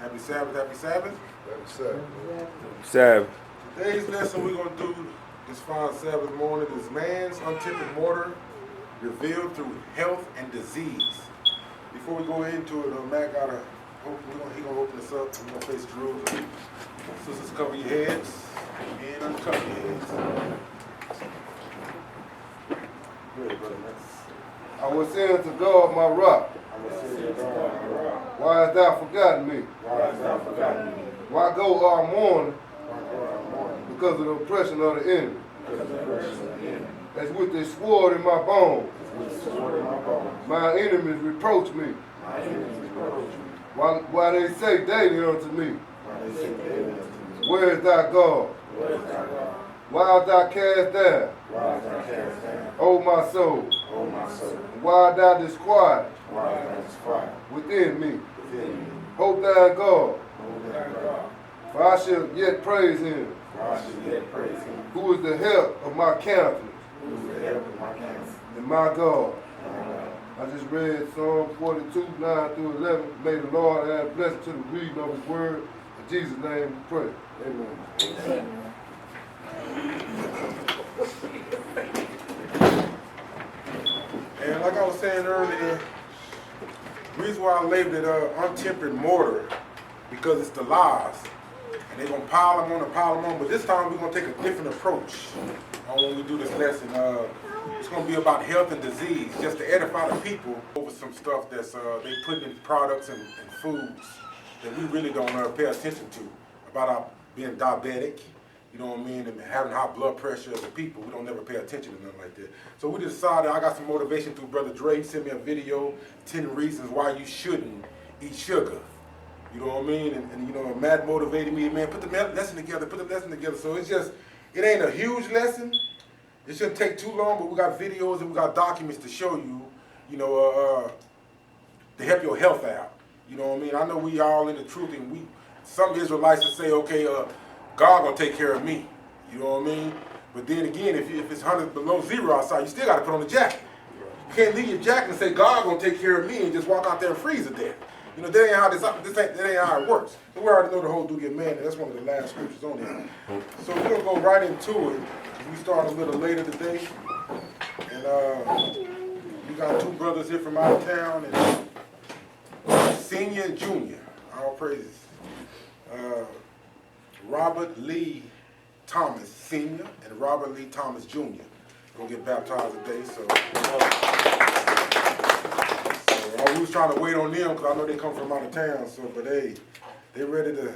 Happy Sabbath, happy Sabbath. Happy Sabbath. Sabbath. Today's lesson we're going to do this fine Sabbath morning is man's untempered mortar revealed through health and disease. Before we go into it, Matt got he gonna open us up. We're going to face Jerusalem. Sisters, cover your heads and uncover your heads. Good, brother, Matt. I was saying to God, my rock, why hast thou forgotten me? Why go our mourning? Because of the oppression of the enemy. As with the sword in my bones. My enemies reproach me. While they say daily unto me, where is thy God? Why art thou cast down? O my soul. Why art thou disquieted within me? Hope thou in God. For I shall yet praise him. Who is the help of my countenance and my God. I just read Psalm 42, 9 through 11. May the Lord add blessing to the reading of his word. In Jesus' name we pray. Amen. And like I was saying earlier, the reason why I labeled it untempered mortar, because it's the lies. And they're going to pile them on, but this time we're going to take a different approach when we do this lesson. It's going to be about health and disease, just to edify the people over some stuff that's they put in products and foods that we really don't pay attention to, about our being diabetic, you know what I mean, and having high blood pressure as a people. We don't never pay attention to nothing like that. So we decided, I got some motivation through Brother Dre. He sent me a video, 10 reasons why you shouldn't eat sugar. You know what I mean? And you know, Matt motivated me, man, put the lesson together. So it's just, it ain't a huge lesson. It shouldn't take too long, but we got videos and we got documents to show you, you know, to help your health out. You know what I mean? I know we all in the truth, and some Israelites will say, okay, God gonna take care of me. You know what I mean? But then again, if it's 100 below zero outside, you still gotta put on a jacket. You can't leave your jacket and say, God gonna take care of me, and just walk out there and freeze to death. You know, that ain't how it works. So we already know the whole duty of man, and that's one of the last scriptures on there. So we're gonna go right into it. We start a little later today, and we got two brothers here from out of town, and senior and junior, all praises. Robert Lee Thomas Sr. and Robert Lee Thomas Jr. Gonna get baptized today, so we was trying to wait on them because I know they come from out of town, so but they ready to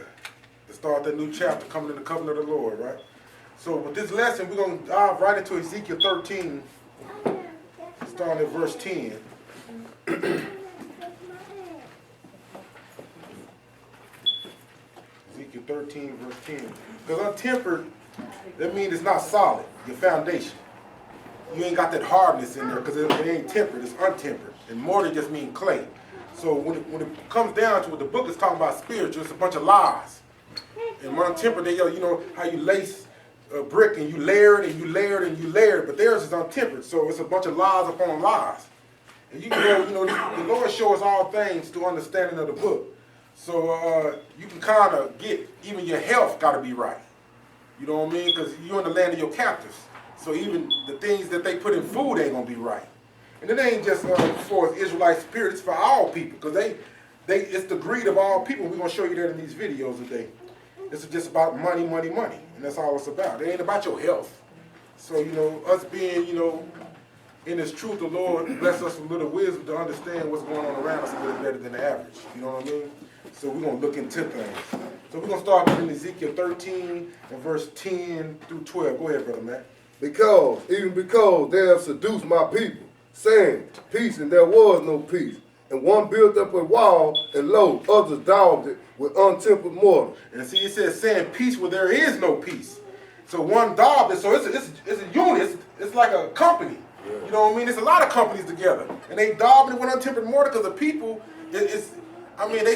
start that new chapter, coming in the covenant of the Lord, right? So with this lesson, we're going to dive right into Ezekiel 13, starting at verse 10. Ezekiel 13, verse 10. Because untempered, that means it's not solid, your foundation. You ain't got that hardness in there because it ain't tempered, it's untempered. And mortar just means clay. So when it comes down to it, the book is talking about spiritual, it's a bunch of lies. And untempered, you know how you lace a brick and you layer it and you layer it and you layer it, but theirs is untempered, so it's a bunch of lies upon lies. And you can go, you know, the Lord shows us all things through understanding of the book. So you can kind of get, even your health got to be right. You know what I mean? Because you're in the land of your captives. So even the things that they put in food ain't going to be right. And it ain't just for Israelite spirit, it's for all people. Because it's the greed of all people. We're going to show you that in these videos today. This is just about money, money, money. And that's all it's about. It ain't about your health. So, you know, us being, you know, in this truth, the Lord bless us with a little wisdom to understand what's going on around us a little better than the average. You know what I mean? So we're going to look into things. So we're going to start in Ezekiel 13 and verse 10 through 12. Go ahead, Brother Matt. Because they have seduced my people, saying, peace, and there was no peace. And one built up a wall, and lo, others daubed it with untempered mortar. And see, it says, saying peace where there is no peace. So one daubed it, so it's a unit, it's like a company. You know what I mean? There's a lot of companies together. And they daubed it with untempered mortar because the people, they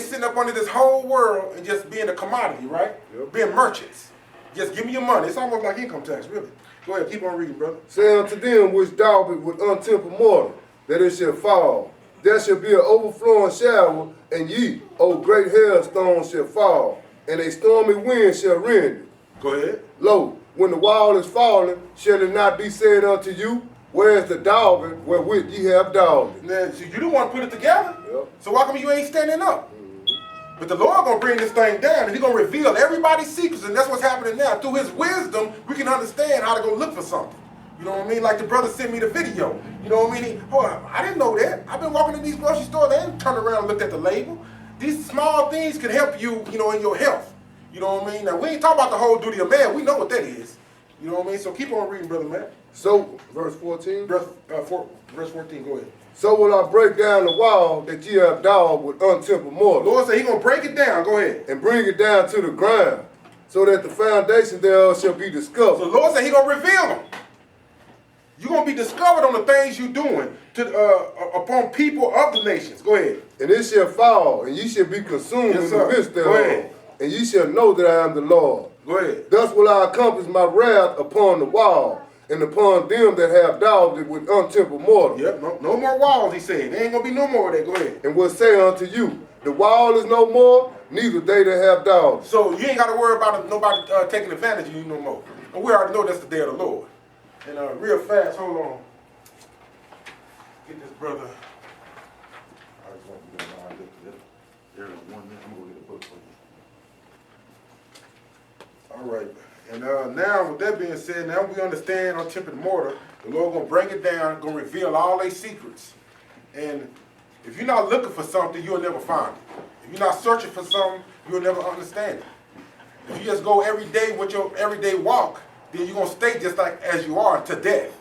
sitting up under this whole world and just being a commodity, right? Yep. Being merchants. Just give me your money. It's almost like income tax, really. Go ahead, keep on reading, brother. Say unto them which daub it with untempered mortar, that it shall fall, There shall be an overflowing shower, and ye, O great hailstones, shall fall, and a stormy wind shall rend it. Go ahead. Lo, when the wall is fallen, shall it not be said unto you, where is the dogging wherewith ye have dogged? Now, so you don't want to put it together? Yep. So why come you ain't standing up? But the Lord gonna bring this thing down, and He's gonna reveal everybody's secrets, and that's what's happening now. Through His wisdom, we can understand how to go look for something. You know what I mean? Like the brother sent me the video. You know what I mean? I didn't know that. I've been walking in these grocery stores, they ain't turned around and looked at the label. These small things can help you, you know, in your health. You know what I mean? Now, we ain't talking about the whole duty of man. We know what that is. You know what I mean? So keep on reading, Brother Matt. So, verse 14. Verse 14, go ahead. So will I break down the wall that ye have dogged with untempered mortar. The Lord said He's going to break it down. Go ahead. And bring it down to the ground, so that the foundation thereof shall be discovered. So the Lord said He's going to reveal them. You're going to be discovered on the things you're doing upon people of the nations. Go ahead. And it shall fall, and ye shall be consumed in the midst thereof. And ye shall know that I am the Lord. Go ahead. Thus will I accomplish my wrath upon the wall, and upon them that have dogged it with untempered mortar. Yep, no more walls, He said. There ain't going to be no more of that. Go ahead. And will say unto you, the wall is no more, neither they that have dogged it. So you ain't got to worry about nobody taking advantage of you no more. And we already know that's the day of the Lord. And real fast, hold on. Get this brother. I just want you to know I looked at it. There is 1 minute. I'm going to get a book for you. All right. And now, with that being said, now we understand Untempered Mortar. The Lord going to bring it down, going to reveal all their secrets. And if you're not looking for something, you'll never find it. If you're not searching for something, you'll never understand it. If you just go every day with your everyday walk, then you're going to stay just like as you are to death.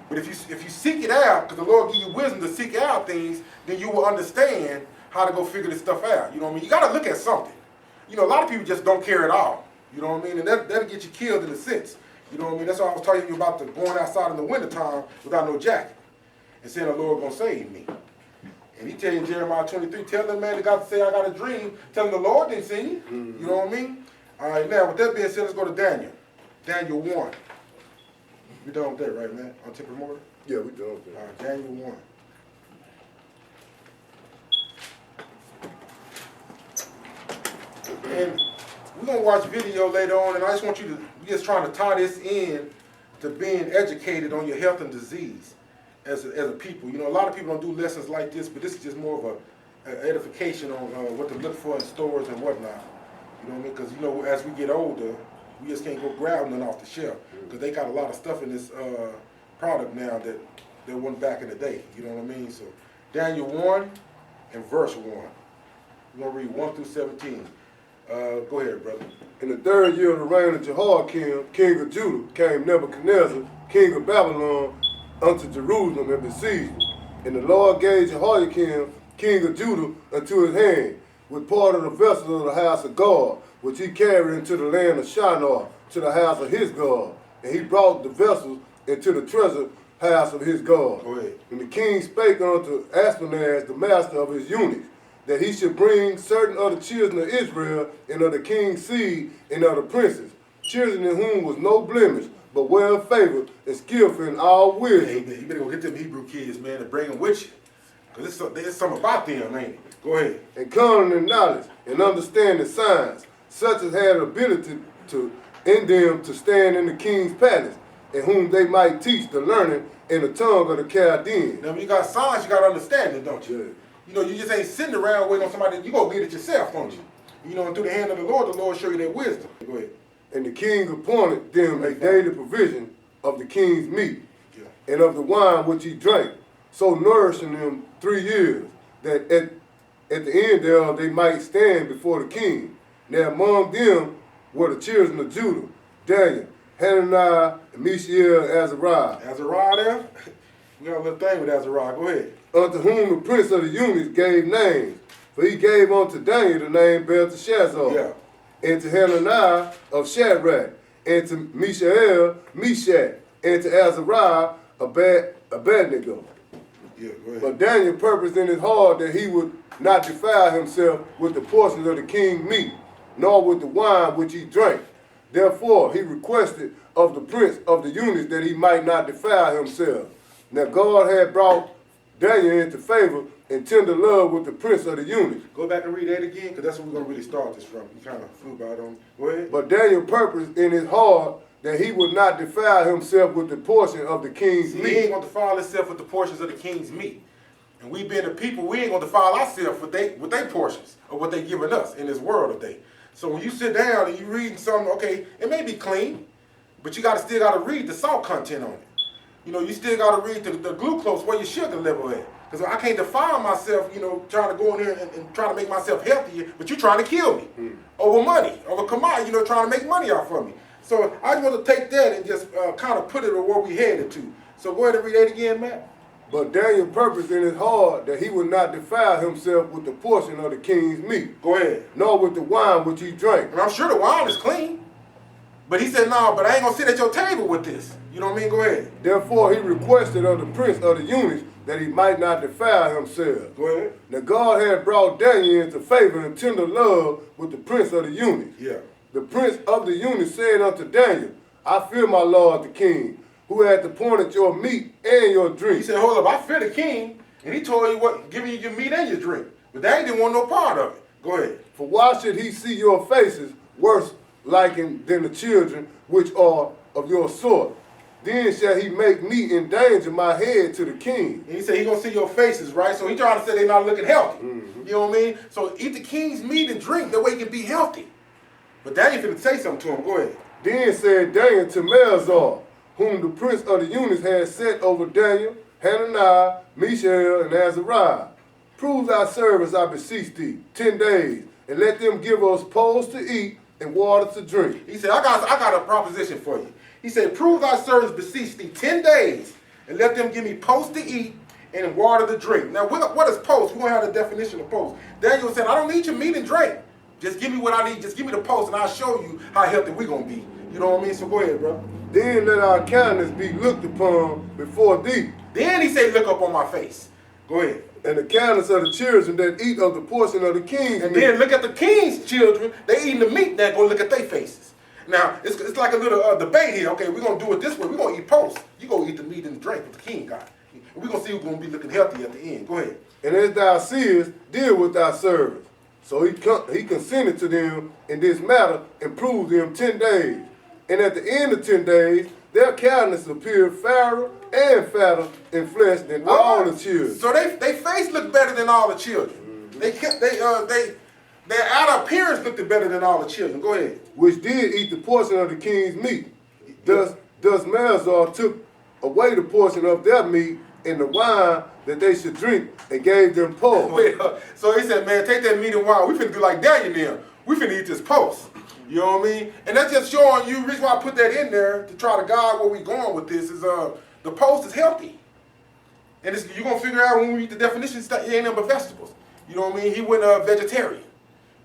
But if you seek it out, because the Lord give you wisdom to seek out things, then you will understand how to go figure this stuff out. You know what I mean? You got to look at something. You know, a lot of people just don't care at all. You know what I mean? And that'll get you killed in a sense. You know what I mean? That's why I was telling you about going outside in the wintertime without no jacket and saying the Lord going to save me. And He tell you in Jeremiah 23, tell that man that got to say I got a dream, tell him the Lord didn't send you. Mm-hmm. You know what I mean? All right, now with that being said, let's go to Daniel. Daniel 1. We done with that, right, man? Untempered Mortar? Yeah, we done with that. All right, Daniel 1. And we're going to watch video later on, and I just want you to, we're just trying to tie this in to being educated on your health and disease as a people. You know, a lot of people don't do lessons like this, but this is just more of an edification on what to look for in stores and whatnot. You know what I mean? Because, you know, as we get older, we just can't go grab nothing off the shelf because they got a lot of stuff in this product now that wasn't back in the day. You know what I mean? So Daniel 1 and verse 1. We're going to read 1 through 17. Go ahead, brother. In the 3rd year of the reign of Jehoiakim, king of Judah, came Nebuchadnezzar, king of Babylon, unto Jerusalem and besieged it. And the Lord gave Jehoiakim, king of Judah, unto his hand, with part of the vessels of the house of God, which he carried into the land of Shinar, to the house of his God. And he brought the vessels into the treasure house of his God. Go ahead. And the king spake unto Ashpenaz, the master of his eunuchs, that he should bring certain of the children of Israel, and of the king's seed, and of the princes, children in whom was no blemish, but well favored and skillful in all wisdom. Hey, man, you better go get them Hebrew kids, man, and bring them with you. Because there's something about them, ain't it? Go ahead. And cunning in knowledge, and understanding signs, such as had ability in them to stand in the king's palace, and whom they might teach the learning in the tongue of the Chaldeans. Now, when you got signs, you got understanding, don't you? Yeah. You know, you just ain't sitting around waiting on somebody. You go get it yourself, don't you? You know, and through the hand of the Lord show you that wisdom. Go ahead. And the king appointed them a daily provision of the king's meat, Yeah. and of the wine which he drank, so nourishing them 3 years, that at the end thereof they might stand before the king. Now among them were the children of Judah, Daniel, Hananiah, and Mishael, Azariah. Azariah there? We got a little thing with Azariah. Go ahead. Unto whom the prince of the eunuchs gave names. For he gave unto Daniel the name Belteshazzar. Yeah. And to Hananiah of Shadrach. And to Mishael, Meshach. And to Azariah, Abednego. Yeah, go ahead. But Daniel purposed in his heart that he would not defile himself with the portions of the king's meat, nor with the wine which he drank. Therefore he requested of the prince of the eunuchs that he might not defile himself. Now God had brought Daniel into favor and tender love with the prince of the eunuchs. Go back and read that again, because that's where we're going to really start this from. You kind of flew by it on me. Go ahead. But Daniel purposed in his heart that he would not defile himself with the portion of the king's See, meat. he ain't going to defile himself with the portions of the king's meat. And we being the people, we ain't going to defile ourselves with their portions of what they giving us in this world today. So when you sit down and you reading something, okay, it may be clean, but you still got to read the salt content on it. You know, you still got to read the glucose, where your sugar level at. Because I can't defile myself, you know, trying to go in here and trying to make myself healthier, but you trying to kill me over money, over commodity, you know, trying to make money off of me. So I just want to take that and just kind of put it where we headed to. So go ahead and read that again, Matt. But Daniel purposed in his heart that he would not defile himself with the portion of the king's meat, Go ahead. nor with the wine which he drank. And I'm sure the wine is clean. But he said, no, but I ain't going to sit at your table with this. You know what I mean? Go ahead. Therefore he requested of the prince of the eunuchs that he might not defile himself. Go ahead. Now God had brought Daniel into favor and tender love with the prince of the eunuchs. Yeah. The prince of the eunuchs said unto Daniel, I fear my lord the king, who hath appointed your meat and your drink. He said, hold up, I fear the king. And he told you what, giving you your meat and your drink. But they didn't want no part of it. Go ahead. For why should he see your faces worse likened than the children which are of your sort? Then shall he make me endanger my head to the king. And he said he going to see your faces, right? So he trying to say they're not looking healthy. You know what I mean? So eat the king's meat and drink, that way you can be healthy. But Daniel finna say something to him. Go ahead. Then said Daniel to Melzar, whom the prince of the eunuchs had set over Daniel, Hananiah, Mishael, and Azariah, prove thy service, I beseech thee, 10 days, and let them give us poles to eat and water to drink. He said, I got a proposition for you. He said, prove thy service, beseech thee 10 days, and let them give me posts to eat and water to drink. Now, what is post? We're going to have the definition of post. Daniel said, I don't need your meat and drink. Just give me what I need. Just give me the post, and I'll show you how healthy we're going to be. You know what I mean? So go ahead, bro. Then let our countenance be looked upon before thee. Then he said, look up on my face. Go ahead. And the countenance of the children that eat of the portion of the king's And meat. then look at the king's children. They eating the meat. Now go look at their faces. Now, it's like a little debate here. Okay, we're going to do it this way. We're going to eat post. You're going to eat the meat and the drink with the king got. And we're going to see who's going to be looking healthy at the end. Go ahead. And as thou seest, deal with thy servants. So he consented to them in this matter and proved them 10 days. And at the end of 10 days, their countenance appeared fairer and fatter in flesh than all the children. So they face looked better than all the children. Their outer appearance looked better than all the children. Go ahead. Which did eat the portion of the king's meat. Thus Melzar took away the portion of their meat and the wine that they should drink and gave them poles. So he said, man, take that meat and wine. We finna do like Daniel now. We finna eat this post. You know what I mean? And that's just showing you, the reason why I put that in there to try to guide where we going with this is the post is healthy. And you're going to figure out when we read the definitions, it ain't nothing but vegetables. You know what I mean? He went vegetarian.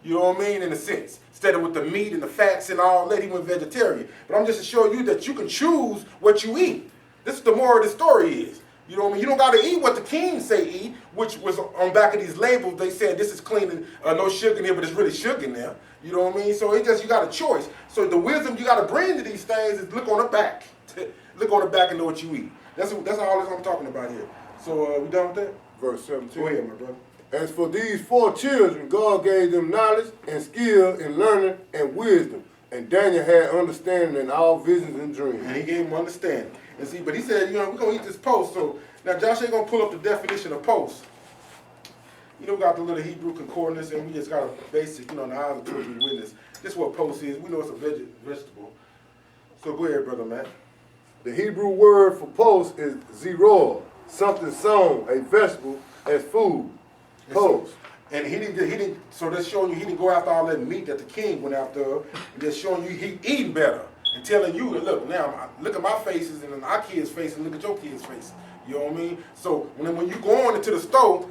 You know what I mean? In a sense. Instead of with the meat and the fats and all that, he went vegetarian. But I'm just to show you that you can choose what you eat. This is the moral of the story is. You know what I mean? You don't got to eat what the king say eat, which was on back of these labels. They said this is clean and no sugar in here, but it's really sugar in there. You know what I mean? So it just, you got a choice. So the wisdom you got to bring to these things is look on the back. Look on the back and know what you eat. That's all I'm talking about here. So we done with that? Verse 17. Go ahead, my brother. As for these 4 children, God gave them knowledge and skill in learning and wisdom. And Daniel had understanding in all visions and dreams. And he gave him understanding. And see, but he said, we're going to eat this post. So now Josh ain't going to pull up the definition of post. We got the little Hebrew concordance, and we just got a basic, in the eyes of two or three witness. This is what post is. We know it's a vegetable. So go ahead, Brother Matt. The Hebrew word for post is zeror, something sown, a vegetable, as food. Post. And he didn't. So that's showing you he didn't go after all that meat that the king went after. And just showing you he eating better and telling you that look now, look at my faces and our kids' faces, and look at your kids' faces. You know what I mean? So when you go on into the store,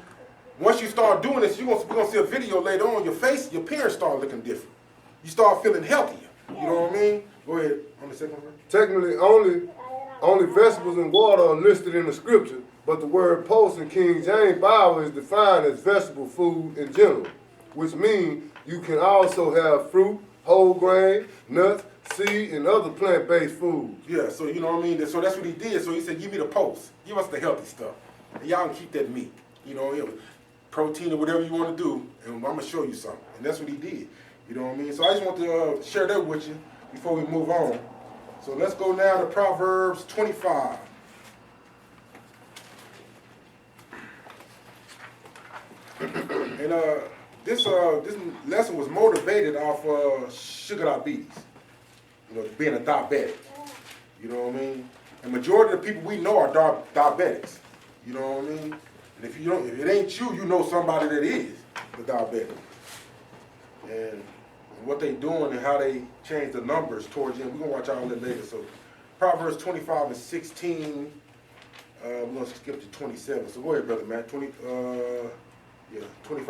once you start doing this, we're gonna see a video later on. Your appearance start looking different. You start feeling healthier. You know what I mean? Go ahead on the second one. Technically, only vegetables and water are listed in the scripture, but the word post in King James Bible is defined as vegetable food in general, which means you can also have fruit, whole grain, nuts, seed, and other plant-based foods. Yeah, so you know what I mean? So that's what he did. So he said, give me the post. Give us the healthy stuff. and y'all can keep that meat. You know, protein or whatever you want to do, and I'm going to show you something. And that's what he did. You know what I mean? So I just want to share that with you before we move on. So let's go now to Proverbs 25. And this lesson was motivated off sugar diabetes. You know, being a diabetic. You know what I mean? And majority of the people we know are diabetics. You know what I mean? And if it ain't you, you know somebody that is the diabetic. And what they doing and how they change the numbers towards them. We're going to watch all that later. So Proverbs 25 and 16, we're going to skip to 27. So go ahead, Brother Matt. 25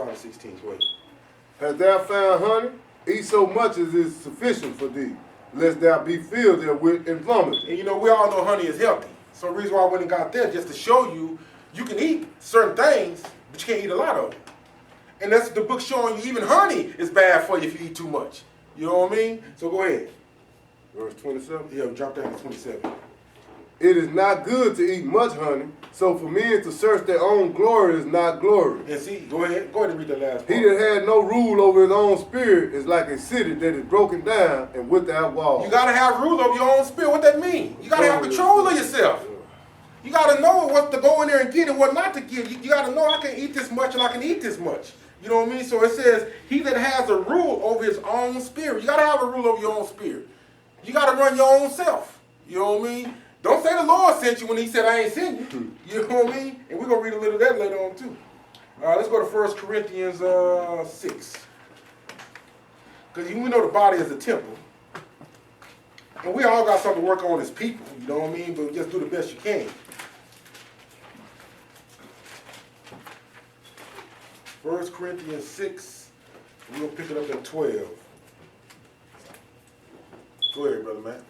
and 16, go ahead. Hast thou found honey? Eat so much as is sufficient for thee, lest thou be filled therewith infirmity. And you know, we all know honey is healthy. So the reason why I went and got that, just to show you, you can eat certain things, but you can't eat a lot of them. And that's the book showing you even honey is bad for you if you eat too much. You know what I mean? So go ahead. Verse 27? Yeah, drop down to 27. It is not good to eat much honey, so for men to search their own glory is not glory. And see, go ahead and read the last part. He that had no rule over his own spirit is like a city that is broken down and without walls. You got to have rule over your own spirit. What that mean? You got to have control of yourself. You got to know what to go in there and get and what not to get. You got to know I can eat this much and I can eat this much. You know what I mean? So it says, he that has a rule over his own spirit. You got to have a rule over your own spirit. You got to run your own self. You know what I mean? Don't say the Lord sent you when he said I ain't sent you. You know what I mean? And we're going to read a little of that later on too. Let's go to 1 Corinthians 6. Because we know the body is a temple. And we all got something to work on as people. You know what I mean? But just do the best you can. 1 Corinthians 6. We're going to pick it up at 12. Go ahead, Brother Matt.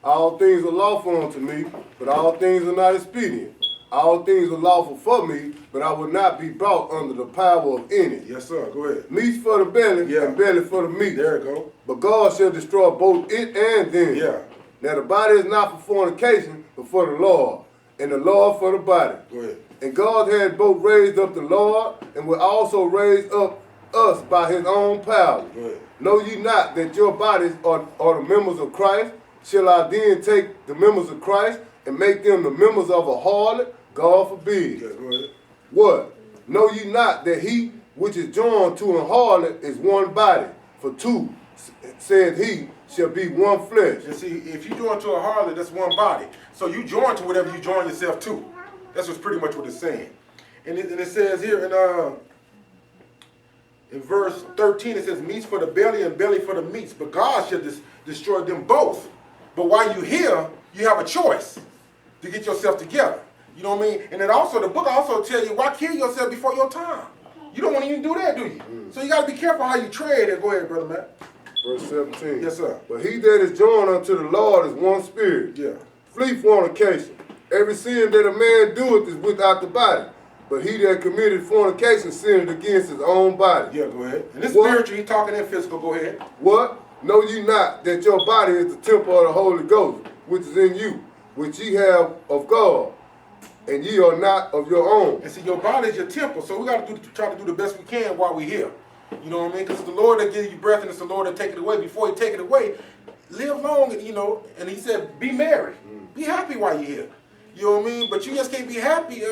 All things are lawful unto me, but all things are not expedient. All things are lawful for me, but I will not be brought under the power of any. Yes, sir. Go ahead. Meat's for the belly, Yeah. and belly for the meat. There you go. But God shall destroy both it and them. Yeah. Now the body is not for fornication, but for the Lord, and the Lord for the body. Go ahead. And God had both raised up the Lord, and will also raise up us by his own power. Go ahead. Know ye not that your bodies are the members of Christ? Shall I then take the members of Christ and make them the members of a harlot? God forbid. Yeah, go ahead. What? Know ye not that he which is joined to an harlot is one body? For two, said he, shall be one flesh. And see, if you join to a harlot, that's one body. So you join to whatever you join yourself to. That's what's pretty much what it's saying. And it says here in verse 13, it says, meats for the belly and belly for the meats. But God shall destroy them both. But while you're here, you have a choice to get yourself together. You know what I mean? And then also, the book also tells you, why kill yourself before your time? You don't want to even do that, do you? So you got to be careful how you tread there. Go ahead, Brother Matt. Verse 17. Yes, sir. But he that is joined unto the Lord is one spirit. Yeah. Flee fornication. Every sin that a man doeth is without the body. But he that committed fornication sinned against his own body. Yeah, go ahead. And this What? spiritual, he's talking in physical. Go ahead. What? Know ye not that your body is the temple of the Holy Ghost, which is in you, which ye have of God, and ye are not of your own? And see, your body is your temple, so we got to try to do the best we can while we're here. You know what I mean? Because it's the Lord that gives you breath, and it's the Lord that take it away. Before he take it away, live long, and you know. And he said, be merry, be happy while you're here. You know what I mean? But you just can't be happy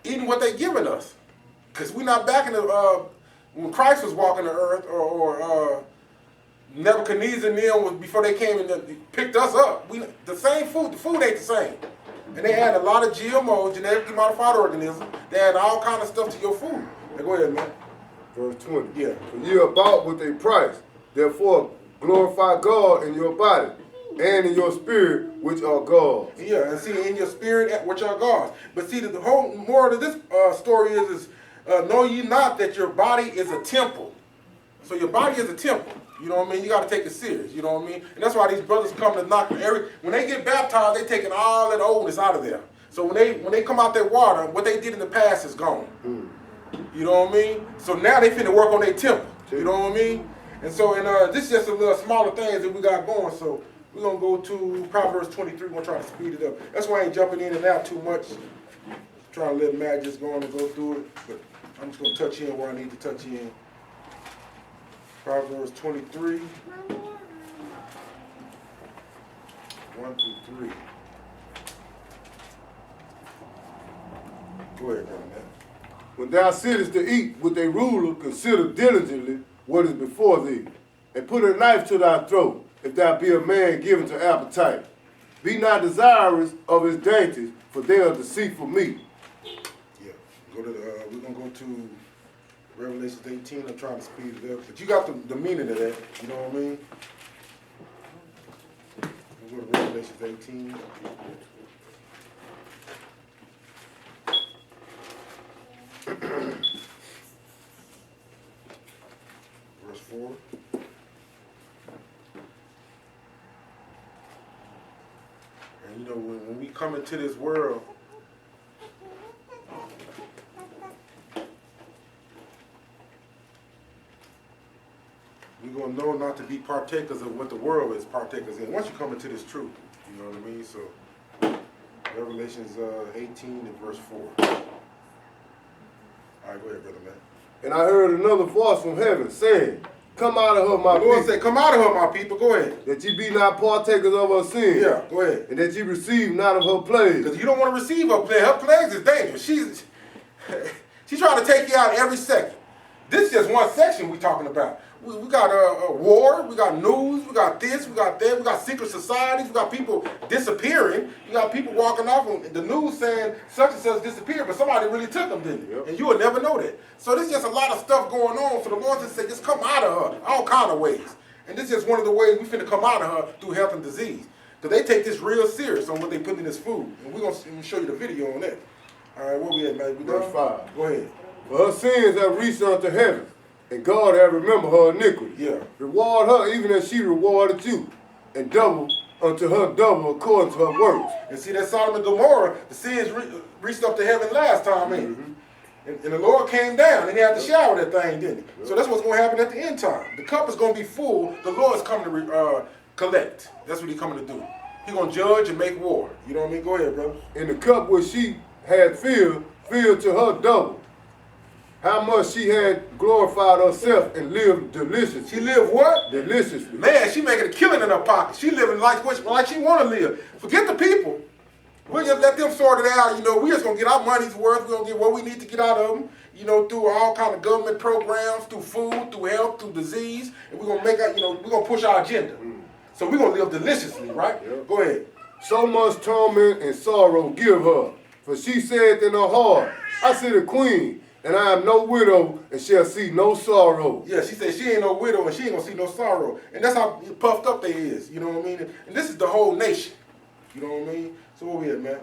eating what they giving us, because we're not back in the when Christ was walking the earth, or Nebuchadnezzar and them was before they came and picked us up. The same food, the food ain't the same. And they had a lot of GMO, genetically modified organisms. They had all kind of stuff to your food. Now go ahead, man. Verse 20. Yeah. For ye are bought with a price. Therefore glorify God in your body and in your spirit, which are God's. Yeah, and see, in your spirit, which are God's. But see, the whole moral of this story is know ye not that your body is a temple. So your body is a temple. You know what I mean? You got to take it serious. You know what I mean? And that's why these brothers come to knock when they get baptized, they taking all that oldness out of there. So when they come out that water, what they did in the past is gone. You know what I mean? So now they finna work on their temple. You know what I mean? And so, this is just a little smaller things that we got going. So we're gonna go to Proverbs 23. We're gonna try to speed it up. That's why I ain't jumping in and out too much. trying to let Matt just go on and go through it, but I'm just going to touch in where I need to touch in. Proverbs 23, 1 through 3. Go ahead, brother Matt. When thou sittest to eat with a ruler, consider diligently what is before thee, and put a knife to thy throat, if thou be a man given to appetite. Be not desirous of his dainties, for they are deceitful meat. Yeah, go to we're going to go to Revelation 18. I'm trying to speed it up, but you got the meaning of that, you know what I mean? We'll go to Revelation 18. Verse 4. And you know, when we come into this world, we're going to know not to be partakers of what the world is partakers in. Once you come into this truth, you know what I mean? So, Revelations 18 and verse 4. All right, go ahead, brother man. And I heard another voice from heaven saying, Come out of her, my The Lord people, said, come out of her, my people. Go ahead. that ye be not partakers of her sin. Yeah, go ahead. And that ye receive not of her plagues. Because you don't want to receive her plagues. Her plagues is dangerous. She's trying to take you out every second. This is just one section we're talking about. We got a war, we got news, we got this, we got that, we got secret societies, we got people disappearing, you got people walking off on the news saying such and such disappeared, but somebody really took them, didn't they? Yep. And you will never know that. So there's just a lot of stuff going on. So the Lord just said, just come out of her, all kind of ways. And this is just one of the ways we finna come out of her through health and disease. Because they take this real serious on what they put in this food. And we're going to show you the video on that. All right, where we at, man? Verse 5. Go ahead. For her sins have reached unto heaven, and God have remembered her iniquity. Yeah. Reward her even as she rewarded you, and double unto her double according to her works. And see that Sodom and Gomorrah, the sins reached up to heaven last time, ain't it? And the Lord came down and he had to shower that thing, didn't he? So that's what's going to happen at the end time. The cup is going to be full. The Lord is coming to collect. That's what he's coming to do. He's going to judge and make war. You know what I mean? Go ahead, brother. And the cup which she had filled to her double. How much she had glorified herself and lived deliciously. She lived what? Deliciously. Man, she making a killing in her pocket. She living like she want to live. Forget the people. We'll just let them sort it out. You know, we just going to get our money's worth. We're going to get what we need to get out of them, you know, through all kind of government programs, through food, through health, through disease. And we're going to make out, you know, we're going to push our agenda. So we're going to live deliciously, right? Yep. Go ahead. So much torment and sorrow give her. For she said in her heart, I see the queen, and I am no widow, and shall see no sorrow. Yeah, she said she ain't no widow, and she ain't going to see no sorrow. And that's how puffed up they is, you know what I mean? And this is the whole nation, you know what I mean? So where we at, man?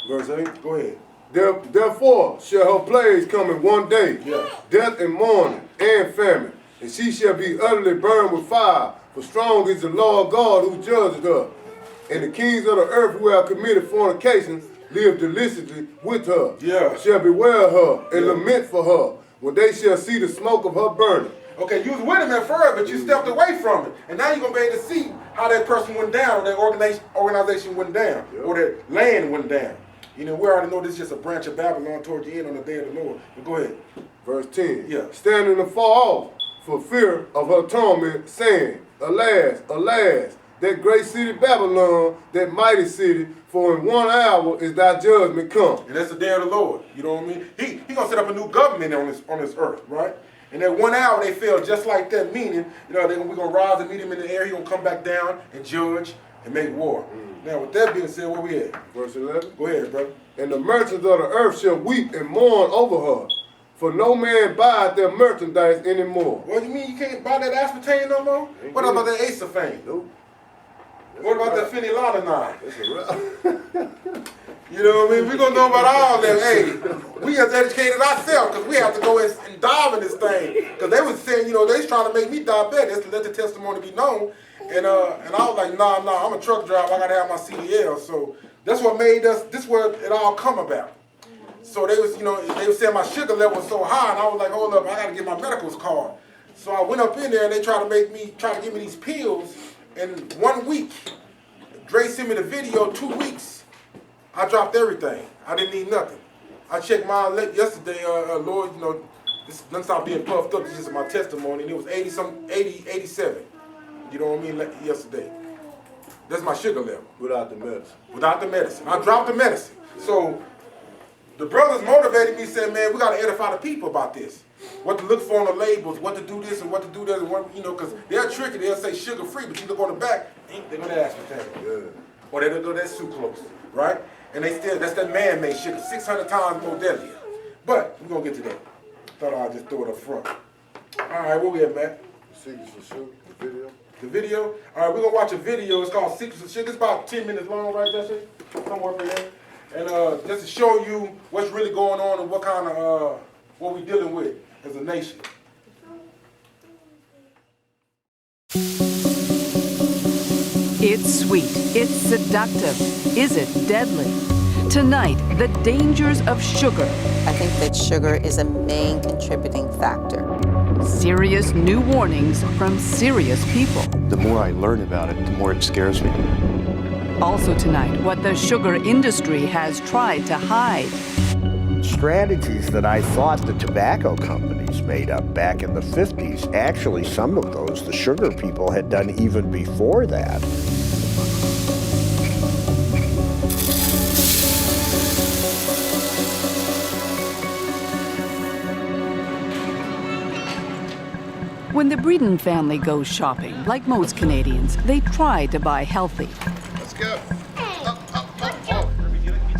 Verse 8. Go ahead. Therefore shall her plagues come in one day, yeah. Death and mourning and famine, and she shall be utterly burned with fire, for strong is the Lord God who judges her. And the kings of the earth who have committed fornication live deliciously with her, shall bewail her and lament for her, when they shall see the smoke of her burning. Okay, you was with him at first, but you stepped away from it. And now you're going to be able to see how that person went down, or that organization went down, or that land went down. You know, we already know this is just a branch of Babylon toward the end on the day of the Lord. But go ahead. Verse 10. Yeah. Standing afar off for fear of her torment, saying, Alas, alas, that great city Babylon, that mighty city, for in 1 hour is thy judgment come. And that's the day of the Lord. You know what I mean? He gonna set up a new government on this earth, right? And that 1 hour they fell just like that, meaning, you know, we're gonna rise and meet him in the air. He's gonna come back down and judge and make war. Now, with that being said, where we at? Verse 11. Go ahead, brother. And the merchants of the earth shall weep and mourn over her, for no man buyeth their merchandise anymore. What do you mean you can't buy that aspartame no more? What about that acetylene? Nope. What about that phenylalanine? That's a wrap. You know what I mean? We're going to know about all that. Hey, we have educated ourselves because we have to go and dive in this thing. Because they was saying, you know, they was trying to make me diabetic to let the testimony be known. And I was like, nah, I'm a truck driver. I got to have my CDL. So that's what made us, this is where it all come about. So they was, you know, they was saying my sugar level was so high. And I was like, hold up, I got to get my medicals card. So I went up in there and they tried to give me these pills. In 1 week, Dre sent me the video, 2 weeks. I dropped everything. I didn't need nothing. I checked mine yesterday, Lord, you know, this doesn't stop being puffed up. This is my testimony, and it was 87. You know what I mean? Yesterday. That's my sugar level. Without the medicine. Without the medicine. I dropped the medicine. So the brothers motivated me, said, man, we got to edify the people about this. What to look for on the labels, what to do this and what to do that, and what, you know, because they're tricky. They'll say sugar-free, but you look on the back, they're going to aspartame. Yeah. Or they'll go that sucrose, right? And that's that man-made sugar, 600 times more deadlier. But we're going to get to that. Thought I'd just throw it up front. All right, where we at, Matt? Secrets of Sugar, the video. The video? All right, we're going to watch a video. It's called Secrets of Sugar. It's about 10 minutes long, right, Jesse? Somewhere over there. And just to show you what's really going on and what kind of, what we're dealing with as a nation. It's sweet. It's seductive. Is it deadly? Tonight, the dangers of sugar. I think that sugar is a main contributing factor. Serious new warnings from serious people. The more I learn about it, the more it scares me. Also tonight, what the sugar industry has tried to hide. Strategies that I thought the tobacco companies made up back in the 50s, actually some of those the sugar people had done even before that. When the Breeden family goes shopping, like most Canadians, they try to buy healthy. Let's go.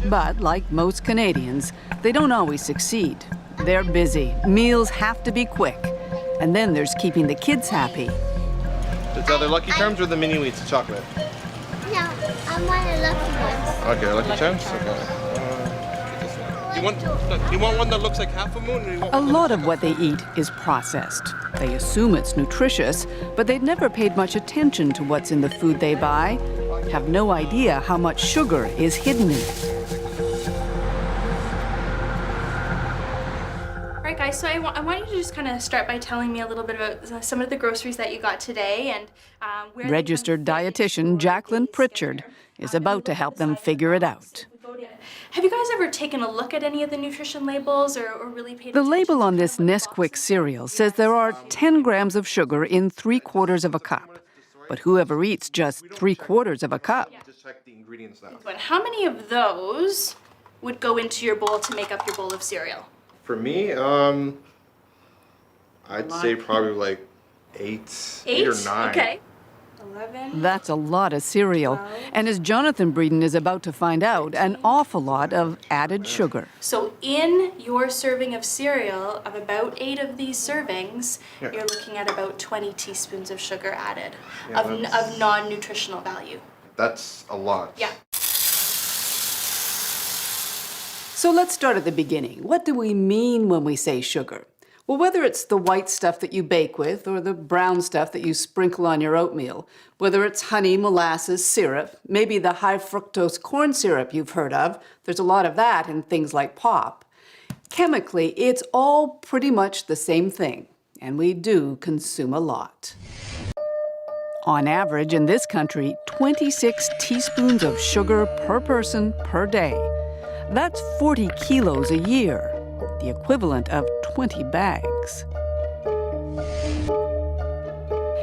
But like most Canadians, they don't always succeed. They're busy. Meals have to be quick. And then there's keeping the kids happy. The other Lucky Charms or the mini wheats chocolate? No, I want a Lucky ones. Okay, Lucky Charms? Okay. You want one that looks like half a moon? Or you want A lot of what they eat is processed. They assume it's nutritious, but they've never paid much attention to what's in the food they buy, have no idea how much sugar is hidden in it. All right, guys, so I want you to just kind of start by telling me a little bit about some of the groceries that you got today and where... Registered dietitian Jacqueline Pritchard is about to help them figure it out. Have you guys ever taken a look at any of the nutrition labels or really paid The attention label to on this what the Nesquik boxes cereal say? says there are 10 grams of sugar in 3/4 of a cup. But whoever eats just 3/4 of a cup? Just check the ingredients now. But how many of those would go into your bowl to make up your bowl of cereal? For me, I'd say probably like 8 or 9. Okay. 11. That's a lot of cereal. And as Jonathan Breeden is about to find out, an awful lot of added sugar. So in your serving of cereal, of about 8 of these servings, Yeah. you're looking at about 20 teaspoons of sugar added Yeah, of that's- non-nutritional value. That's a lot. Yeah. So let's start at the beginning. What do we mean when we say sugar? Well, whether it's the white stuff that you bake with or the brown stuff that you sprinkle on your oatmeal, whether it's honey, molasses, syrup, maybe the high fructose corn syrup you've heard of, there's a lot of that in things like pop. Chemically, it's all pretty much the same thing, and we do consume a lot. On average, in this country, 26 teaspoons of sugar per person per day. That's 40 kilos a year, the equivalent of 20 bags.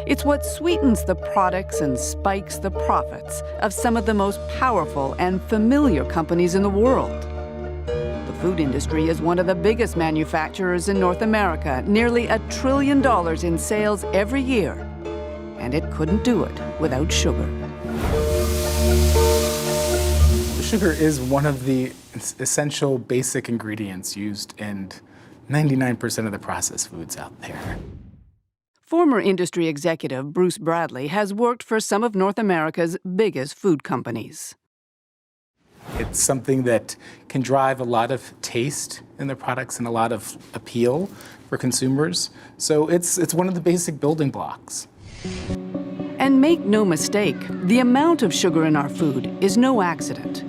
It's what sweetens the products and spikes the profits of some of the most powerful and familiar companies in the world. The food industry is one of the biggest manufacturers in North America, nearly $1 trillion in sales every year. And it couldn't do it without sugar. Sugar is one of the essential basic ingredients used in 99% of the processed foods out there. Former industry executive Bruce Bradley has worked for some of North America's biggest food companies. It's something that can drive a lot of taste in the products and a lot of appeal for consumers. So it's one of the basic building blocks. And make no mistake, the amount of sugar in our food is no accident.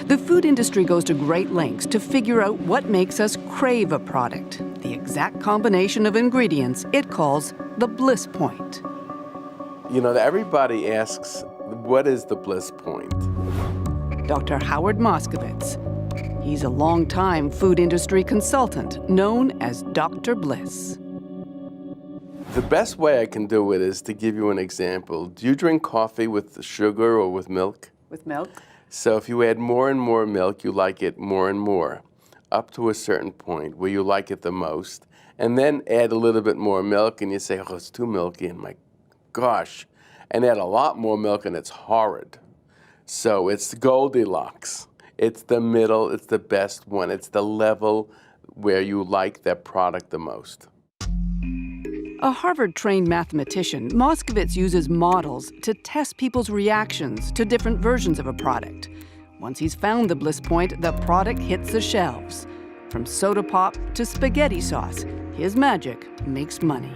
The food industry goes to great lengths to figure out what makes us crave a product, the exact combination of ingredients it calls the bliss point. You know, everybody asks, what is the bliss point? Dr. Howard Moskowitz. He's a longtime food industry consultant known as Dr. Bliss. The best way I can do it is to give you an example. Do you drink coffee with sugar or with milk? With milk? So if you add more and more milk, you like it more and more, up to a certain point where you like it the most. And then add a little bit more milk and you say, oh, it's too milky, and my gosh. And add a lot more milk and it's horrid. So it's Goldilocks. It's the middle, it's the best one. It's the level where you like that product the most. A Harvard-trained mathematician, Moskowitz uses models to test people's reactions to different versions of a product. Once he's found the bliss point, the product hits the shelves. From soda pop to spaghetti sauce, his magic makes money.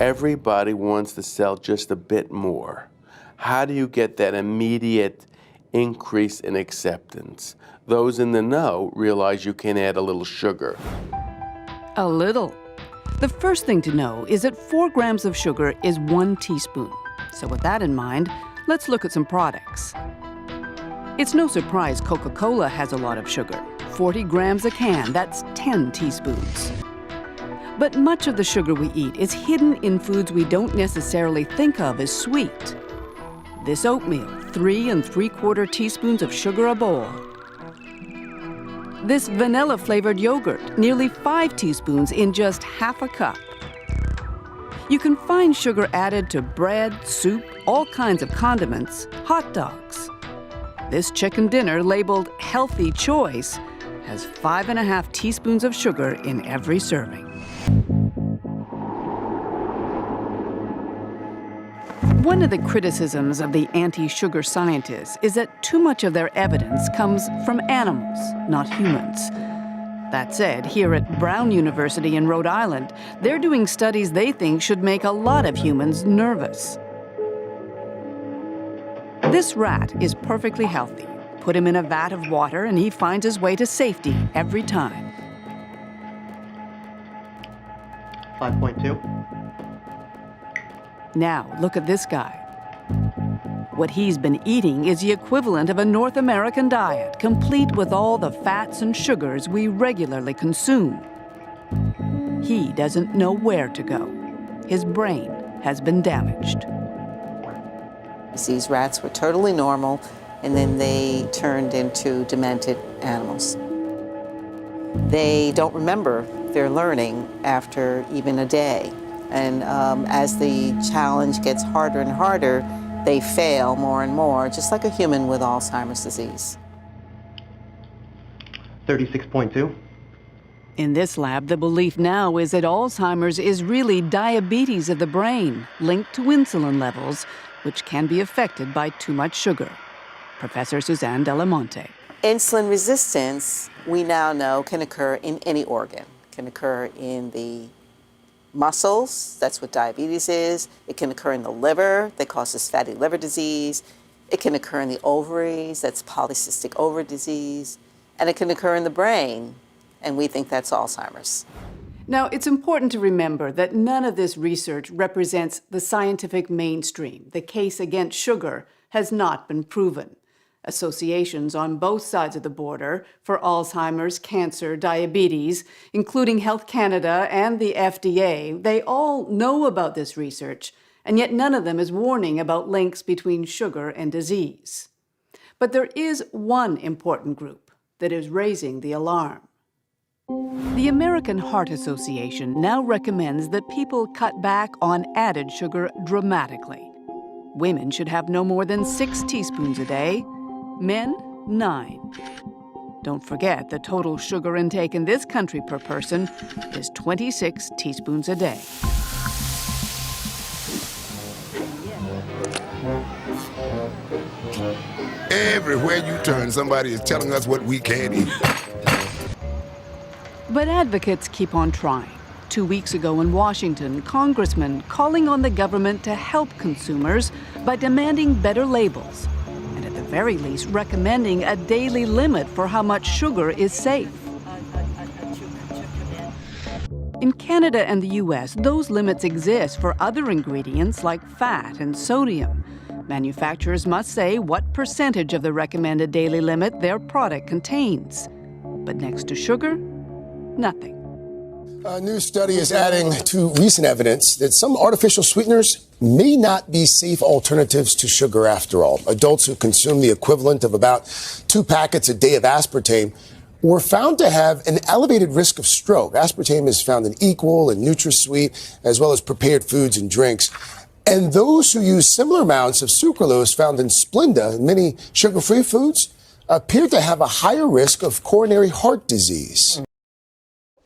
Everybody wants to sell just a bit more. How do you get that immediate increase in acceptance? Those in the know realize you can add a little sugar. A little. The first thing to know is that 4 grams of sugar is 1 teaspoon. So with that in mind, let's look at some products. It's no surprise Coca-Cola has a lot of sugar. 40 grams a can, that's 10 teaspoons. But much of the sugar we eat is hidden in foods we don't necessarily think of as sweet. This oatmeal, 3 3/4 teaspoons of sugar a bowl. This vanilla-flavored yogurt, nearly 5 teaspoons in just half a cup. You can find sugar added to bread, soup, all kinds of condiments, hot dogs. This chicken dinner, labeled Healthy Choice, has 5.5 teaspoons of sugar in every serving. One of the criticisms of the anti-sugar scientists is that too much of their evidence comes from animals, not humans. That said, here at Brown University in Rhode Island, they're doing studies they think should make a lot of humans nervous. This rat is perfectly healthy. Put him in a vat of water and he finds his way to safety every time. 5.2. Now, look at this guy. What he's been eating is the equivalent of a North American diet, complete with all the fats and sugars we regularly consume. He doesn't know where to go. His brain has been damaged. These rats were totally normal, and then they turned into demented animals. They don't remember their learning after even a day. And as the challenge gets harder and harder, they fail more and more, just like a human with Alzheimer's disease. 36.2. In this lab, the belief now is that Alzheimer's is really diabetes of the brain, linked to insulin levels, which can be affected by too much sugar. Professor Suzanne Delamonte. Insulin resistance, we now know, can occur in any organ. It can occur in the muscles, that's what diabetes is. It can occur in the liver, that causes fatty liver disease. It can occur in the ovaries, that's polycystic ovary disease. And it can occur in the brain, and we think that's Alzheimer's. Now, it's important to remember that none of this research represents the scientific mainstream. The case against sugar has not been proven. Associations on both sides of the border for Alzheimer's, cancer, diabetes, including Health Canada and the FDA, they all know about this research, and yet none of them is warning about links between sugar and disease. But there is one important group that is raising the alarm. The American Heart Association now recommends that people cut back on added sugar dramatically. Women should have no more than 6 teaspoons a day, men 9. Don't forget the total sugar intake in this country per person is 26 teaspoons a day. Everywhere you turn, somebody is telling us what we can't eat. But advocates keep on trying. 2 weeks ago in Washington, congressmen calling on the government to help consumers by demanding better labels, and at the very least recommending a daily limit for how much sugar is safe. In Canada and the US, those limits exist for other ingredients like fat and sodium. Manufacturers must say what percentage of the recommended daily limit their product contains. But next to sugar, nothing. A new study is adding to recent evidence that some artificial sweeteners may not be safe alternatives to sugar after all. Adults who consume the equivalent of about 2 packets a day of aspartame were found to have an elevated risk of stroke. Aspartame is found in Equal and NutraSweet, as well as prepared foods and drinks. And those who use similar amounts of sucralose found in Splenda and many sugar-free foods appear to have a higher risk of coronary heart disease.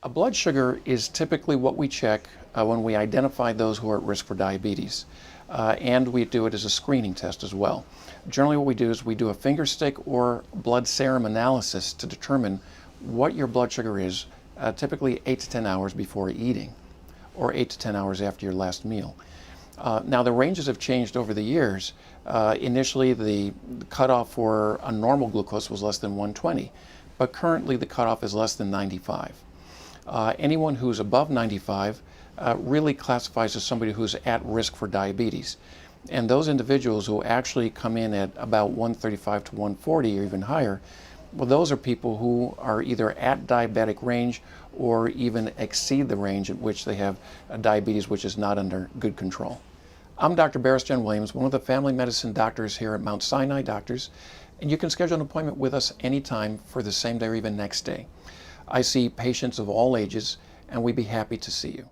A blood sugar is typically what we check when we identify those who are at risk for diabetes. And we do it as a screening test as well. Generally what we do is we do a finger stick or blood serum analysis to determine what your blood sugar is, typically 8 to 10 hours before eating, or 8 to 10 hours after your last meal. Now the ranges have changed over the years. Initially the cutoff for a normal glucose was less than 120, but currently the cutoff is less than 95. Anyone who's above 95 really classifies as somebody who's at risk for diabetes. And those individuals who actually come in at about 135 to 140 or even higher, well, those are people who are either at diabetic range or even exceed the range at which they have diabetes which is not under good control. I'm Dr. Barris-Jen Williams, one of the family medicine doctors here at Mount Sinai Doctors, and you can schedule an appointment with us anytime for the same day or even next day. I see patients of all ages, and we'd be happy to see you.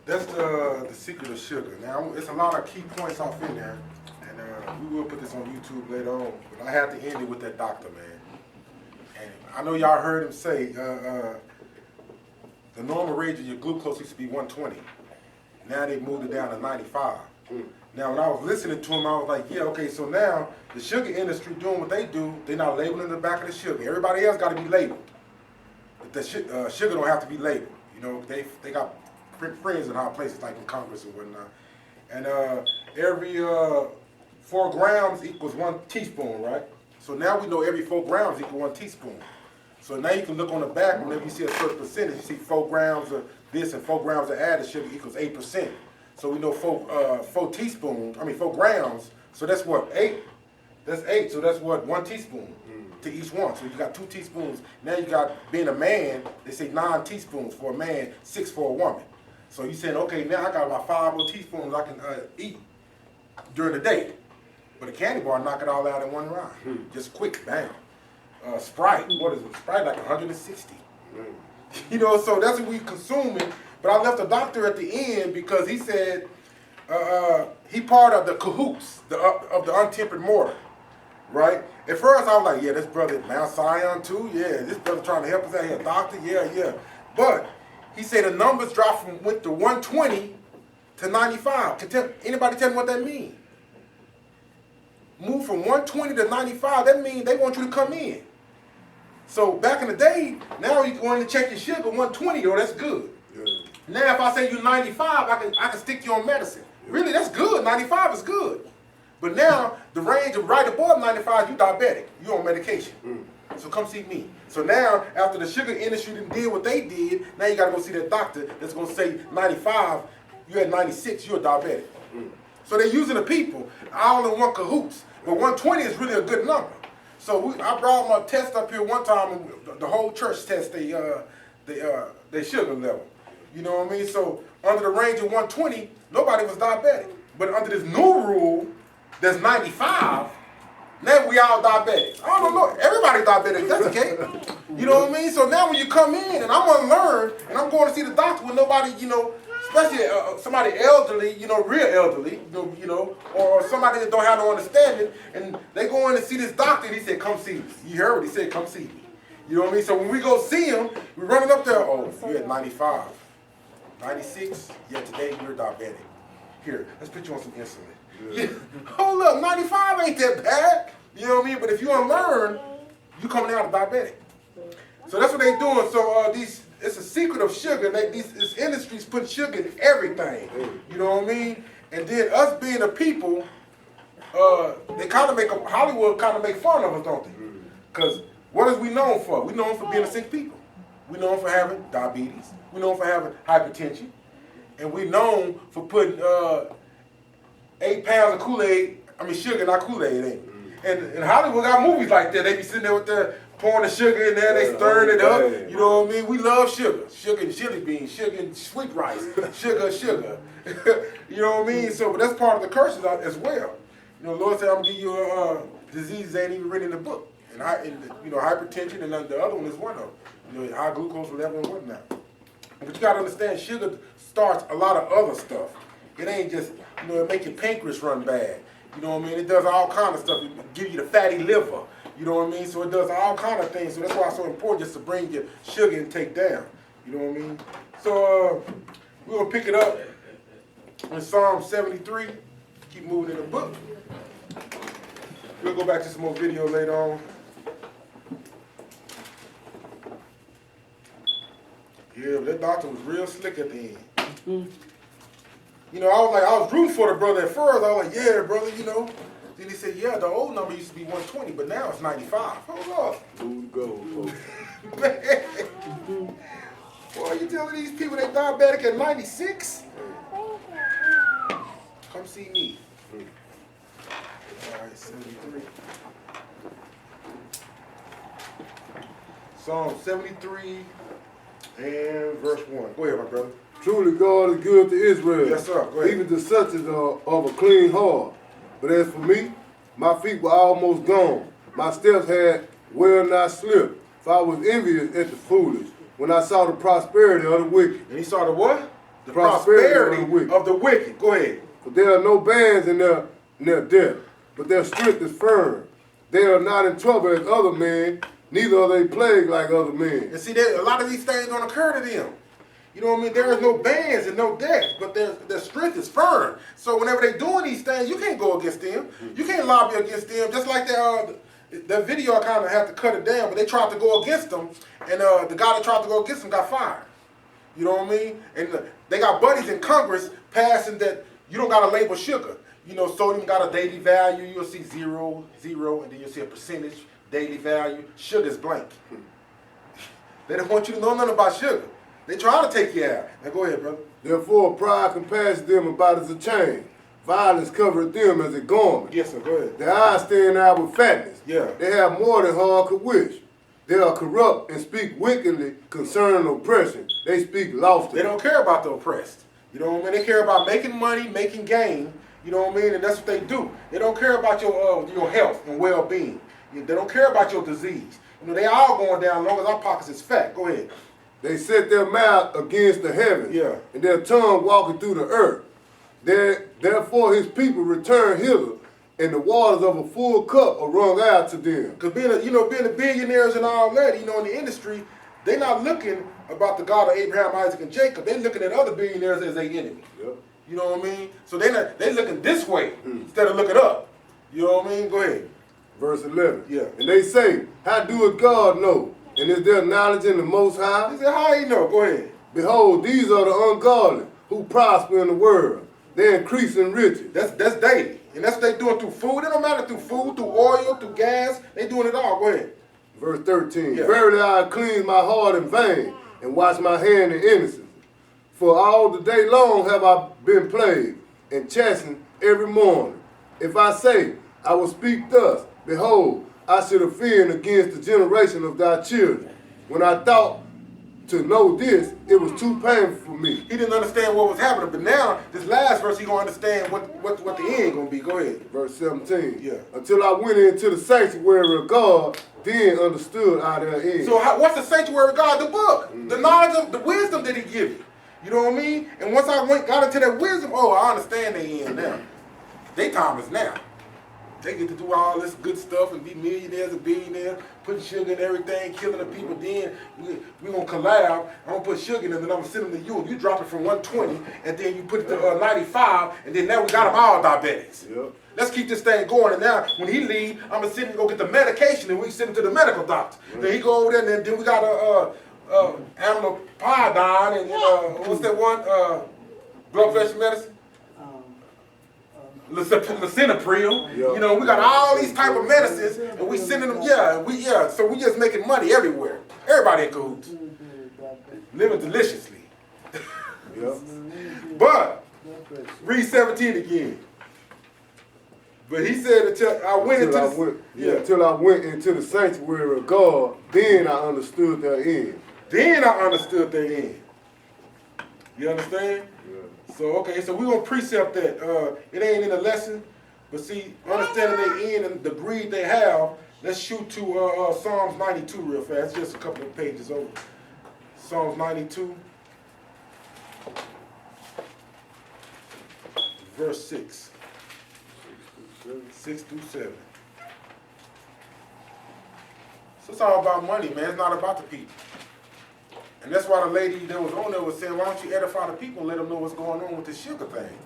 That's the secret of sugar. Now, it's a lot of key points off in there, and we will put this on YouTube later on, but I had to end it with that doctor, man. And I know y'all heard him say the normal range of your glucose used to be 120. Now they moved it down to 95. Now, when I was listening to him, I was like, yeah, okay, so now the sugar industry doing what they do, they're not labeling the back of the sugar. Everybody else got to be labeled. But the sugar don't have to be labeled. You know, they got friends in high places like in Congress and whatnot. And every 4 grams equals 1 teaspoon, right? So now we know every 4 grams equals 1 teaspoon. So now you can look on the back, whenever you see a certain percentage, you see 4 grams of this and 4 grams of added sugar equals 8%. So we know 4 grams, so that's what, 8? That's 8, so that's what, 1 teaspoon to each one. So you got 2 teaspoons. Now you got, being a man, they say 9 teaspoons for a man, 6 for a woman. So you saying, okay, now I got about 5 more teaspoons I can eat during the day. But a candy bar, knock it all out in one round. Just quick, bam. Sprite, what is it? Sprite like 160. You know, so that's what we consuming. But I left the doctor at the end because he said he part of the cahoots of the Untempered Morter, right? At first I was like, yeah, this brother Mount Zion too, yeah, this brother trying to help us out here, doctor, yeah. But he said the numbers went to 120 to 95. Anybody tell me what that means? Move from 120 to 95, that means they want you to come in. So back in the day, now you go in to check your sugar, 120, oh, that's good. Now if I say you're 95, I can stick you on medicine. Really, that's good. 95 is good. But now the range of right above 95, you diabetic. You on medication. So come see me. So now after the sugar industry did what they did, now you got to go see that doctor that's going to say 95, you at 96, you're diabetic. So they're using the people all in one cahoots. But 120 is really a good number. So I brought my test up here one time, and the whole church test their sugar level. You know what I mean? So under the range of 120, nobody was diabetic. But under this new rule, that's 95, now we all diabetic. I don't know, everybody diabetic, that's okay. You know what I mean? So now when you come in, and I'm unlearned, and I'm going to see the doctor with nobody, you know, especially somebody elderly, you know, real elderly, you know, or somebody that don't have no understanding, and they go in and see this doctor, and he said, come see me. You heard what he said, come see me. You know what I mean? So when we go see him, we're running up there, oh, you're at 95. 96, yeah, today you're diabetic. Here, let's put you on some insulin. Yeah. Hold up, 95 ain't that bad. You know what I mean? But if you unlearn, you coming out of diabetic. So that's what they doing. So it's a secret of sugar. This industry's putting sugar in everything. You know what I mean? And then us being the people, they kind of Hollywood kind of make fun of us, don't they? Because what is we known for? We known for being a sick people. We known for having diabetes. We known for having hypertension. and we known for putting 8 pounds of Kool-Aid, sugar, not Kool-Aid, ain't it? And Hollywood got movies like that. They be sitting there with the pouring the sugar in there, they stirring it up. You know what I mean? We love sugar. Sugar and chili beans, sugar and sweet rice, sugar. You know what I mean? So, but that's part of the curses as well. You know, the Lord said, I'm going to give you a disease that ain't even written in the book. And hypertension, and the other one is one of them. You know, high glucose, whatever, and whatnot. But you got to understand, sugar starts a lot of other stuff. It ain't just, it make your pancreas run bad. You know what I mean? It does all kind of stuff. It give you the fatty liver. You know what I mean? So it does all kind of things. So that's why it's so important just to bring your sugar intake down. You know what I mean? So we're going to pick it up in Psalm 73. Keep moving in the book. We'll go back to some more video later on. Yeah, but that doctor was real slick at the end. You know, I was rooting for the brother at first. I was like, yeah, brother, you know. Then he said, yeah, the old number used to be 120, but now it's 95. Hold up. Move to go, folks. Man. Boy, you telling these people they diabetic at 96? Come see me. All right, 73. Psalm 73 and verse 1. Go ahead, my brother. Truly God is good to Israel. Yes, sir. Go ahead. Even to such as are of a clean heart. But as for me, my feet were almost gone. My steps had well nigh slipped. For I was envious at the foolish when I saw the prosperity of the wicked. And he saw the what? The prosperity of the wicked. Go ahead. For there are no bands in their death, but their strength is firm. They are not in trouble as other men, neither are they plagued like other men. And see, a lot of these things don't occur to them. You know what I mean? There is no bands and no death, but their strength is firm. So whenever they're doing these things, you can't go against them. You can't lobby against them. Just like that video, I kind of have to cut it down, but they tried to go against them, and the guy that tried to go against them got fired. You know what I mean? And they got buddies in Congress passing that you don't got to label sugar. You know, sodium got a daily value. You'll see 0, 0, and then you'll see a percentage daily value. Sugar's blank. They don't want you to know nothing about sugar. They trying to take you out. Now go ahead, brother. Therefore pride compasses them about as a chain. Violence covereth them as a garment. Yes, sir, go ahead. Their eyes stand out with fatness. Yeah. They have more than heart could wish. They are corrupt and speak wickedly concerning oppression. They speak loftily. They don't care about the oppressed. You know what I mean? They care about making money, making gain. You know what I mean? And that's what they do. They don't care about your health and well-being. They don't care about your disease. You know, they all going down as long as our pockets is fat. Go ahead. They set their mouth against the heavens, yeah, and their tongue walking through the earth. Therefore his people return hither, and the waters of a full cup are wrung out to them. Because being the billionaires and all that, in the industry, they're not looking about the God of Abraham, Isaac, and Jacob. They're looking at other billionaires as their enemy. Yep. You know what I mean? So they're looking this way instead of looking up. You know what I mean? Go ahead. Verse 11. Yeah. And they say, how doeth God know? And is there knowledge in the Most High? He said, how you know? Go ahead. Behold, these are the ungodly who prosper in the world. They increase in riches. That's daily. And that's what they doing through food. It don't matter through food, through oil, through gas. They doing it all. Go ahead. Verse 13. Yeah. Verily I have cleansed my heart in vain and washed my hand in innocence. For all the day long have I been plagued and chastened every morning. If I say, I will speak thus, behold, I should offend against the generation of thy children. When I thought to know this, it was too painful for me. He didn't understand what was happening, but now, this last verse, he going to understand what the end going to be. Go ahead. Verse 17. Yeah. Until I went into the sanctuary of God, then understood I their end. So what's the sanctuary of God? The book. The knowledge of the wisdom that he give you. You know what I mean? And once I got into that wisdom, I understand their end now. Their time is now. They get to do all this good stuff and be millionaires and billionaires, putting sugar in everything, killing the people. Then we're going to collab. I'm going to put sugar in it, and then I'm going to send them to you. And you drop it from 120, and then you put it to 95, and then now we got them all diabetics. Yep. Let's keep this thing going. And now, when he leave, I'm going to send him to go get the medication, and we send him to the medical doctor. Right. Then he go over there, and then we got amlopidine, and what's that one? Blood pressure medicine? Lisinopril, yeah. We got all these type of medicines, and we sending them, so we just making money everywhere. Everybody in cahoots. Living deliciously. Yeah. Read 17 again. But he said until I went until I went into the sanctuary of God, then I understood their end. Then I understood their end. You understand? Yeah. So okay, so we're gonna precept that. It ain't in the lesson, but see, understanding their end and the greed they have. Let's shoot to Psalms 92 real fast. Just a couple of pages over. Psalms 92, verse 6. 6 through 7. So it's all about money, man. It's not about the people. And that's why the lady that was on there was saying, why don't you edify the people and let them know what's going on with this sugar thing?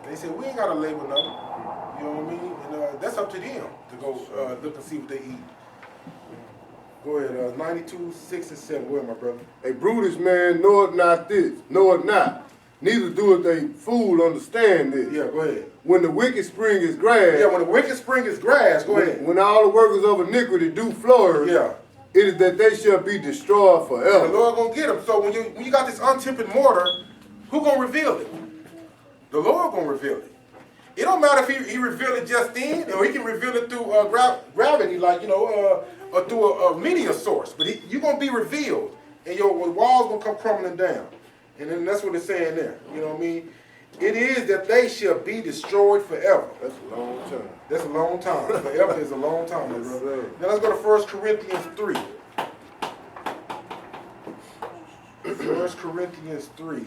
They said, we ain't got to label nothing. You know what I mean? And that's up to them to go look and see what they eat. Go ahead, 92, 6 and 7. Go ahead, my brother. A brutish man knoweth not this, knoweth not. Neither doeth a fool understand this. Yeah, go ahead. When the wicked spring is grass. Yeah, when the wicked spring is grass, go ahead. When all the workers of iniquity do flourish. Yeah. It is that they shall be destroyed forever. The Lord gonna get them. So when you got this untempered mortar, who gonna reveal it? The Lord gonna reveal it. It don't matter if he reveal it just then, or he can reveal it through gravity, like or through a media source. But you're gonna be revealed, and your walls gonna come crumbling down. And then that's what it's saying there. You know what I mean? It is that they shall be destroyed forever. That's a long time. That's a long time. Forever is a long time, my brother. Now let's go to 1 Corinthians 3. 1 Corinthians 3.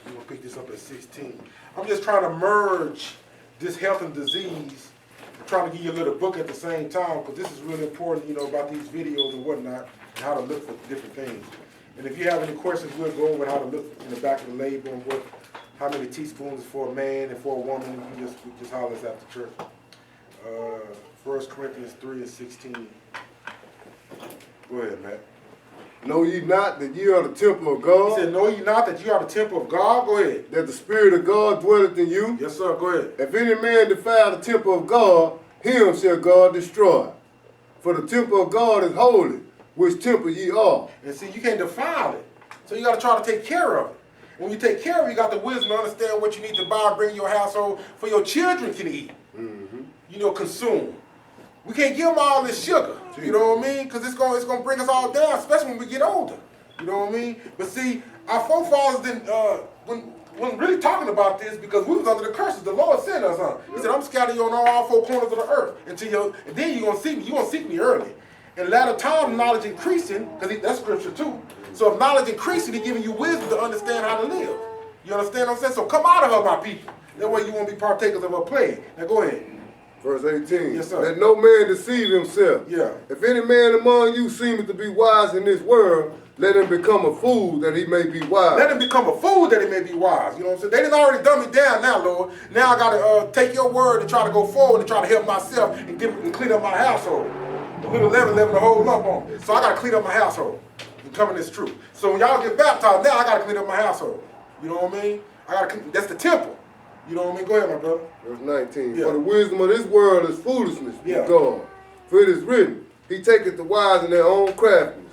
We're going to pick this up at 16. I'm just trying to merge this health and disease. I'm trying to give you a little book at the same time, because this is really important, about these videos and whatnot, and how to look for different things. And if you have any questions, we'll go over how to look in the back of the label and how many teaspoons is for a man and for a woman. You just holler us after church. 1 Corinthians 3 and 16. Go ahead, Matt. Know ye not that ye are the temple of God? He said, know ye not that ye are the temple of God? Go ahead. That the Spirit of God dwelleth in you? Yes, sir. Go ahead. If any man defile the temple of God, him shall God destroy. For the temple of God is holy, which temple ye are. And see, you can't defile it. So you got to try to take care of it. When you take care of it, you got the wisdom to understand what you need to buy, bring in your household, for your children can eat. Mm-hmm. Consume. We can't give them all this sugar, you know what I mean? Because it's gonna bring us all down, especially when we get older, you know what I mean? But see, our forefathers didn't, when really talking about this, because we was under the curses, the Lord sent us, huh? He said, I'm scattering you on all four corners of the earth, and then you're gonna seek me early. In latter time, knowledge increasing, because that's scripture too. So if knowledge increasing, he's giving you wisdom to understand how to live. You understand what I'm saying? So come out of her, my people. That way you won't be partakers of her plague. Now go ahead. Verse 18. Yes, sir. Let no man deceive himself. Yeah. If any man among you seemeth to be wise in this world, let him become a fool that he may be wise. Let him become a fool that he may be wise. You know what I'm saying? They done already dumb me down now, Lord. Now I got to take your word and try to go forward and try to help myself and clean up my household. The little level to hold up on. So I got to clean up my household and come in this truth. So when y'all get baptized, now I got to clean up my household. You know what I mean? That's the temple. You know what I mean? Go ahead, my brother. Verse 19. Yeah. For the wisdom of this world is foolishness with God. For it is written, he taketh the wise in their own craftiness.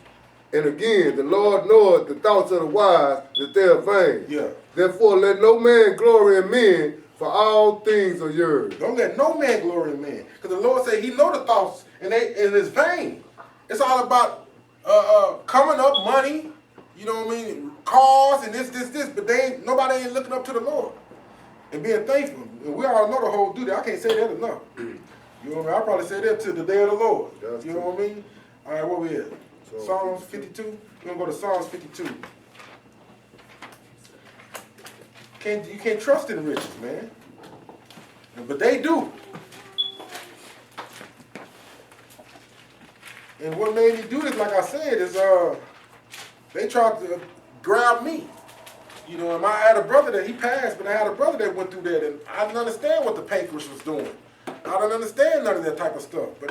And again, the Lord knoweth the thoughts of the wise, that they are vain. Yeah. Therefore, let no man glory in men, for all things are yours. Don't let no man glory in man. Because the Lord said he know the thoughts, and it's vain. It's all about coming up, money, you know what I mean, cars, and this, but nobody ain't looking up to the Lord. And being thankful. And we all know the whole duty. I can't say that enough. You know what I mean? I'll probably say that till the day of the Lord. You know what I mean? All right, where we at? Psalms 52? We're going to go to Psalms 52. You can't trust in riches, man. But they do. And what made me do this, like I said, is they tried to grab me. You know, and I had a brother that he passed, but I had a brother that went through that, and I didn't understand what the pancreas was doing. I didn't understand none of that type of stuff. But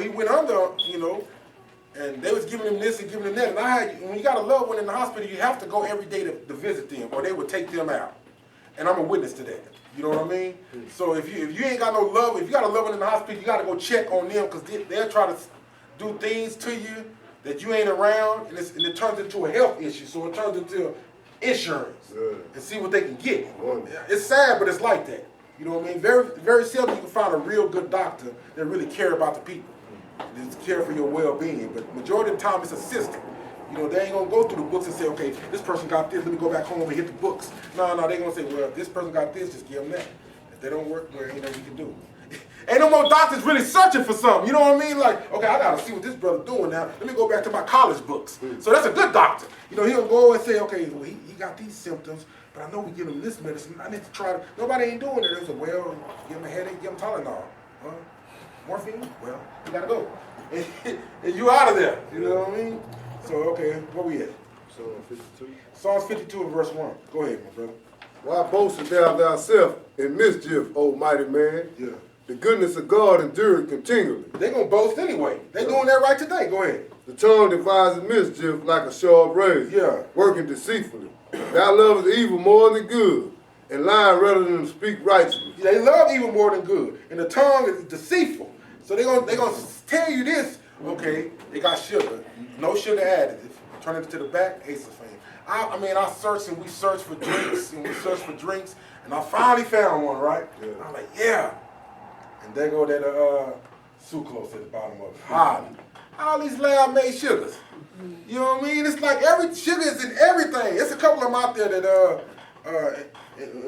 he went under, and they was giving him this and giving him that. And when you got a loved one in the hospital, you have to go every day to visit them, or they would take them out. And I'm a witness to that. You know what I mean? So if you ain't got no love, if you got a loved one in the hospital, you got to go check on them, because they'll try to do things to you that you ain't around, and it turns into a health issue. So it turns into insurance and see what they can get. It's sad, but it's like that. You know what I mean? Very, very seldom you can find a real good doctor that really care about the people, that care for your well-being. But majority of the time, it's a system. You know, they ain't gonna go through the books and say, okay, this person got this, let me go back home and hit the books. No, they gonna say, well, this person got this, just give them that. If they don't work, well, ain't nothing you can do. Ain't no more doctors really searching for something. You know what I mean? Like, okay, I gotta see what this brother doing now. Let me go back to my college books. So that's a good doctor. You know, he'll go and say, okay, well, he got these symptoms, but I know we give him this medicine. I need to try to. Nobody ain't doing it. They say, well, give him a headache, give him Tylenol. Morphine? Well, you gotta go. And you out of there. You know what I mean? So, okay, where we at? Psalm 52. Psalms 52 and verse 1. Go ahead, my brother. Why boastest thou thyself in mischief, O mighty man? Yeah. The goodness of God endureth continually. They gonna boast anyway. They doing that right today. Go ahead. The tongue devises mischief like a sharp razor, working deceitfully. Thou lovest evil more than good, and lying rather than speak righteously. They love evil more than good, and the tongue is deceitful. So they gonna tell you this. Okay, they got sugar, no sugar additive. Turn it to the back, Ace of Fame. I mean, I searched and we searched for drinks and I finally found one, right? Yeah. I'm like, yeah. And there go that sucrose at the bottom of it. Hardly. All these lab-made sugars. You know what I mean? It's like every sugar is in everything. It's a couple of them out there that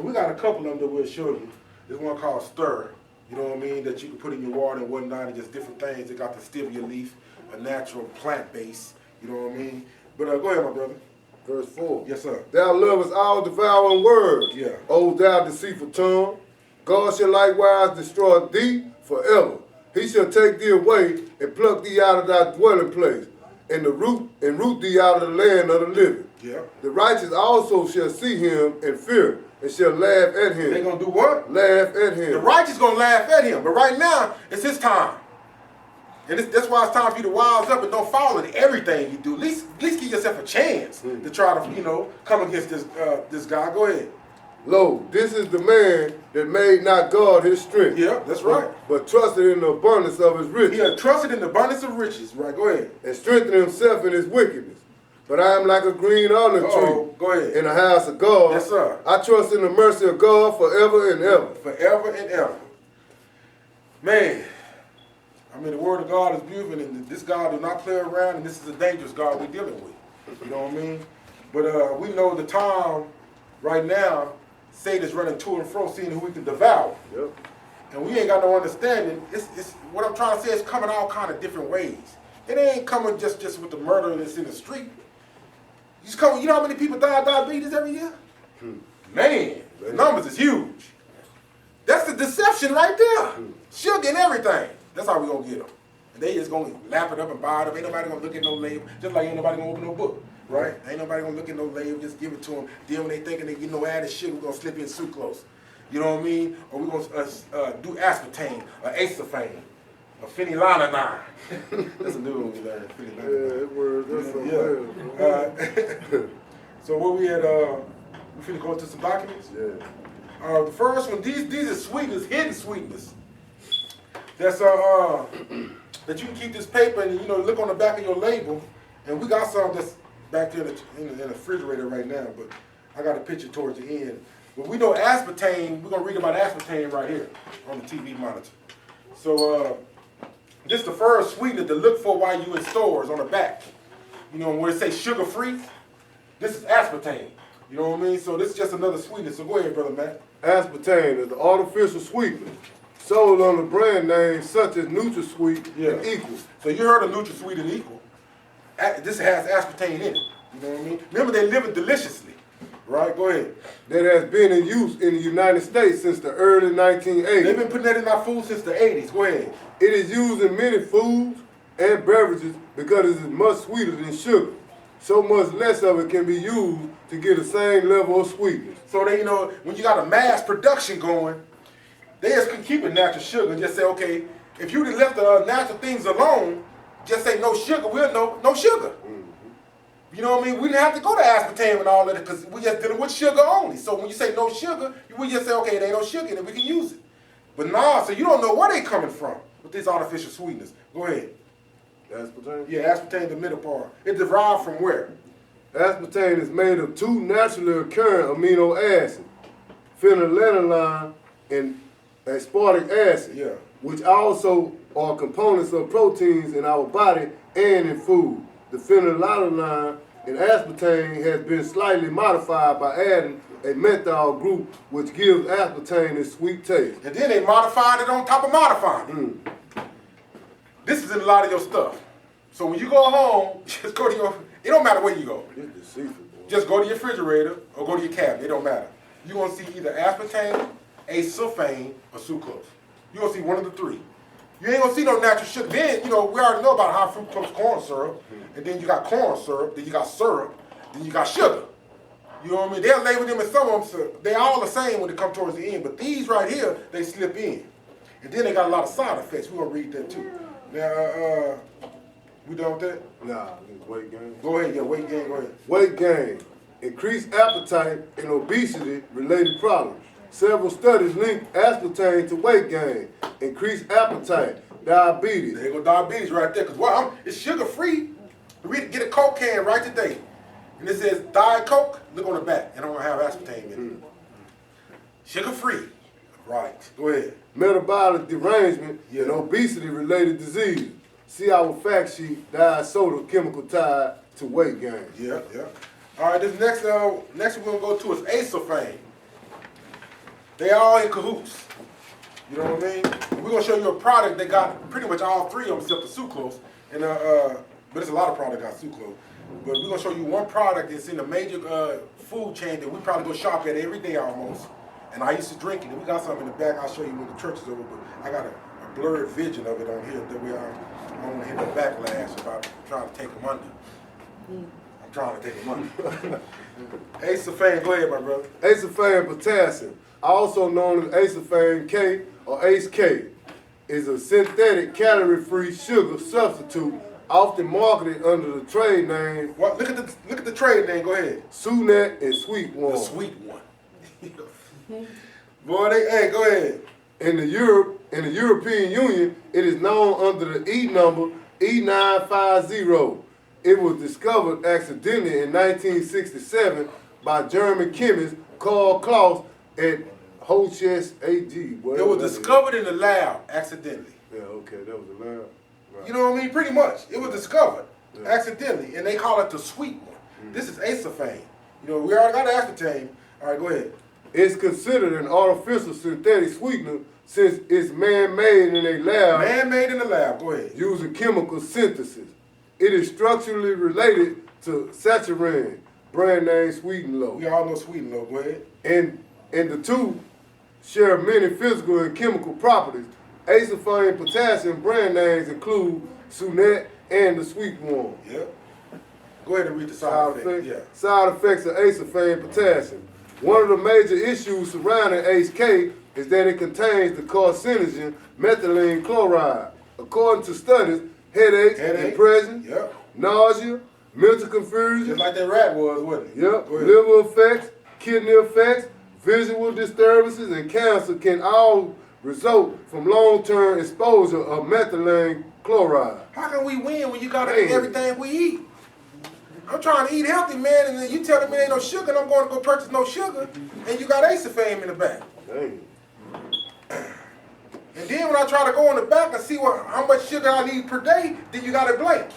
we got a couple of them that we'll show you. There's one called Stir. You know what I mean? That you can put in your water and whatnot, and just different things. They got the stevia leaf, a natural plant base. You know what I mean? But go ahead, my brother. Verse 4. Yes, sir. Thou lovest all devouring words. Yeah. O thou deceitful tongue. God shall likewise destroy thee forever. He shall take thee away and pluck thee out of thy dwelling place, and root thee out of the land of the living. Yeah. The righteous also shall see him and fear, and shall laugh at him. They gonna do what? Laugh at him. The righteous gonna laugh at him. But right now, it's his time. And that's why it's time for you to wise up and don't follow in everything you do. At least give yourself a chance to try to, come against this guy. Go ahead. Lo, this is the man that made not God his strength. Yeah, that's right. But trusted in the abundance of his riches. He trusted in the abundance of riches. Right, go ahead. And strengthened himself in his wickedness. But I am like a green olive tree go ahead. in the house of God. Yes, sir. I trust in the mercy of God forever and ever. Forever and ever. Man, I mean, the word of God is beautiful, and this God does not play around, and this is a dangerous God we're dealing with. You know what I mean? But we know the time right now, Satan is running to and fro, seeing who we can devour. Yep. And we ain't got no understanding. It's what I'm trying to say is coming all kind of different ways. It ain't coming just with the murder that's in the street. It's coming, you know how many people die of diabetes every year? Man, the numbers is huge. That's the deception right there. Sugar and everything. That's how we gonna get them. And they just gonna lap it up and buy it up. Ain't nobody gonna look at no label. Just like ain't nobody gonna open no book, right? Ain't nobody gonna look at no label. Just give it to them. Then when they thinking they get no added sugar, we gonna slip in sucrose. You know what I mean? Or we gonna do aspartame, or acetylene, or phenylalanine. That's a new one we learned. So where we at? We finna go to some documents. Yeah. The first one, these are sweeteners, hidden sweeteners. That's that you can keep this paper and look on the back of your label. And we got some that's back there in the refrigerator right now, but I got a picture towards the end. But we know aspartame. We're gonna read about aspartame right here on the TV monitor. So this is the first sweetener to look for while you in stores on the back. Where it says sugar free. This is aspartame. You know what I mean? So this is just another sweetener. So go ahead, Brother Matt. Aspartame is the artificial sweetener sold under brand names such as NutraSweet and Equal. So you heard of NutraSweet and Equal. This has aspartame in it. You know what I mean? Remember, they live it deliciously. Right? Go ahead. That has been in use in the United States since the early 1980s. They've been putting that in our food since the 80s. Go ahead. It is used in many foods and beverages because it is much sweeter than sugar. So much less of it can be used to get the same level of sweetness. So they, when you got a mass production going, they just can keep it natural sugar and just say, okay, if you'd have left the natural things alone, just say no sugar, we'll know no sugar. You know what I mean? We didn't have to go to aspartame and all of it because we just dealing with sugar only. So when you say no sugar, we just say, okay, there ain't no sugar in it, we can use it. But nah, so you don't know where they coming from with these artificial sweeteners. Go ahead. Aspartame? Yeah, aspartame, the middle part. It derived from where? Aspartame is made of two naturally occurring amino acids, phenylalanine and aspartic acid, which also are components of proteins in our body and in food. The phenylalanine in aspartame has been slightly modified by adding a methyl group, which gives aspartame its sweet taste. And then they modified it on top of modifying it. This is in a lot of your stuff. So when you go home, just go to your, it don't matter where you go. Just go to your refrigerator or go to your cabinet, it don't matter. You're going to see either aspartame, acesulfame, or sucrose. You're going to see one of the three. You ain't going to see no natural sugar. Then, we already know about high fructose corn syrup, and then you got corn syrup, then you got syrup, then you got sugar. You know what I mean? They'll label them as some of them, so they're all the same when they come towards the end, but these right here, they slip in. And then they got a lot of side effects. We're going to read that too. Now, we done with that? Nah, weight gain. Go ahead, weight gain, go ahead. Weight gain, increased appetite, and obesity-related problems. Several studies link aspartame to weight gain, increased appetite, diabetes. There go diabetes right there, because it's sugar-free. We get a Coke can right today, and it says Diet Coke, look on the back, and I'm going to have aspartame in it. Sugar-free. Right, go ahead. Metabolic derangement and obesity-related disease. See our fact sheet, diet soda chemical tied to weight gain. Yeah. All right, this next we're going to go to is acesulfame. They all in cahoots. You know what I mean? We're going to show you a product that got pretty much all three of them except the sucrose. And, but there's a lot of products got sucrose. But we're going to show you one product that's in a major food chain that we probably go shop at every day almost. And I used to drink it. And we got some in the back. I'll show you when the church is over. But I got a blurred vision of it on here that I don't want to hit the backlash if I'm trying to take them under. I'm trying to take them under. Acesulfame, go ahead, my brother. Acesulfame potassium, also known as acesulfame K or ACE-K, is a synthetic calorie-free sugar substitute often marketed under the trade name. What? Look at the trade name. Go ahead. Sunet and Sweet One. The Sweet One. Boy, go ahead. In the European Union, it is known under the E number E950. It was discovered accidentally in 1967 by German chemist Karl Klaus at Hochschild AG. It was discovered in the lab accidentally. Yeah, okay, that was the lab. Right. You know what I mean? Pretty much. It was discovered accidentally, and they call it the Sweet One. This is acesulfame. We already got aspartame. All right, go ahead. It's considered an artificial synthetic sweetener since it's man-made in a lab. Man-made in the lab, go ahead. Using chemical synthesis. It is structurally related to saccharin, brand name Sweet and Low. We all know Sweet and Low, go ahead. And the two share many physical and chemical properties. Acesulfame potassium brand names include Sunet and the Sweet One. Yep. Go ahead and read the side effects. Yeah. Side effects of acesulfame potassium. One of the major issues surrounding ACE-K is that it contains the carcinogen methylene chloride. According to studies, headaches, depression, nausea, mental confusion. Just like that rat was, wasn't it? Yep. Liver effects, kidney effects, visual disturbances, and cancer can all result from long-term exposure of methylene chloride. How can we win when you got to eat everything we eat? I'm trying to eat healthy, man, and then you telling me there ain't no sugar, and I'm going to go purchase no sugar, and you got acesulfame in the back. Dang. And then when I try to go in the back and see how much sugar I need per day, then you got it blank.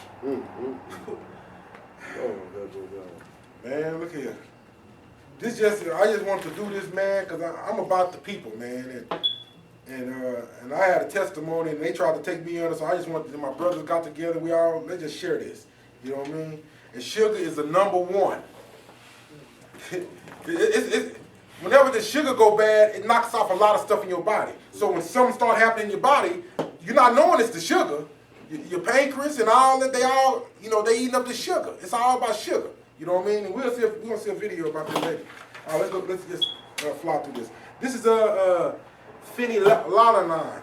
Man, look here. I just want to do this, man, because I'm about the people, man, and I had a testimony, and they tried to take me under, so I just wanted, my brothers got together, let's just share this. You know what I mean? And sugar is the number one. Whenever the sugar go bad, it knocks off a lot of stuff in your body. So when something start happening in your body, you're not knowing it's the sugar. Your pancreas and all that, they eating up the sugar. It's all about sugar. You know what I mean? And we're gonna see a video about this later. All right, let's just fly through this. This is phenylalanine.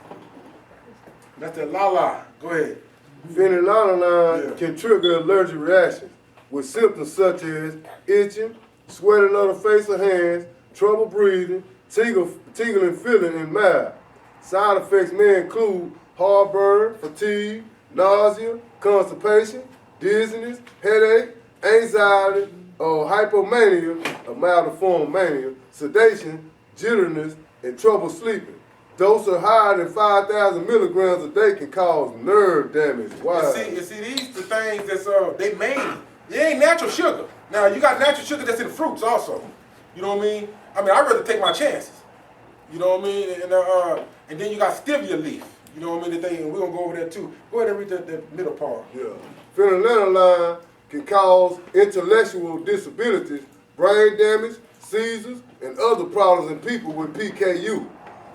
That's the la. Go ahead. Phenylalanine can trigger allergic reactions with symptoms such as itching, sweating on the face or hands, trouble breathing, tingling feeling in mouth. Side effects may include heartburn, fatigue, nausea, constipation, dizziness, headache, anxiety, or hypomania, a milder form of mania, sedation, jitteriness, and trouble sleeping. Doses higher than 5,000 milligrams a day can cause nerve damage. Wow. You see, these the things that's they made. It ain't natural sugar. Now you got natural sugar that's in fruits also. You know what I mean? I'd rather take my chances. You know what I mean? And then you got stevia leaf. You know what I mean? The thing, and we're gonna go over there too. Go ahead and read the middle part. Yeah. Phenylalanine can cause intellectual disabilities, brain damage, seizures, and other problems in people with PKU.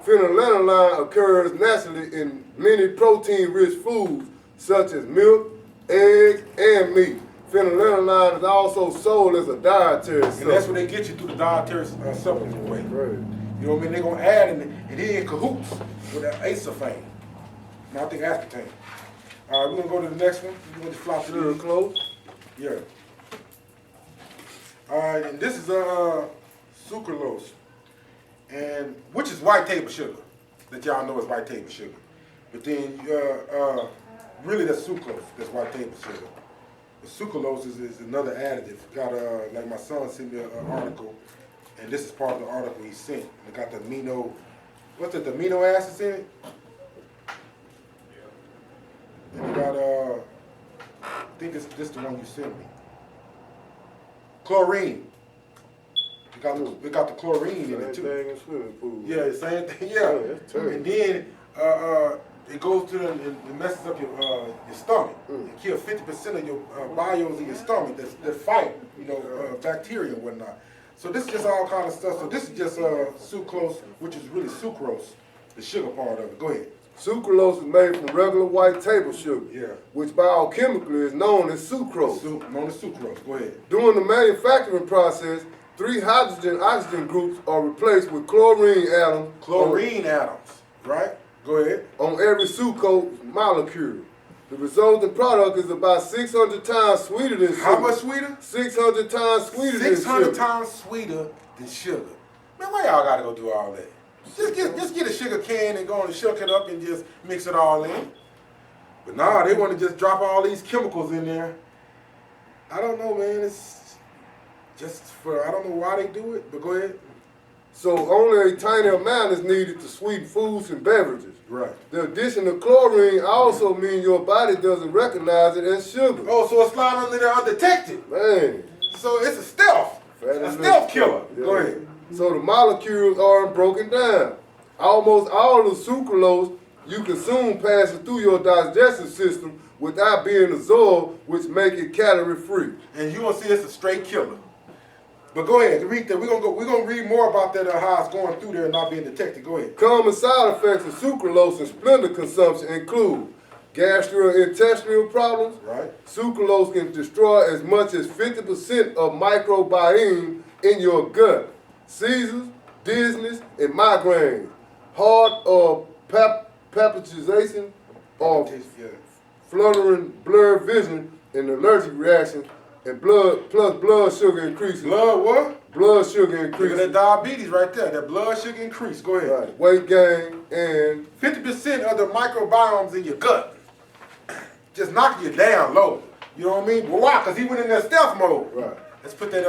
Phenylalanine occurs naturally in many protein-rich foods such as milk, eggs, and meat. Phenylalanine is also sold as a dietary supplement. And that's what they get you through the dietary supplement way. Right. You know what I mean? They're gonna add and they're in cahoots with that acetylene. Now I think aspartame. All right, we're gonna go to the next one. We're gonna just fly through the close. Yeah. All right, and this is sucralose, and which is white table sugar. That y'all know is white table sugar. But then really that's sucrose. That's white table sugar. The sucralose is another additive. Got like my son sent me an article, and this is part of the article he sent. It got the amino, what's it? The amino acids in it. And it got I think this the one you sent me. Chlorine. We got the chlorine in it too. Same thing in swimming pool. Yeah, same thing. Yeah. That's terrible. And then it goes to and messes up your stomach. It kills 50% of your bios in your stomach that fight, bacteria and whatnot. So this is just all kind of stuff. So this is just sucrose, which is really sucrose, the sugar part of it. Go ahead. Sucralose is made from regular white table sugar, which biochemically is known as sucrose. Known as sucrose. Go ahead. During the manufacturing process, 3 hydrogen-oxygen groups are replaced with chlorine atoms. Chlorine atoms, right? Go ahead. On every sucrose molecule. The resulting product is about 600 times sweeter than sugar. How much sweeter? 600 times sweeter than sugar. 600 times sweeter than sugar. Man, why y'all gotta go do all that? Just get a sugar can and go and shuck it up and just mix it all in. But nah, they want to just drop all these chemicals in there. I don't know, man. It's just for, I don't know why they do it, but go ahead. So only a tiny amount is needed to sweeten foods and beverages. Right. The addition of chlorine also means your body doesn't recognize it as sugar. Oh, so it's sliding under there undetected. Man. So it's a stealth. A stealth killer. Yeah. Go ahead. So the molecules aren't broken down. Almost all of the sucralose you consume passes through your digestive system without being absorbed, which make it calorie free. And you're gonna see it's a straight killer. But go ahead, read that. We're gonna read more about that how it's going through there and not being detected. Go ahead. Common side effects of sucralose and Splenda consumption include gastrointestinal problems. Right. Sucralose can destroy as much as 50% of microbiome in your gut. Seizures, dizziness, and migraines. Heart or palpitation or fluttering, blurred vision, and allergic reaction, and blood sugar increases. Blood what? Blood sugar increases. Look at that diabetes right there. That blood sugar increase. Go ahead. Right. Weight gain and 50% of the microbiomes in your gut. Just knocking you down low. You know what I mean? But why? Because he went in that stealth mode. Right. Let's put that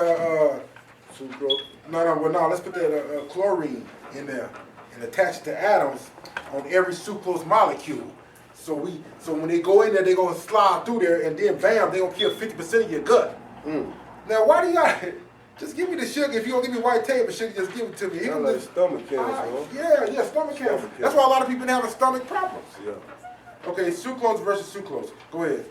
sucrose. No. Let's put that chlorine in there and attach it to atoms on every sucrose molecule. So when they go in there, they're gonna slide through there, and then bam, they're gonna kill 50% of your gut. Now, why do y'all just give me the sugar? If you don't give me white table sugar, just give it to me. Like stomach cancer. Yeah, stomach cancer. That's why a lot of people having stomach problems. Yeah. Okay, sucrose versus sucrose. Go ahead.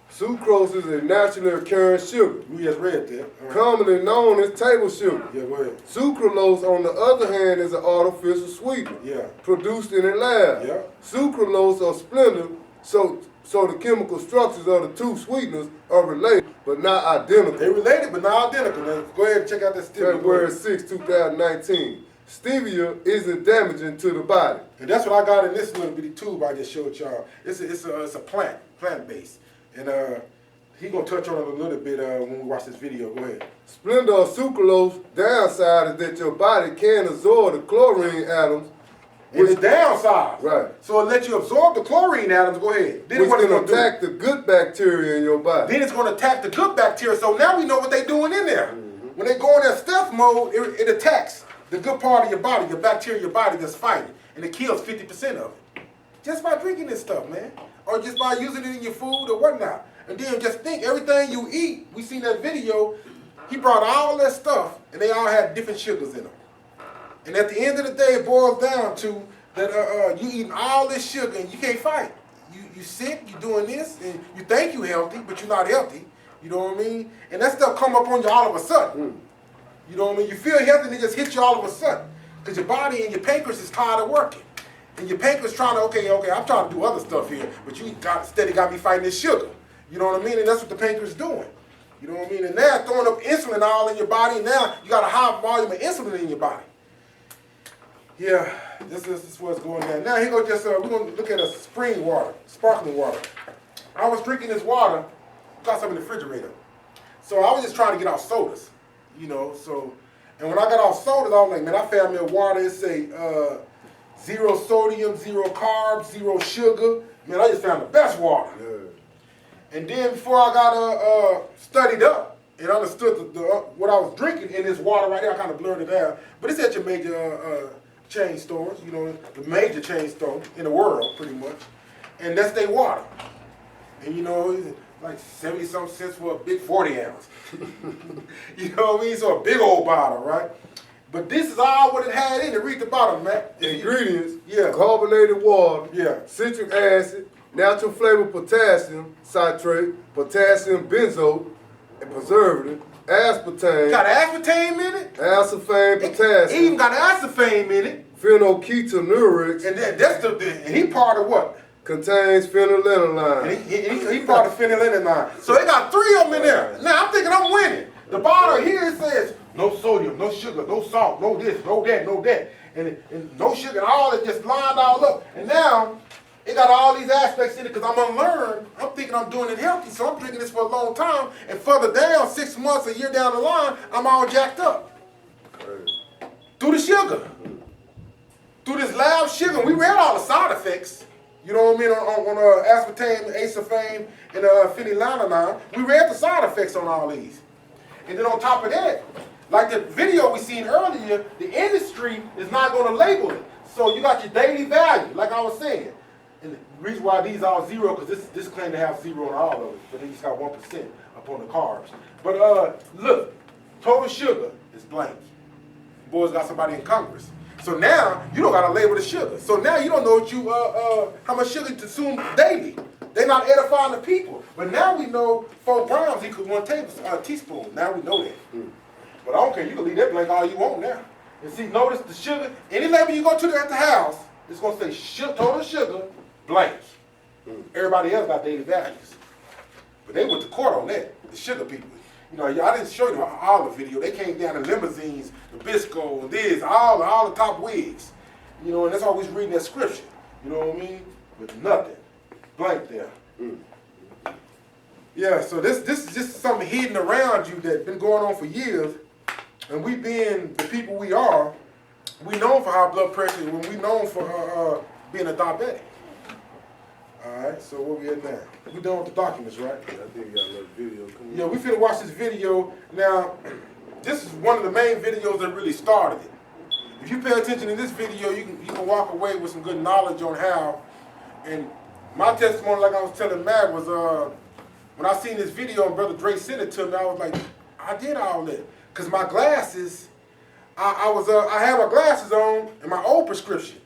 Sucrose is a naturally occurring sugar. We just read that. Right. Commonly known as table sugar. Yeah, go ahead. Sucralose, on the other hand, is an artificial sweetener. Yeah. Produced in a lab. Yeah. Sucralose or Splenda, so the chemical structures of the two sweeteners are related, but not identical. They're related, but not identical. Now, go ahead and check out that stevia. February 6, 2019. Stevia isn't damaging to the body. And that's what I got in this little bitty tube I just showed y'all. It's a plant-based. And he gonna touch on it a little bit when we watch this video. Go ahead. Splenda or sucralose downside is that your body can absorb the chlorine atoms And it's downsized. Right. So it lets you absorb the chlorine atoms. Go ahead. Then Which what it's can gonna attack the good bacteria in your body. Then it's going to attack the good bacteria. So now we know what they're doing in there. When they go in that stealth mode, it attacks the good part of your body, your bacteria, your body that's fighting, and it kills 50% of it. Just by drinking this stuff, man, or just by using it in your food or whatnot. And then just think, everything you eat. We seen that video. He brought all that stuff, and they all had different sugars in them. And at the end of the day, it boils down to that you eating all this sugar and you can't fight. You sick, you doing this, and you think you healthy, but you're not healthy. You know what I mean? And that stuff come up on you all of a sudden. You know what I mean? You feel healthy and it just hits you all of a sudden. Because your body and your pancreas is tired of working. And your pancreas trying to, okay, I'm trying to do other stuff here, but you steady got me fighting this sugar. You know what I mean? And that's what the pancreas is doing. You know what I mean? And now throwing up insulin all in your body, and now you got a high volume of insulin in your body. Yeah, this is what's going on. Now here go we're gonna look at a spring water, sparkling water. I was drinking this water, got some in the refrigerator. So I was just trying to get off sodas, you know. So, and when I got off sodas, I was like, man, I found me a water. It say 0 sodium, 0 carbs, 0 sugar. Man, I just found the best water. Yeah. And then before I got studied up and understood what I was drinking in this water right here, I kind of blurred it out. But it's at your major chain stores, you know, the major chain store in the world, pretty much. And that's their water. And you know, it's like 70-something cents for a big 40 ounce. You know what I mean? So a big old bottle, right? But this is all what it had in it. Read the bottom, man. Ingredients, yeah. Carbonated water, yeah. Citric acid, natural flavor potassium citrate, potassium benzoate, and preservative, aspartame. Got aspartame in it? Aspartame potassium. It even got aspartame in it. Phenylketonurics. And that's and he part of what? Contains phenylalanine. And he part of phenylalanine. So they got 3 of them in there. Now I'm thinking I'm winning. The bottle here it says no sodium, no sugar, no salt, no this, no that, no that. And no sugar, and all it just lined all up. And now it got all these aspects in it because I'm unlearned. I'm thinking I'm doing it healthy, so I'm drinking this for a long time. And further down, 6 months, a year down the line, I'm all jacked up. Through the sugar. Through this loud sugar. We read all the side effects. You know what I mean? On aspartame, acetylene, and phenylalanine. We read the side effects on all these. And then on top of that, like the video we seen earlier, the industry is not going to label it. So you got your daily value, like I was saying. And the reason why these are 0, because this claim to have 0 on all of it, but they just got 1% upon the carbs. But look, total sugar is blank. Boys got somebody in Congress. So now you don't got to label the sugar. So now you don't know what you how much sugar you consume daily. They're not edifying the people. But now we know 4 grams equals 1 teaspoon. Now we know that. But I don't care. You can leave that blank all you want now. And see, notice the sugar. Any label you go to at the house, it's going to say total sugar blank. Everybody else got daily values. But they went to court on that, the sugar people. You know, I didn't show you all the video. They came down in limousines, the Bisco, and this, all the top wigs. You know, and that's always reading that scripture. You know what I mean? With nothing. Blank there. Yeah, so this is just something hidden around you that's been going on for years. And we being the people we are, we known for high blood pressure, when we known for being a diabetic. Alright, so where we at now? We done with the documents, right? I think we got another video coming. Yeah, we finna watch this video. Now, this is one of the main videos that really started it. If you pay attention to this video, you can walk away with some good knowledge on how. And my testimony, like I was telling Matt, was when I seen this video and Brother Dre sent it to me, I was like, I did all that. Cause my glasses, I had my glasses on in my old prescription.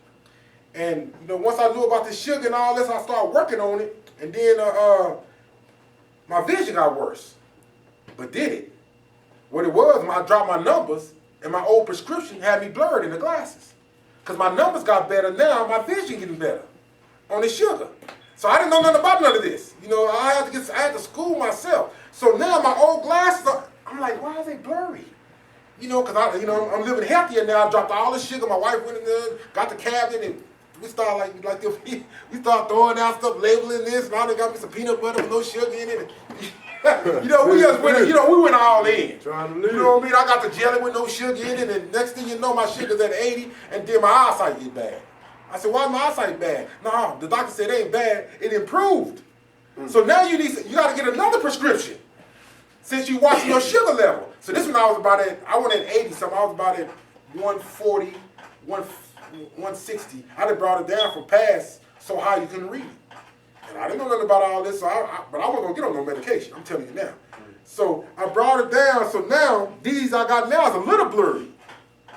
And you know, once I knew about the sugar and all this, I started working on it. And then my vision got worse. But did it? What it was, when I dropped my numbers, and my old prescription had me blurred in the glasses. Because my numbers got better now, my vision getting better on the sugar. So I didn't know nothing about none of this. You know, I had to school myself. So now my old glasses, I'm like, why are they blurry? You know, because I'm living healthier now. I dropped all the sugar. My wife went in there, got the cabinet, and we started we started throwing out stuff, labeling this, and all they got me some peanut butter with no sugar in it. You know, we just went, we went all in. Trying to live. You know what I mean? I got the jelly with no sugar in it, and next thing you know, my sugar's at 80, and then my eyesight get bad. I said, why my eyesight bad? No, the doctor said it ain't bad, it improved. So now you got to get another prescription since you watching your sugar level. So this one I went at 80 something, I was about at 140, 160. I done brought it down from past so high you couldn't read it. And I didn't know nothing about all this, but I wasn't going to get on no medication, I'm telling you now. So I brought it down, so now these I got now is a little blurry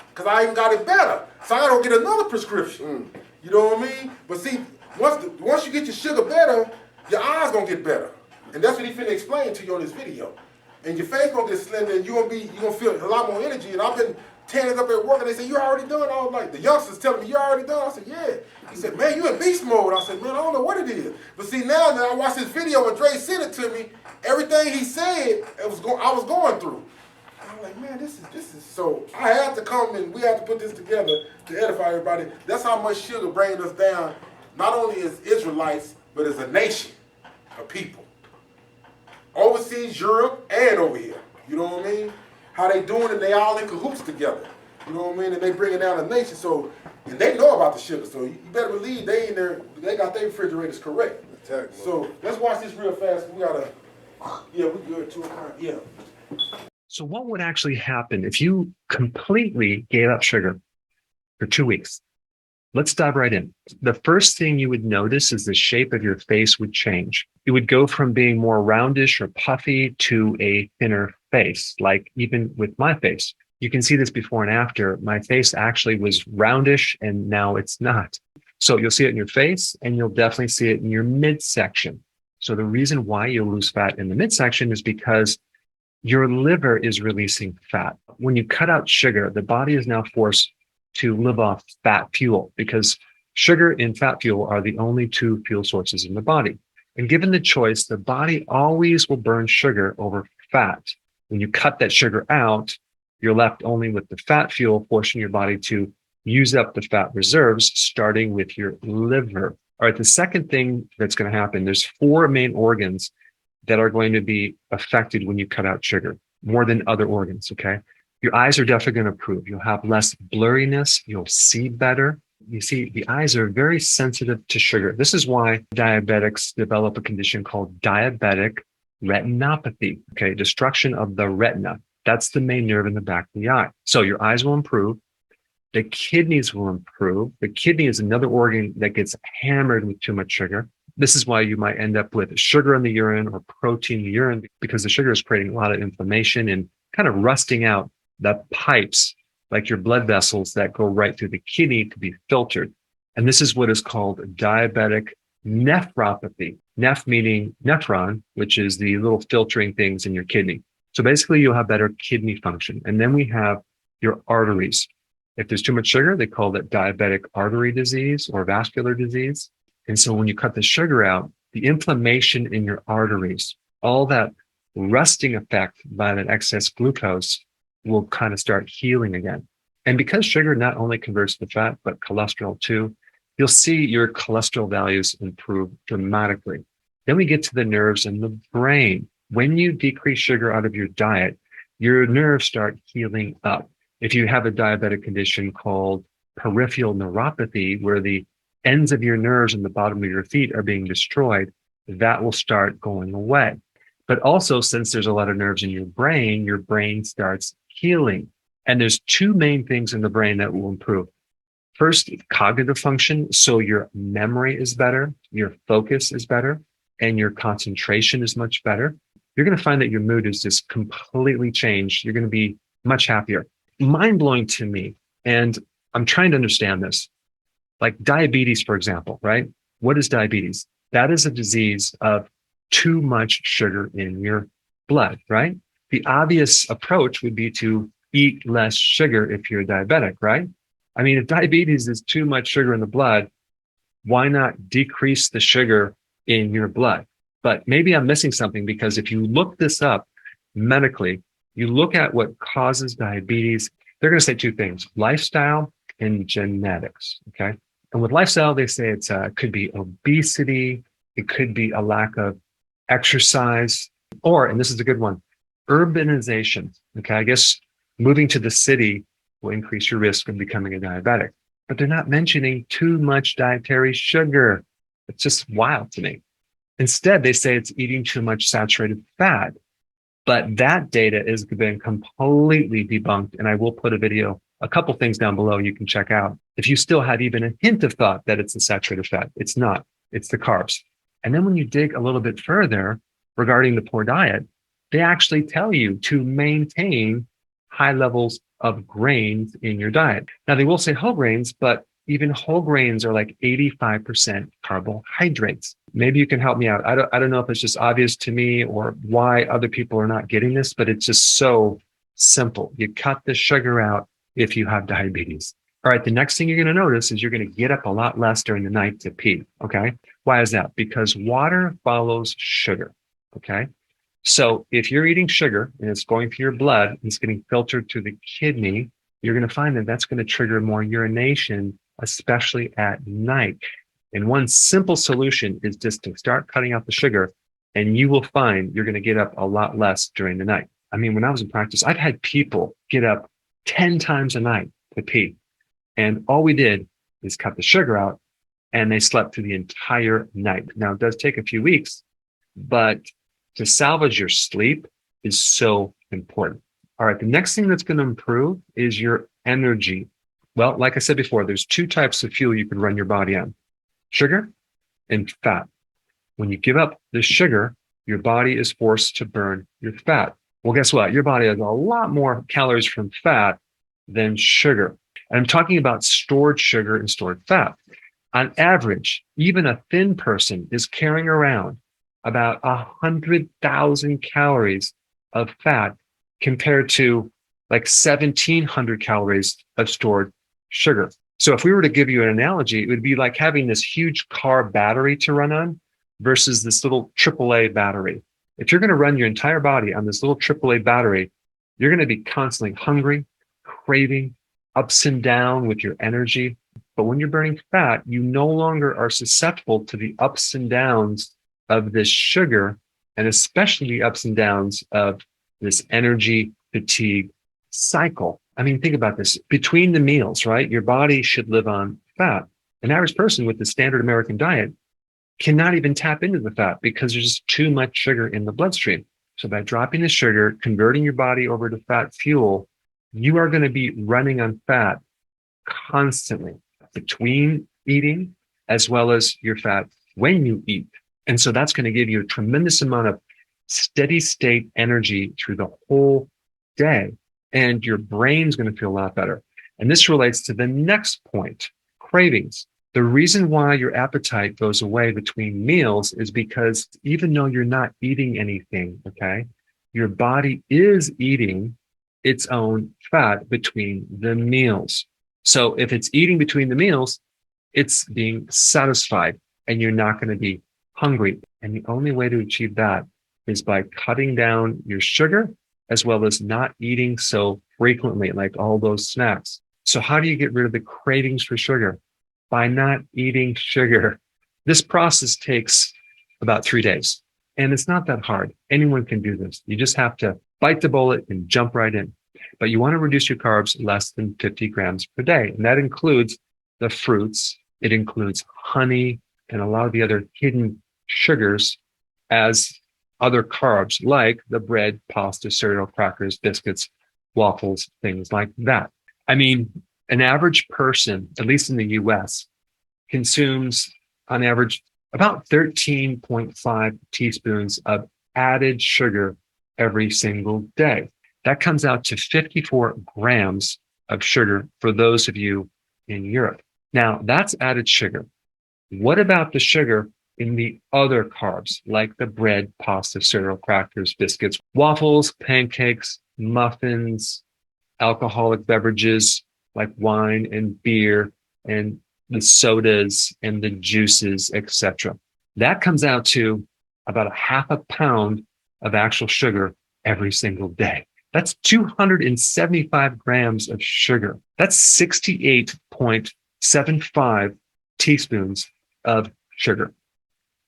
because I even got it better. So I got to get another prescription. You know what I mean? But see, once you get your sugar better, your eyes gonna get better. And that's what he finna explain to you on this video. And your face gonna get slender and you're gonna feel a lot more energy. And I've been tanning up at work and they say, you already done? I was like, the youngsters telling me, you already done? I said, yeah. He said, man, you in beast mode. I said, man, I don't know what it is. But see, now that I watched this video and Dre sent it to me, everything he said, I was going through. And I'm like, man, this is so, I had to come and we had to put this together to edify everybody. That's how much sugar bringing us down, not only as Israelites, but as a nation of people. Overseas, Europe, and over here. You know what I mean? How they doing it, they all in cahoots together. You know what I mean? And they bringing down the nation. So, and they know about the sugar. So you better believe they in there, they got their refrigerators correct. So let's watch this real fast. We gotta, yeah, we good, 2 o'clock, yeah. So what would actually happen if you completely gave up sugar for 2 weeks? Let's dive right in. The first thing you would notice is the shape of your face would change. It would go from being more roundish or puffy to a thinner face, like even with my face. You can see this before and after. My face actually was roundish and now it's not. So you'll see it in your face and you'll definitely see it in your midsection. So the reason why you'll lose fat in the midsection is because your liver is releasing fat. When you cut out sugar, the body is now forced to live off fat fuel because sugar and fat fuel are the only two fuel sources in the body. And given the choice, the body always will burn sugar over fat. When you cut that sugar out, you're left only with the fat fuel, forcing your body to use up the fat reserves, starting with your liver. All right, the second thing that's going to happen, there's 4 main organs that are going to be affected when you cut out sugar, more than other organs, okay? Your eyes are definitely going to improve. You'll have less blurriness. You'll see better. You see, the eyes are very sensitive to sugar. This is why diabetics develop a condition called diabetic retinopathy, okay? Destruction of the retina. That's the main nerve in the back of the eye. So your eyes will improve. The kidneys will improve. The kidney is another organ that gets hammered with too much sugar. This is why you might end up with sugar in the urine or protein in the urine because the sugar is creating a lot of inflammation and kind of rusting out the pipes, like your blood vessels that go right through the kidney to be filtered. And this is what is called diabetic nephropathy. Neph meaning nephron, which is the little filtering things in your kidney. So basically you'll have better kidney function. And then we have your arteries. If there's too much sugar, they call that diabetic artery disease or vascular disease. And so when you cut the sugar out, the inflammation in your arteries, all that rusting effect by that excess glucose will kind of start healing again. And because sugar not only converts to fat, but cholesterol too, you'll see your cholesterol values improve dramatically. Then we get to the nerves and the brain. When you decrease sugar out of your diet, your nerves start healing up. If you have a diabetic condition called peripheral neuropathy, where the ends of your nerves in the bottom of your feet are being destroyed, that will start going away. But also, since there's a lot of nerves in your brain starts healing. And there's 2 main things in the brain that will improve. First, cognitive function. So your memory is better, your focus is better, and your concentration is much better. You're going to find that your mood is just completely changed. You're going to be much happier. Mind-blowing to me. And I'm trying to understand this. Like diabetes, for example, right? What is diabetes? That is a disease of too much sugar in your blood, right? The obvious approach would be to eat less sugar if you're diabetic, right? I mean, if diabetes is too much sugar in the blood, why not decrease the sugar in your blood? But maybe I'm missing something because if you look this up medically, you look at what causes diabetes, they're going to say 2 things, lifestyle and genetics, okay? And with lifestyle, they say it could be obesity, it could be a lack of exercise, or, and this is a good one, urbanization, okay? I guess moving to the city will increase your risk of becoming a diabetic. but they're not mentioning too much dietary sugar. It's just wild to me. Instead, they say it's eating too much saturated fat. But that data has been completely debunked. And I will put a couple things down below you can check out. If you still had even a hint of thought that it's the saturated fat, it's not, it's the carbs. And then when you dig a little bit further regarding the poor diet, they actually tell you to maintain high levels of grains in your diet. Now, they will say whole grains, but even whole grains are like 85% carbohydrates. Maybe you can help me out. I don't know if it's just obvious to me or why other people are not getting this, but it's just so simple. You cut the sugar out if you have diabetes. All right, the next thing you're going to notice is you're going to get up a lot less during the night to pee, okay? Why is that? Because water follows sugar, okay? So if you're eating sugar and it's going through your blood and it's getting filtered to the kidney, you're going to find that that's going to trigger more urination, especially at night. And one simple solution is just to start cutting out the sugar, and you will find you're going to get up a lot less during the night. I mean, when I was in practice, I've had people get up 10 times a night to pee. And all we did is cut the sugar out, and they slept through the entire night. Now, it does take a few weeks, but to salvage your sleep is so important. All right, the next thing that's going to improve is your energy. Well, like I said before, there's two types of fuel you can run your body on: sugar and fat. When you give up the sugar, your body is forced to burn your fat. Well, guess what? Your body has a lot more calories from fat than sugar. And I'm talking about stored sugar and stored fat. On average, even a thin person is carrying around about 100,000 calories of fat compared to like 1,700 calories of stored sugar. So if we were to give you an analogy, it would be like having this huge car battery to run on versus this little AAA battery. If you're going to run your entire body on this little AAA battery, you're going to be constantly hungry, craving, ups and down with your energy. But when you're burning fat, you no longer are susceptible to the ups and downs of this sugar, and especially the ups and downs of this energy fatigue cycle. I mean, think about this. Between the meals, right? Your body should live on fat. An average person with the standard American diet cannot even tap into the fat because there's just too much sugar in the bloodstream. So by dropping the sugar, converting your body over to fat fuel, you are going to be running on fat constantly between eating as well as your fat when you eat. And so that's going to give you a tremendous amount of steady state energy through the whole day. And your brain's going to feel a lot better. And this relates to the next point, cravings. The reason why your appetite goes away between meals is because even though you're not eating anything, okay, your body is eating its own fat between the meals. So if it's eating between the meals, it's being satisfied and you're not going to be hungry. And the only way to achieve that is by cutting down your sugar as well as not eating so frequently, like all those snacks. So how do you get rid of the cravings for sugar? By not eating sugar. This process takes about 3 days, and it's not that hard. Anyone can do this. You just have to bite the bullet and jump right in. But you want to reduce your carbs less than 50 grams per day. And that includes the fruits. It includes honey and a lot of the other hidden sugars as other carbs, like the bread, pasta, cereal, crackers, biscuits, waffles, things like that. I mean, an average person, at least in the US, consumes on average about 13.5 teaspoons of added sugar every single day. That comes out to 54 grams of sugar for those of you in Europe. Now, that's added sugar. What about the sugar in the other carbs, like the bread, pasta, cereal, crackers, biscuits, waffles, pancakes, muffins, alcoholic beverages like wine and beer, and the sodas and the juices, etc.? That comes out to about a half a pound of actual sugar every single day. That's 275 grams of sugar. That's 68.75 teaspoons of sugar.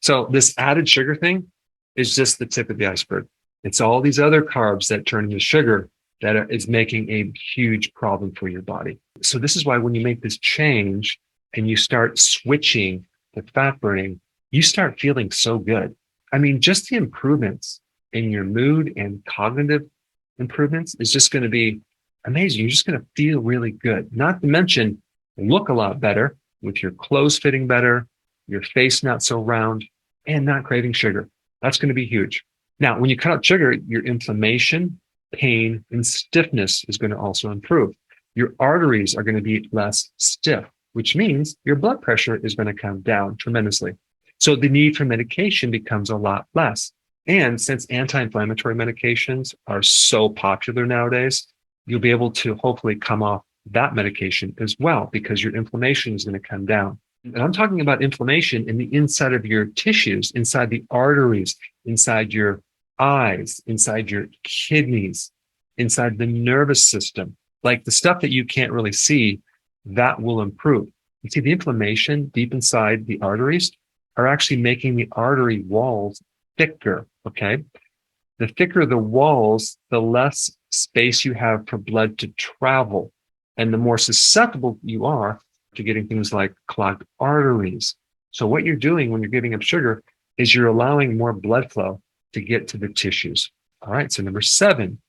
So this added sugar thing is just the tip of the iceberg. It's all these other carbs that turn into sugar that is making a huge problem for your body. So this is why when you make this change and you start switching to fat burning, you start feeling so good. I mean, just the improvements in your mood and cognitive improvements is just going to be amazing. You're just going to feel really good. Not to mention look a lot better with your clothes fitting better, your face not so round, and not craving sugar. That's going to be huge. Now, when you cut out sugar, your inflammation, pain, and stiffness is going to also improve. Your arteries are going to be less stiff, which means your blood pressure is going to come down tremendously. So the need for medication becomes a lot less. And since anti-inflammatory medications are so popular nowadays, you'll be able to hopefully come off that medication as well, because your inflammation is going to come down. And I'm talking about inflammation in the inside of your tissues, inside the arteries, inside your eyes, inside your kidneys, inside the nervous system, like the stuff that you can't really see, that will improve. You see, the inflammation deep inside the arteries are actually making the artery walls thicker, okay? The thicker the walls, the less space you have for blood to travel, and the more susceptible you are to getting things like clogged arteries. So what you're doing when you're giving up sugar is you're allowing more blood flow to get to the tissues. All right, so number 7,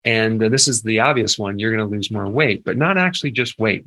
and this is the obvious one, you're going to lose more weight, but not actually just weight,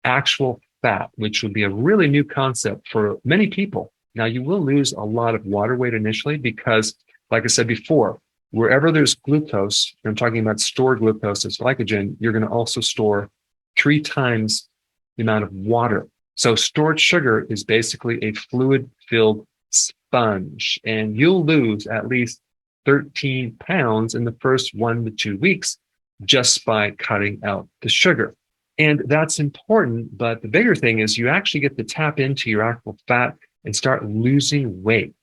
actual fat, which would be a really new concept for many people. Now, you will lose a lot of water weight initially because, like I said before, wherever there's glucose, I'm talking about stored glucose as glycogen, you're going to also store 3 times the amount of water. So stored sugar is basically a fluid-filled sponge, and you'll lose at least 13 pounds in the first 1 to 2 weeks just by cutting out the sugar. And that's important, but the bigger thing is you actually get to tap into your actual fat and start losing weight.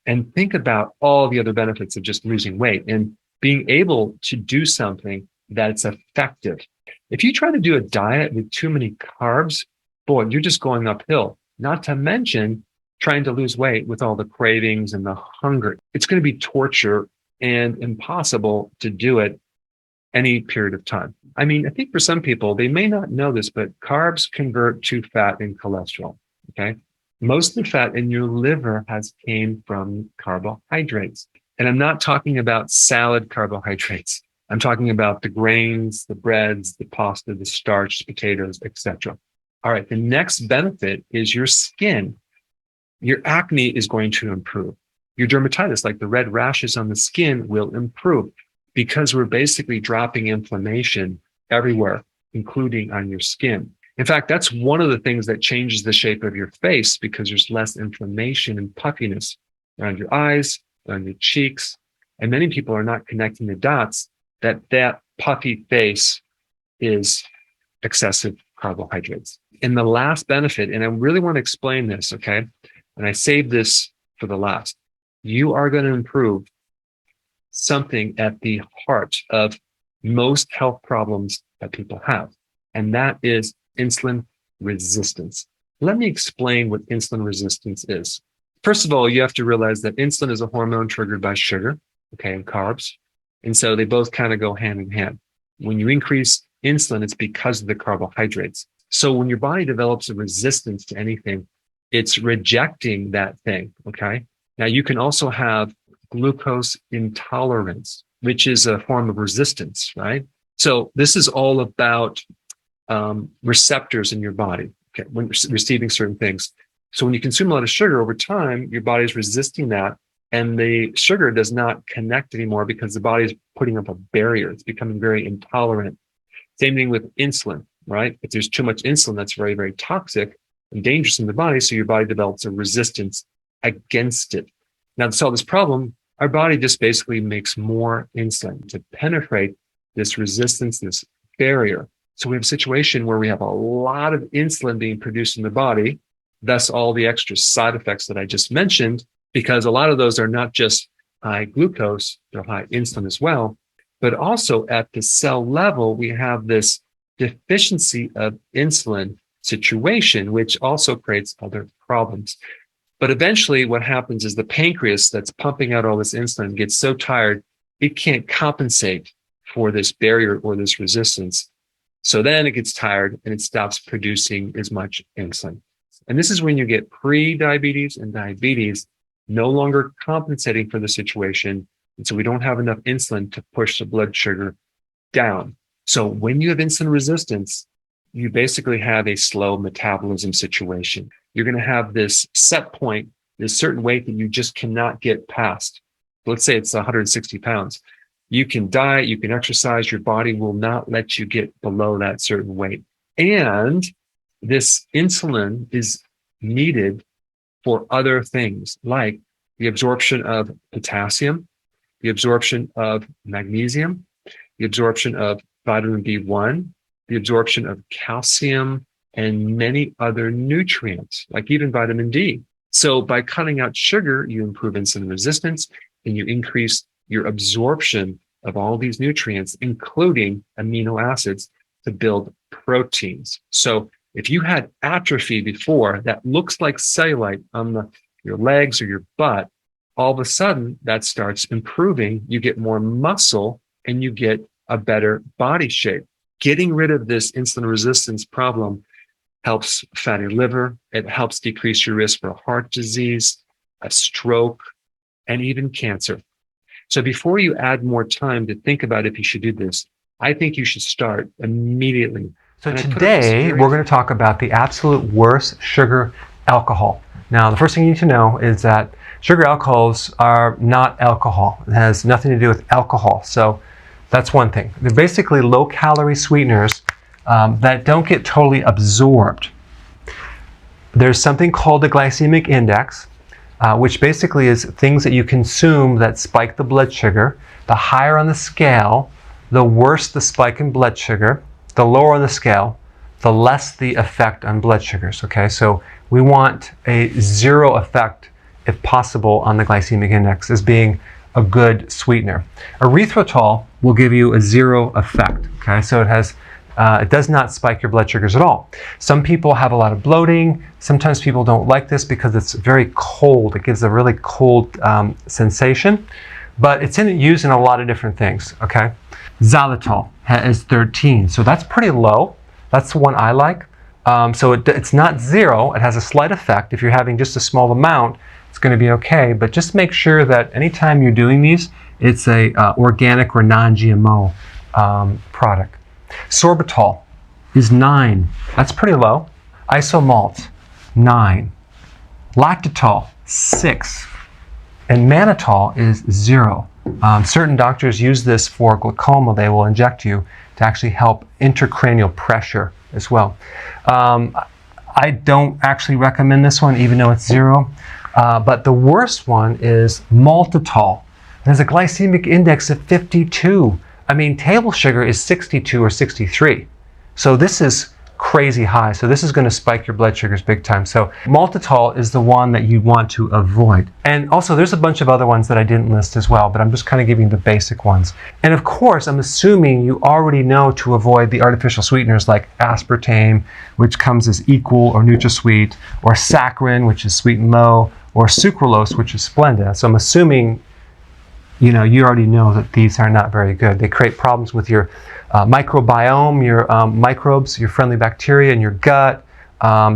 And think about all the other benefits of just losing weight and being able to do something that's effective. If you try to do a diet with too many carbs, boy, you're just going uphill. Not to mention trying to lose weight with all the cravings and the hunger. It's going to be torture and impossible to do it any period of time. I mean, I think for some people, they may not know this, but carbs convert to fat and cholesterol, okay? Most of the fat in your liver has came from carbohydrates. And I'm not talking about salad carbohydrates. I'm talking about the grains, the breads, the pasta, the starch, potatoes, etc. All right, the next benefit is your skin. Your acne is going to improve. Your dermatitis, like the red rashes on the skin, will improve because we're basically dropping inflammation everywhere, including on your skin. In fact, that's one of the things that changes the shape of your face because there's less inflammation and puffiness around your eyes, around your cheeks. And many people are not connecting the dots that puffy face is excessive carbohydrates. And the last benefit, and I really want to explain this, okay? And I saved this for the last. You are going to improve something at the heart of most health problems that people have, and that is insulin resistance. Let me explain what insulin resistance is. First of all, you have to realize that insulin is a hormone triggered by sugar, okay, and carbs. And so they both kind of go hand in hand. When you increase insulin, it's because of the carbohydrates. So when your body develops a resistance to anything, it's rejecting that thing, okay? Now, you can also have glucose intolerance, which is a form of resistance, right? So this is all about receptors in your body, okay, when receiving certain things. So when you consume a lot of sugar over time, your body is resisting that, and the sugar does not connect anymore because the body is putting up a barrier. It's becoming very intolerant. Same thing with insulin, right? If there's too much insulin, that's very, very toxic and dangerous in the body, so your body develops a resistance against it. Now, to solve this problem, our body just basically makes more insulin to penetrate this resistance, this barrier. So we have a situation where we have a lot of insulin being produced in the body, thus all the extra side effects that I just mentioned, because a lot of those are not just high glucose, they're high insulin as well, but also at the cell level, we have this deficiency of insulin situation, which also creates other problems. But eventually what happens is the pancreas that's pumping out all this insulin gets so tired, it can't compensate for this barrier or this resistance. So then it gets tired and it stops producing as much insulin. And this is when you get pre-diabetes and diabetes no longer compensating for the situation. And so we don't have enough insulin to push the blood sugar down. So when you have insulin resistance, you basically have a slow metabolism situation. You're going to have this set point, this certain weight that you just cannot get past. Let's say it's 160 pounds. You can diet, you can exercise, your body will not let you get below that certain weight. And this insulin is needed for other things like the absorption of potassium, the absorption of magnesium, the absorption of vitamin B1, the absorption of calcium, and many other nutrients, like even vitamin D. So by cutting out sugar, you improve insulin resistance and you increase your absorption of all these nutrients, including amino acids, to build proteins. So if you had atrophy before that looks like cellulite on your legs or your butt, all of a sudden that starts improving. You get more muscle and you get a better body shape. Getting rid of this insulin resistance problem helps fatty liver. It helps decrease your risk for heart disease, a stroke, and even cancer. So before you add more time to think about if you should do this, I think you should start immediately. So today we're going to talk about the absolute worst sugar alcohol. Now, the first thing you need to know is that sugar alcohols are not alcohol. It has nothing to do with alcohol. So that's one thing. They're basically low-calorie sweeteners that don't get totally absorbed. There's something called the glycemic index, which basically is things that you consume that spike the blood sugar. The higher on the scale, the worse the spike in blood sugar. The lower on the scale, the less the effect on blood sugars, okay? So we want a zero effect, if possible, on the glycemic index as being a good sweetener. Erythritol will give you a zero effect, okay? So it does not spike your blood sugars at all. Some people have a lot of bloating. Sometimes people don't like this because it's very cold. It gives a really cold sensation, but it's used in a lot of different things, okay? Xylitol is 13, so that's pretty low. That's the one I like. So it's not zero. It has a slight effect. If you're having just a small amount, it's going to be okay, but just make sure that anytime you're doing these, it's a organic or non-GMO product. Sorbitol is 9. That's pretty low. Isomalt, 9. Lactitol, 6. And mannitol is 0. Certain doctors use this for glaucoma. They will inject you to actually help intracranial pressure as well. I don't actually recommend this one, even though it's 0. But the worst one is maltitol. It has a glycemic index of 52. I mean, table sugar is 62 or 63. So this is crazy high. So this is going to spike your blood sugars big time. So maltitol is the one that you want to avoid. And also there's a bunch of other ones that I didn't list as well, but I'm just kind of giving the basic ones. And of course, I'm assuming you already know to avoid the artificial sweeteners like aspartame, which comes as equal or NutraSweet, or saccharin, which is sweet and low, or sucralose, which is Splenda. So I'm assuming you already know that these are not very good. They create problems with your microbiome, your microbes, your friendly bacteria in your gut.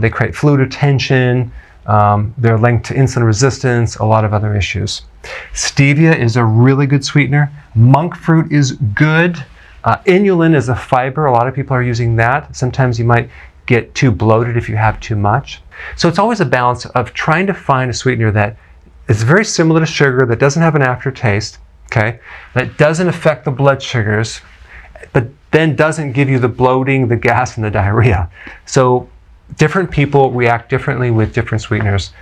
They create fluid retention. They're linked to insulin resistance, a lot of other issues. Stevia is a really good sweetener. Monk fruit is good. Inulin is a fiber. A lot of people are using that. Sometimes you might get too bloated if you have too much. So it's always a balance of trying to find a sweetener that is very similar to sugar, that doesn't have an aftertaste, okay, that doesn't affect the blood sugars, but then doesn't give you the bloating, the gas, and the diarrhea. So different people react differently with different sweeteners.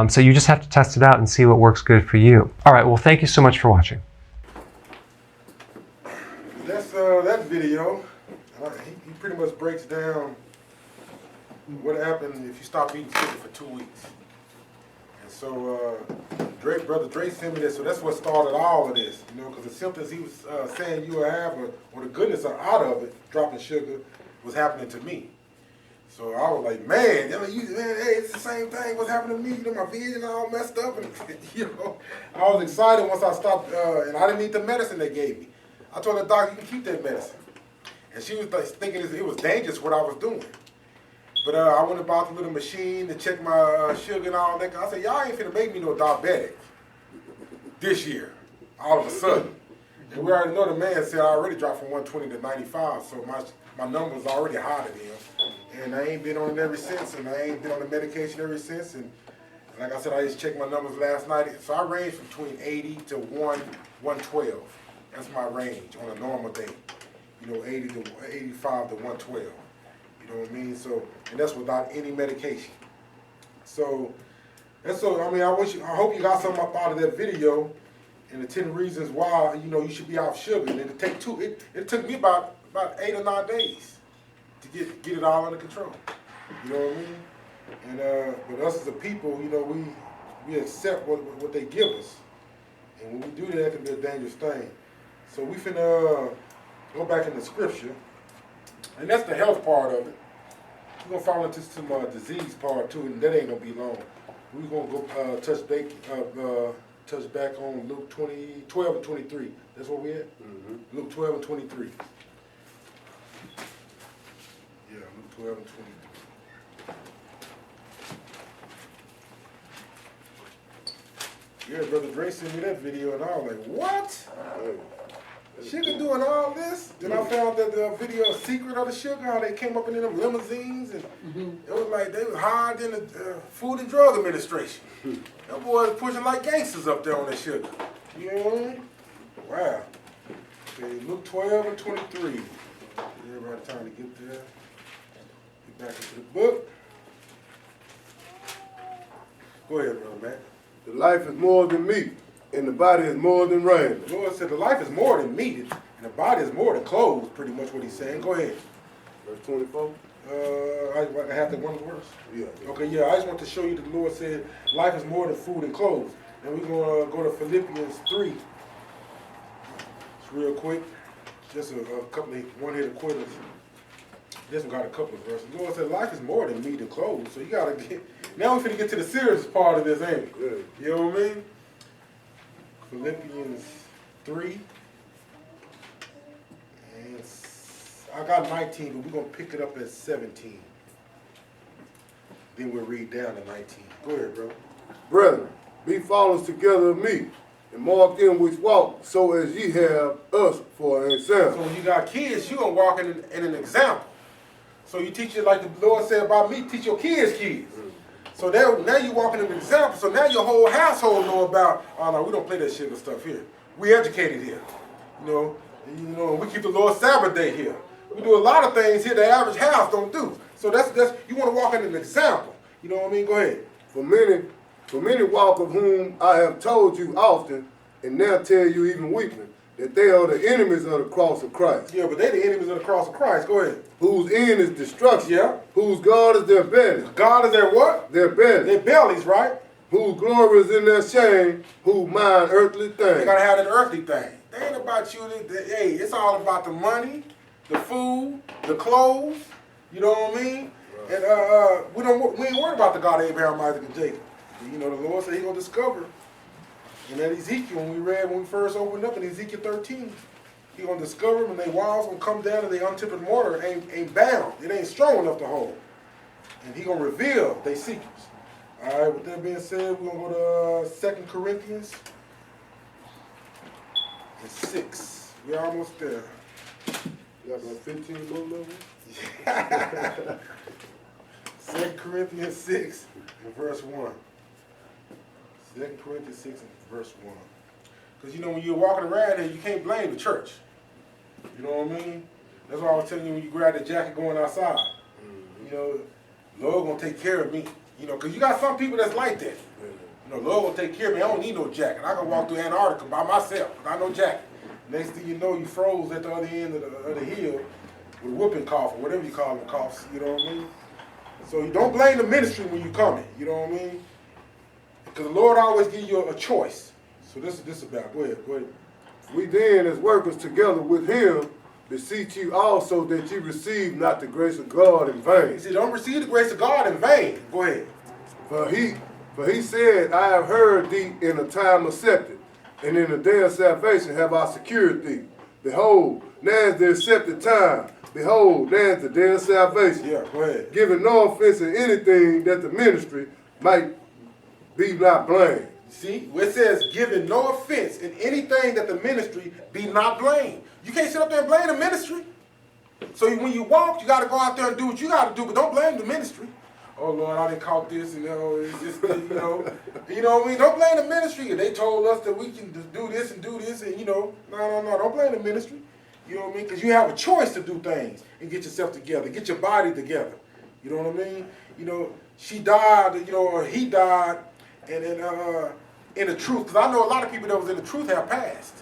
So you just have to test it out and see what works good for you. All right, well, thank you so much for watching. That's that video. He pretty much breaks down what happened if you stop eating sugar for 2 weeks. And so Brother Dre sent me this, so that's what started all of this, because the symptoms he was saying you would have, or the goodness out of it, dropping sugar, was happening to me. So I was like, man, hey, it's the same thing. What's happening to me? My vision all messed up, and I was excited once I stopped, and I didn't need the medicine they gave me. I told the doctor, you can keep that medicine. And she was like, thinking it was dangerous what I was doing. But I went about the little machine to check my sugar and all that. I said, y'all ain't finna make me no diabetic this year, all of a sudden. And we already know the man said I already dropped from 120 to 95, so my number's already higher than him. And I ain't been on it ever since, and I ain't been on the medication ever since. And like I said, I just checked my numbers last night. So I range between 80 to 112. That's my range on a normal day. You know, 80 to 85 to 112. You know what I mean? So, and that's without any medication. So, and so, I mean, I hope you got something up out of that video, and the 10 reasons why, you know, you should be off sugar. And it took me about 8 or 9 days to get it all under control. You know what I mean? And but us as a people, you know, we accept what they give us, and when we do that, it can be a dangerous thing. So we finna go back in the scripture, and that's the health part of it. We're gonna fall into some disease part too, and that ain't gonna be long. We're gonna go touch back on Luke 12 and 23. That's where we at? Mm-hmm. Luke 12 and 23. Yeah, Luke 12 and 23. Yeah, Brother Dre sent me that video, and I was like, what? Sugar doing all this? Then I found that the video, Secret of the Sugar, how they came up in them limousines, and it was like they was higher than the Food and Drug Administration. Them boys pushing like gangsters up there on that sugar. You know what I mean? Wow. Okay, Luke 12 and 23. Give everybody time to get there. Get back into the book. Go ahead, Brother Matt. The life is more than meat, and the body is more than raiment. The Lord said the life is more than meat, and the body is more than clothes, pretty much what he's saying. Go ahead. Verse 24? I have the one verse? Yeah. Okay, yeah, I just want to show you that the Lord said life is more than food and clothes. And we're going to go to Philippians 3. It's real quick. Just a couple of one-hitter quitters. This one got a couple of verses. The Lord said life is more than meat and clothes. So you got to get... Now we're going to get to the serious part of this, ain't we? You know what I mean? Philippians 3. And I got 19, but we're going to pick it up at 17. Then we'll read down to 19. Go ahead, bro. Brethren, be followers together of me, and mark them which walk, so as ye have us for an example. So when you got kids, you're going to walk in an example. So you teach it like the Lord said about me, teach your kids. So now you're walking in an example. So now your whole household know about, oh no, we don't play that sugar stuff here. We educated here. You know, we keep the Lord's Sabbath day here. We do a lot of things here the average house don't do. So that's you want to walk in an example. You know what I mean? Go ahead. For many walk of whom I have told you often, and now tell you even weeping, that they are the enemies of the cross of Christ. Yeah, but they're the enemies of the cross of Christ. Go ahead. Whose end is destruction. Yeah. Whose God is their belly. God is their what? Their belly. Their bellies, right? Whose glory is in their shame, who mind earthly things. They gotta have that earthly thing. They ain't about you. Hey, it's all about the money, the food, the clothes. You know what I mean? Right. And we ain't worried about the God of Abraham, Isaac, and Jacob. You know, the Lord said He gonna discover. And that Ezekiel, when we first opened up in Ezekiel 13, He gonna discover them, and their walls gonna come down, and their untempered mortar ain't bound. It ain't strong enough to hold. And He gonna reveal their secrets. All right. With that being said, we're gonna go to 2 Corinthians 6. We're almost there. You got about 15 more levels? 2 Corinthians 6 and verse 1. 2 Corinthians 6 and verse 1. Because, you know, when you're walking around here, you can't blame the church. You know what I mean? That's why I was telling you when you grab the jacket going outside. You know, Lord going to take care of me. You know, because you got some people that's like that. You know, Lord will take care of me. I don't need no jacket. I can walk through Antarctica by myself without no jacket. Next thing you know, you froze at the other end of the hill with a whooping cough or whatever you call them coughs. You know what I mean? So you don't blame the ministry when you come in. You know what I mean? Because the Lord always gives you a choice. So this is about. Go ahead. We then, as workers together with Him, beseech you also that you receive not the grace of God in vain. He said, don't receive the grace of God in vain. Go ahead. For he said, I have heard thee in a time accepted, and in the day of salvation have I secured thee. Behold, now is the accepted time. Behold, now is the day of salvation. Yeah, go ahead. Giving no offense in anything that the ministry might be not blamed. See, it says giving no offense in anything that the ministry be not blamed. You can't sit up there and blame the ministry. So when you walk, you got to go out there and do what you got to do, but don't blame the ministry. Oh Lord, I didn't caught this, and it's just, you know what I mean? Don't blame the ministry. They told us that we can just do this, and no, don't blame the ministry. You know what I mean? Because you have a choice to do things and get yourself together, get your body together. You know what I mean? You know, she died, or he died, and in the truth, because I know a lot of people that was in the truth have passed.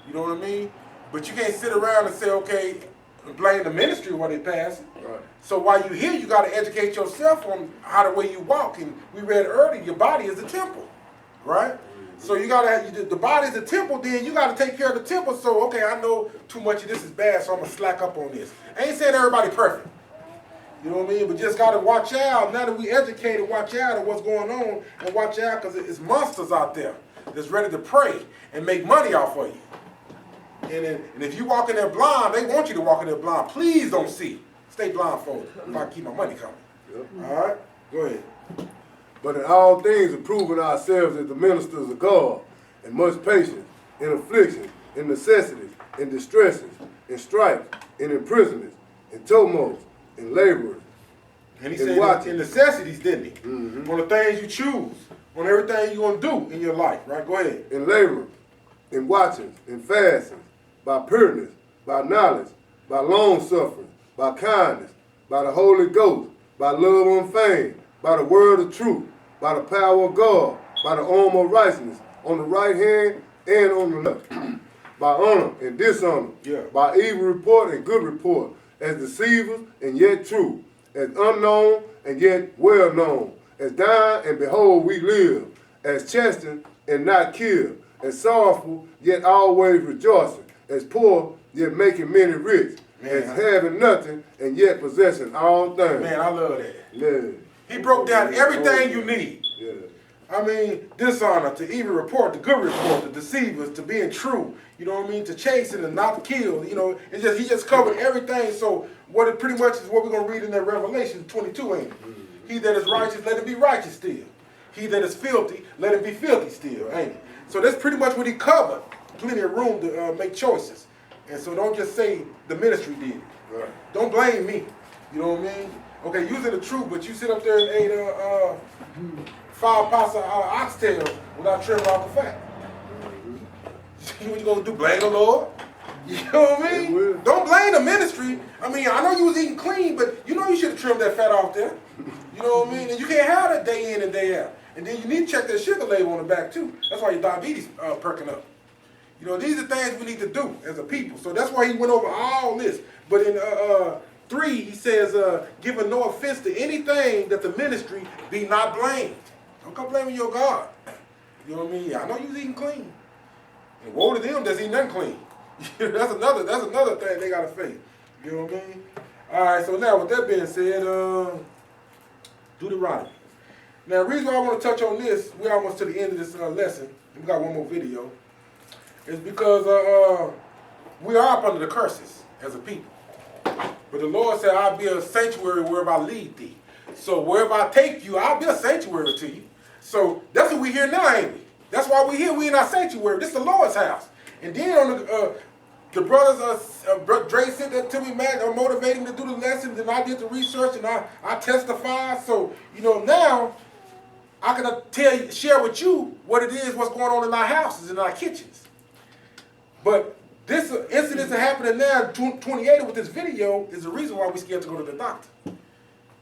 You know what I mean? But you can't sit around and say, okay, blame the ministry while they pass it. Right. So while you're here, you got to educate yourself on how the way you walk. And we read earlier, your body is the temple, right? So you got to have, the body's the temple, then you got to take care of the temple. So, okay, I know too much of this is bad, so I'm going to slack up on this. I ain't saying everybody perfect. You know what I mean? But just got to watch out. Now that we educated, watch out at what's going on and watch out because it's monsters out there that's ready to prey and make money off of you. And if you walk in there blind, they want you to walk in there blind. Please don't see. Stay blindfolded if I keep my money coming. Yep. All right? Go ahead. But in all things, improving ourselves as the ministers of God, in much patience, in affliction, in necessities, in distresses, in stripes, in imprisonments, in tumults, in laborers. And he said in necessities, didn't he? Mm-hmm. On the things you choose, on everything you're going to do in your life, right? Go ahead. In laborers, in watchings, in fastings, by pureness, by knowledge, by long-suffering, by kindness, by the Holy Ghost, by love unfeigned, by the word of truth, by the power of God, by the arm of righteousness, on the right hand and on the left, by honor and dishonor, by evil report and good report, as deceivers and yet true, as unknown and yet well known, as dying and behold we live, as chastened and not killed, as sorrowful yet always rejoicing, as poor yet making many rich, as having nothing and yet possessing all things. Man, I love that. Yeah. He broke down everything you need. Yeah. I mean, dishonor, to evil report, to good report, to deceivers, to being true, you know what I mean, to chasing and not kill, he just covered everything. So what it pretty much is what we're going to read in that Revelation 22, ain't it? Mm-hmm. He that is righteous, let him be righteous still. He that is filthy, let him be filthy still, ain't it? So that's pretty much what he covered. Plenty of room to make choices. And so don't just say the ministry did it. Right. Don't blame me. You know what I mean? Okay, using the truth, but you sit up there and ate 5 pots of oxtails without trimming off the fat. What you gonna do? Blame the Lord? You know what I mean? Don't blame the ministry. I mean, I know you was eating clean, but you know you should have trimmed that fat off there. You know what I mean? And you can't have that day in and day out. And then you need to check that sugar label on the back too. That's why your diabetes perking up. You know, these are things we need to do as a people. So that's why he went over all this. But in 3, he says, giving no offense to anything that the ministry be not blamed. Don't come blaming your God. You know what I mean? I know you was eating clean. And woe to them that's eating unclean. that's another thing they gotta face. You know what I mean? All right, so now with that being said, Deuteronomy. Now the reason why I want to touch on this, we're almost to the end of this lesson. We got one more video. Is because we are up under the curses as a people. But the Lord said, I'll be a sanctuary wherever I lead thee. So wherever I take you, I'll be a sanctuary to you. So that's what we hear now, ain't we? That's why we here. We in our sanctuary. This is the Lord's house. And then on the brothers, Dre sent that to me, man, motivated me to do the lessons, and I did the research, and I testified. So, now I can share with you what it is, what's going on in our houses, in our kitchens. But this incident that's happening now, 28 with this video, is the reason why we're scared to go to the doctor.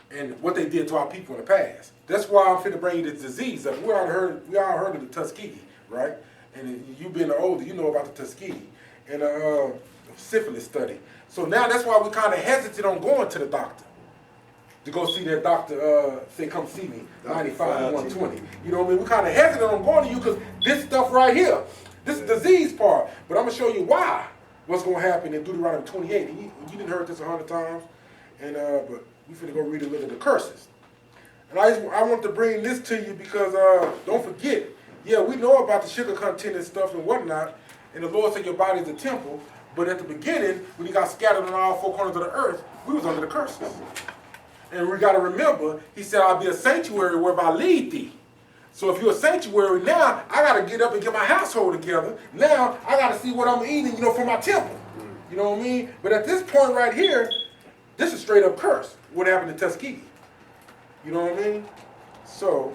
And what they did to our people in the past. That's why I'm finna bring you this disease up. We all heard of the Tuskegee, right? And you being older, you know about the Tuskegee and syphilis study. So now that's why we kind of hesitant on going to the doctor. To go see that doctor, say come see me, 95 120. You know what I mean? We kind of hesitant on going to you because this stuff right here, this is the disease part. But I'm going to show you why, what's going to happen in Deuteronomy 28. And you didn't heard this 100 times. And but we finna go read a little of the curses. And I want to bring this to you because don't forget, we know about the sugar content and stuff and whatnot. And the Lord said your body is a temple. But at the beginning, when he got scattered on all four corners of the earth, we was under the curses. And we got to remember, he said, I'll be a sanctuary wherever I lead thee. So if you're a sanctuary now, I got to get up and get my household together. Now, I got to see what I'm eating, for my temple. You know what I mean? But at this point right here, this is straight up curse. What happened to Tuskegee? You know what I mean? So,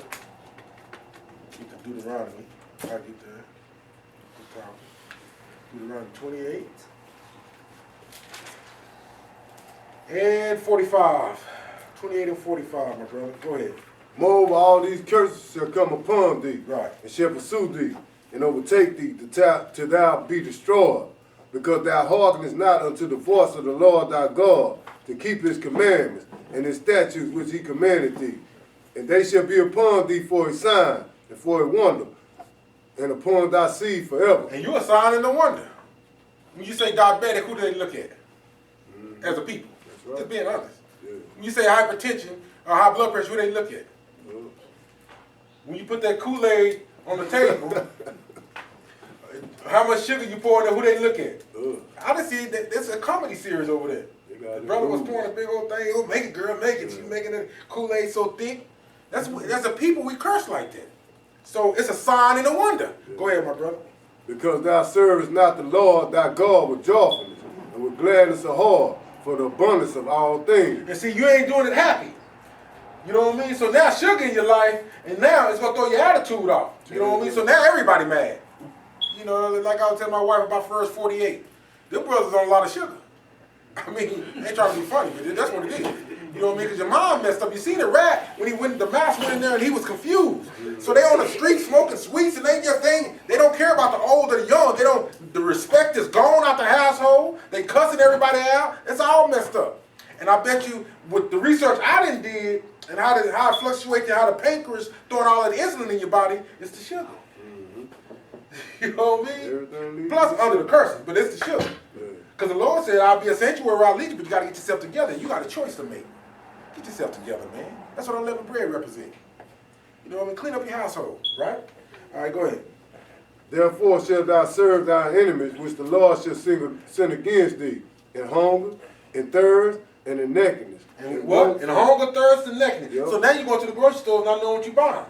get the Deuteronomy. I get that. Deuteronomy 28. And 45. 28 and 45, my brother. Go ahead. Moreover, all these curses shall come upon thee, right, and shall pursue thee, and overtake thee, till thou be destroyed, because thou hearkenest not unto the voice of the Lord thy God, to keep his commandments, and his statutes which he commanded thee. And they shall be upon thee for a sign, and for a wonder, and upon thy seed forever. And you're a sign and a wonder. When you say diabetic, who do they look at? As a people. That's right. Just being honest. Yeah. When you say hypertension or high blood pressure, who do they look at? When you put that Kool-Aid on the table, how much sugar you pour in there, who they look at? I just see that there's a comedy series over there. The brother was pouring a big old thing, oh, make it, girl, make it. She's making the Kool-Aid so thick. That's a people we curse like that. So it's a sign and a wonder. Go ahead, my brother. Because thou servest not the Lord thy God with joyfulness, and with gladness of heart, for the abundance of all things. And see, you ain't doing it happy. You know what I mean? So now sugar in your life, and now it's going to throw your attitude off. You know what I mean? So now everybody mad. You know, like I was telling my wife about first 48. Them brothers on a lot of sugar. I mean, they trying to be funny, but that's what it is. You know what I mean? Because your mom messed up. You seen the rat when the mouse went in there and he was confused. So they on the street smoking sweets and they don't care about the old or the young. The respect is gone out the household. They cussing everybody out. It's all messed up. And I bet you with the research I done did and how it fluctuates and how the pancreas throwing all that insulin in your body, it's the sugar. You know what I mean? Plus under the curses, but it's the sugar. Because the Lord said, I'll be a sanctuary where I lead you, but you got to get yourself together. You got a choice to make. Get yourself together, man. That's what unleavened bread represents. You know what I mean? Clean up your household, right? All right, go ahead. Therefore shalt thou serve thy enemies, which the Lord shall send against thee, in hunger, in thirst, and in nakedness. And what? In hunger, thirst, and nakedness. Yep. So now you go to the grocery store and not knowing what you're buying.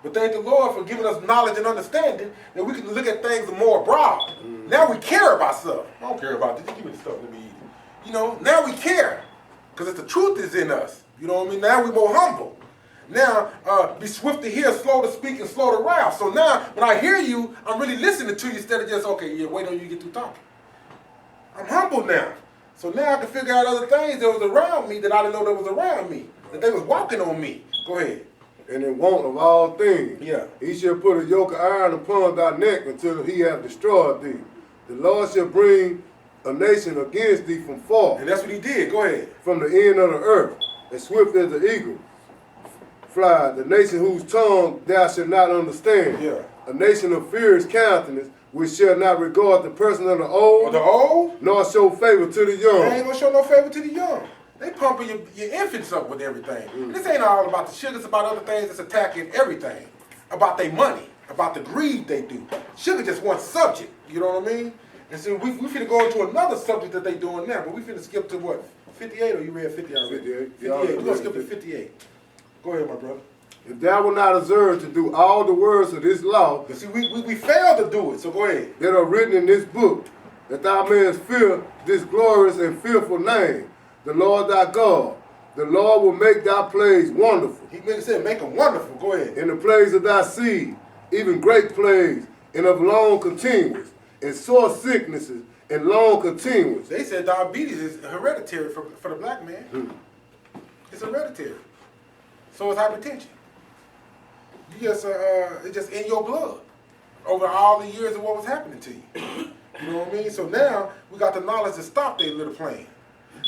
But thank the Lord for giving us knowledge and understanding that we can look at things more broad. Now we care about stuff. I don't care about this. Just give me the stuff. Let me eat it. You know, now we care. Because the truth is in us. You know what I mean? Now we're more humble. Now, be swift to hear, slow to speak, and slow to wrath. So now, when I hear you, I'm really listening to you instead of just, okay, yeah, wait until you get through talking. I'm humble now. So now I can figure out other things that was around me that I didn't know that was around me. That they was walking on me. Go ahead. And in want of all things, yeah, he shall put a yoke of iron upon thy neck until he have destroyed thee. The Lord shall bring a nation against thee from far. And that's what he did. Go ahead. From the end of the earth, as swift as the eagle fly, the nation whose tongue thou shalt not understand. Yeah. A nation of fierce countenance, which shall not regard the person of the old, nor show favor to the young. They ain't gonna show no favor to the young. They pumping your infants up with everything. This ain't all about the sugar. It's about other things that's attacking everything. About their money, about the greed they do. Sugar just one subject, you know what I mean? And so we finna go into another subject that they doing now, but we finna skip to what? 58, or you read 50 already? 58. 58. We're gonna skip to 58. Go ahead, my brother. If thou wilt not observe to do all the words of this law, but see, we failed to do it, so go ahead. That are written in this book, that thou mayest fear this glorious and fearful name, the Lord thy God. The Lord will make thy plagues wonderful. He said, make them wonderful. Go ahead. In the plagues of thy seed, even great plagues, and of long continuance, and sore sicknesses, and long continuance. They said diabetes is hereditary for the black man. It's hereditary. So it's hypertension. You just, it's just in your blood over all the years of what was happening to you. You know what I mean? So now we got the knowledge to stop that little plan.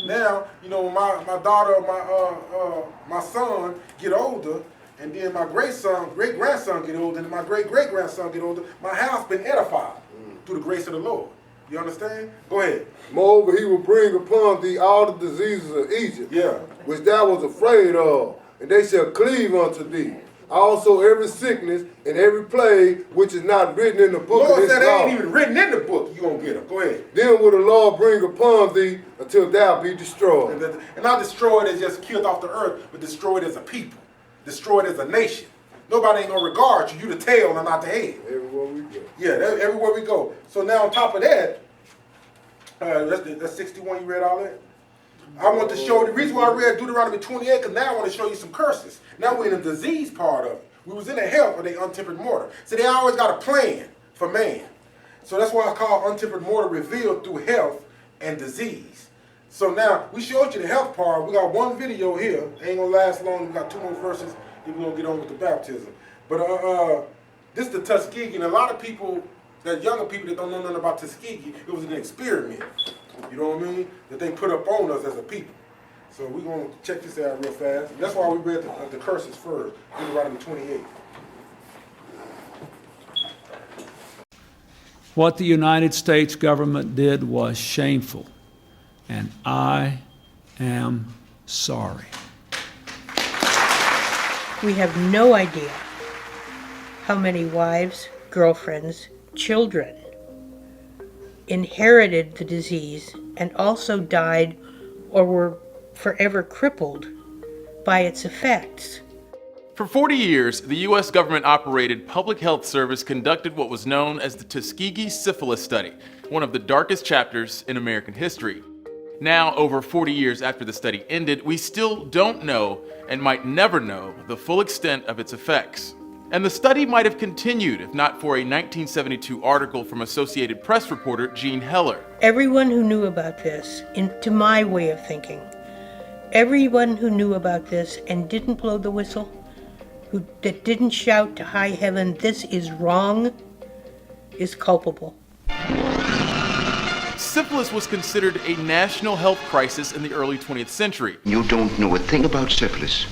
Now, you know, when my daughter or my son get older, and then my great-grandson get older, and my great-great-grandson get older, my house been edified through the grace of the Lord. You understand? Go ahead. Moreover, he will bring upon thee all the diseases of Egypt, which thou was afraid of, and they shall cleave unto thee. Also every sickness and every plague which is not written in the book of Lord this said they law. ain't even written in the book. You gonna get them. Go ahead. Then will the Lord bring upon thee until thou be destroyed. And not destroyed as just killed off the earth, but destroyed as a people. Destroyed as a nation. Nobody ain't gonna regard you. You the tail and not the head. Everywhere we go. Yeah, everywhere we go. So now on top of that, that's 61, you read all that? I want to show, the reason why I read Deuteronomy 28, because now I want to show you some curses. Now we're in the disease part of it. We was in the health of the untempered mortar. So they always got a plan for man. So that's why I call untempered mortar revealed through health and disease. So now, we showed you the health part. We got one video here. Ain't gonna last long. We got 2 more verses. Then we're gonna get on with the baptism. But this is the Tuskegee, and a lot of people, that younger people that don't know nothing about Tuskegee, it was an experiment. You know what I mean? That they put up on us as a people. So we're going to check this out real fast. And that's why we read the curses first. Deuteronomy 28. What the United States government did was shameful, and I am sorry. We have no idea how many wives, girlfriends, children inherited the disease and also died or were forever crippled by its effects. For 40 years, the U.S. government-operated public health service conducted what was known as the Tuskegee Syphilis Study, one of the darkest chapters in American history. Now, over 40 years after the study ended, we still don't know, and might never know, the full extent of its effects. And the study might have continued if not for a 1972 article from Associated Press reporter Jean Heller. Everyone who knew about this, to my way of thinking, everyone who knew about this and didn't blow the whistle, that didn't shout to high heaven, "This is wrong," is culpable. Syphilis was considered a national health crisis in the early 20th century. You don't know a thing about syphilis,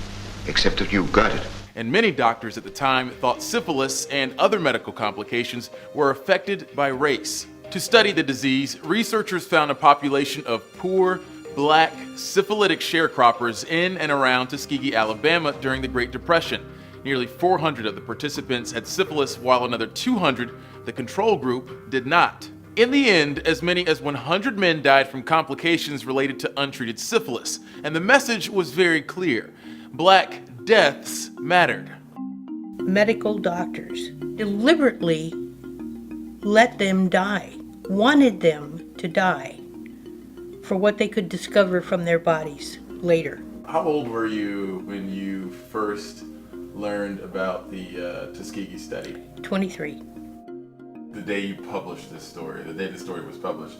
except that you've got it. And many doctors at the time thought syphilis and other medical complications were affected by race. To study the disease, researchers found a population of poor, black, syphilitic sharecroppers in and around Tuskegee, Alabama during the Great Depression. Nearly 400 of the participants had syphilis, while another 200, the control group, did not. In the end, as many as 100 men died from complications related to untreated syphilis, and the message was very clear. Black deaths mattered. Medical doctors deliberately let them die, wanted them to die for what they could discover from their bodies later. How old were you when you first learned about the Tuskegee study? 23. The day you published this story, the day the story was published,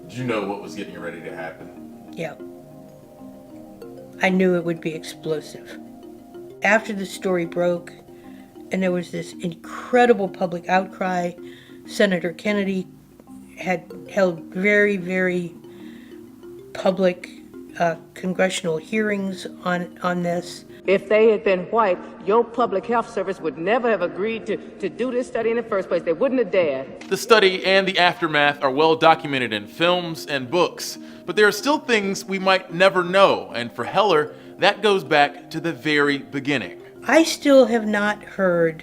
did you know what was getting ready to happen? Yeah. I knew it would be explosive. After the story broke, and there was this incredible public outcry, Senator Kennedy had held very, very public congressional hearings on this. If they had been white, your public health service would never have agreed to do this study in the first place. They wouldn't have dared. The study and the aftermath are well documented in films and books, but there are still things we might never know, and for Heller, that goes back to the very beginning. I still have not heard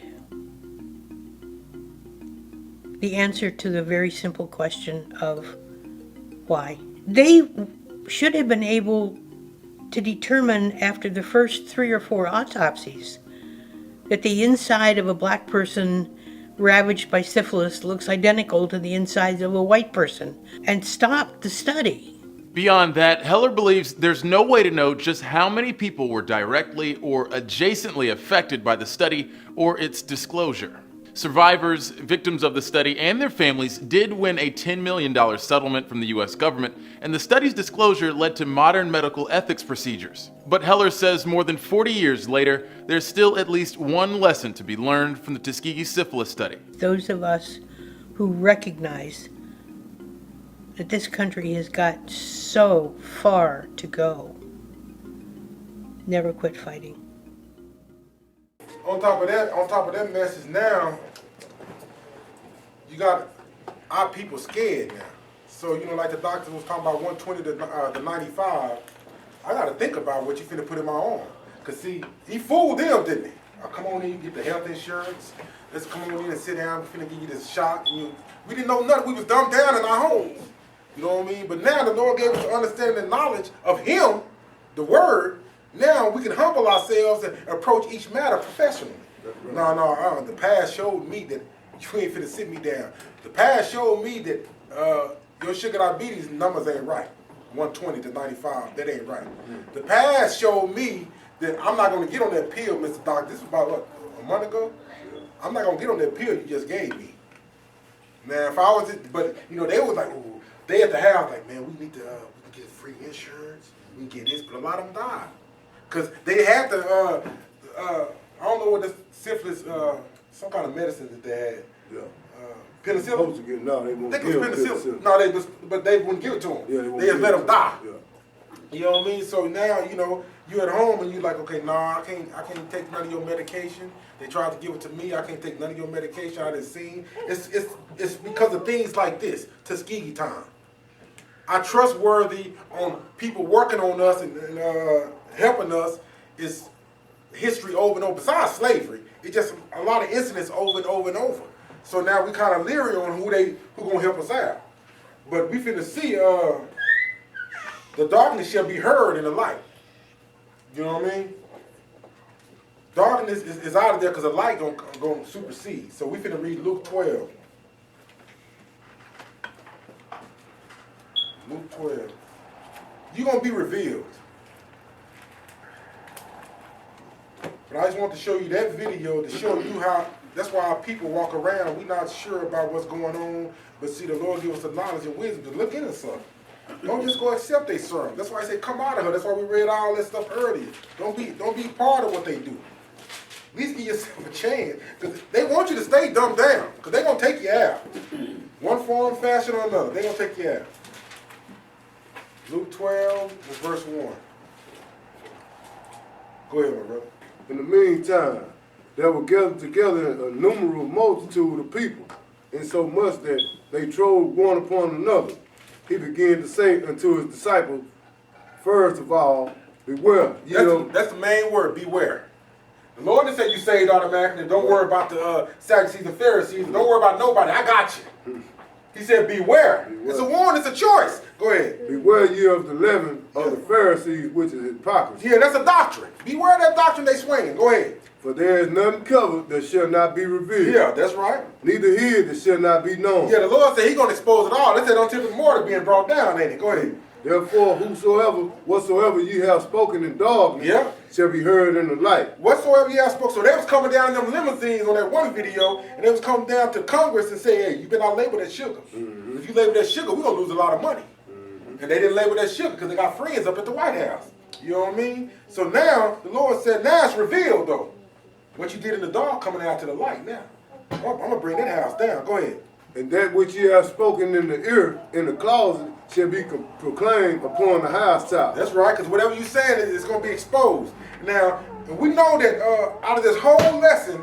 the answer to the very simple question of why. They should have been able to determine after the first 3 or 4 autopsies that the inside of a black person ravaged by syphilis looks identical to the insides of a white person, and stop the study. Beyond that, Heller believes there's no way to know just how many people were directly or adjacently affected by the study or its disclosure. Survivors, victims of the study, and their families did win a $10 million settlement from the US government, and the study's disclosure led to modern medical ethics procedures. But Heller says more than 40 years later, there's still at least one lesson to be learned from the Tuskegee syphilis study. Those of us who recognize that this country has got so far to go, never quit fighting. On top of that message now, you got our people scared now. So, like the doctor was talking about 120 to 95, I got to think about what you finna put in my arm. Because, see, he fooled them, didn't he? Come on in, you get the health insurance. Let's come on in and sit down. We're finna give you this shot. We didn't know nothing. We was dumbed down in our homes. You know what I mean? But now the Lord gave us the understanding and knowledge of Him, the Word. Now we can humble ourselves and approach each matter professionally. No. The past showed me that you ain't finna sit me down. The past showed me that your sugar diabetes numbers ain't right. 120 to 95, that ain't right. The past showed me that I'm not gonna get on that pill, Mr. Doc. This was about what, a month ago? I'm not gonna get on that pill you just gave me. Now, if I was, but you know, they was like, ooh, they at the house like, man, we need to, we can get free insurance, we can get this, but a lot of them died. Cause they had to, I don't know what this syphilis, some kind of medicine that they had. Yeah. Penicillin? No, they won't They give was penicillin. penicillin. No, but they wouldn't give it to them. Yeah, they just let them die. Yeah. You know what I mean? So now, you know, you at home and you like, okay, I can't take none of your medication. They tried to give it to me. I can't take none of your medication. I didn't see. It's because of things like this, Tuskegee time. Our trustworthy on people working on us and helping us is history over and over. Besides slavery, it's just a lot of incidents over and over and over. So now we kind of leery on who gonna help us out. But we finna see the darkness shall be heard in the light. You know what I mean? Darkness is out of there because the light gonna supersede. So we finna read Luke 12. Luke 12. You're gonna be revealed. But I just want to show you that video to show you how, that's why our people walk around, we're not sure about what's going on, but see, the Lord gives us the knowledge and wisdom to look into something. Don't just go accept their sermon. That's why I say come out of her. That's why we read all that stuff earlier. Don't be part of what they do. At least give yourself a chance. Because they want you to stay dumbed down. Because they're going to take you out. One form, fashion, or another. They're going to take you out. Luke 12, verse 1. Go ahead, my brother. In the meantime, there were gathered together a numerous multitude of people, insomuch that they trod one upon another. He began to say unto his disciples, first of all, beware. That's the main word, beware. The Lord didn't say you saved automatically. Don't worry about the Sadducees and Pharisees. Don't worry about nobody. I got you. He said, beware. It's a warning. It's a choice. Go ahead. Beware ye of the leaven of the Pharisees, which is hypocrisy. Yeah, that's a doctrine. Beware of that doctrine they swinging. Go ahead. For there is nothing covered that shall not be revealed. Yeah, that's right. Neither hid that shall not be known. Yeah, the Lord said He's going to expose it all. That's that Untempered Morter being brought down, ain't it? Go ahead. Therefore, whatsoever ye have spoken in darkness shall be heard in the light. Whatsoever ye have spoken. So they was coming down in them limousines on that one video, and they was coming down to Congress and say, hey, you better not label that sugar. Mm-hmm. If you label that sugar, we're going to lose a lot of money. Mm-hmm. And they didn't label that sugar because they got friends up at the White House. You know what I mean? So now, the Lord said, now it's revealed, though. What you did in the dark coming out to the light now. I'm going to bring that house down. Go ahead. And that which ye have spoken in the ear, in the closet, shall be proclaimed upon the housetop. That's right, because whatever you're saying is going to be exposed. Now, we know that out of this whole lesson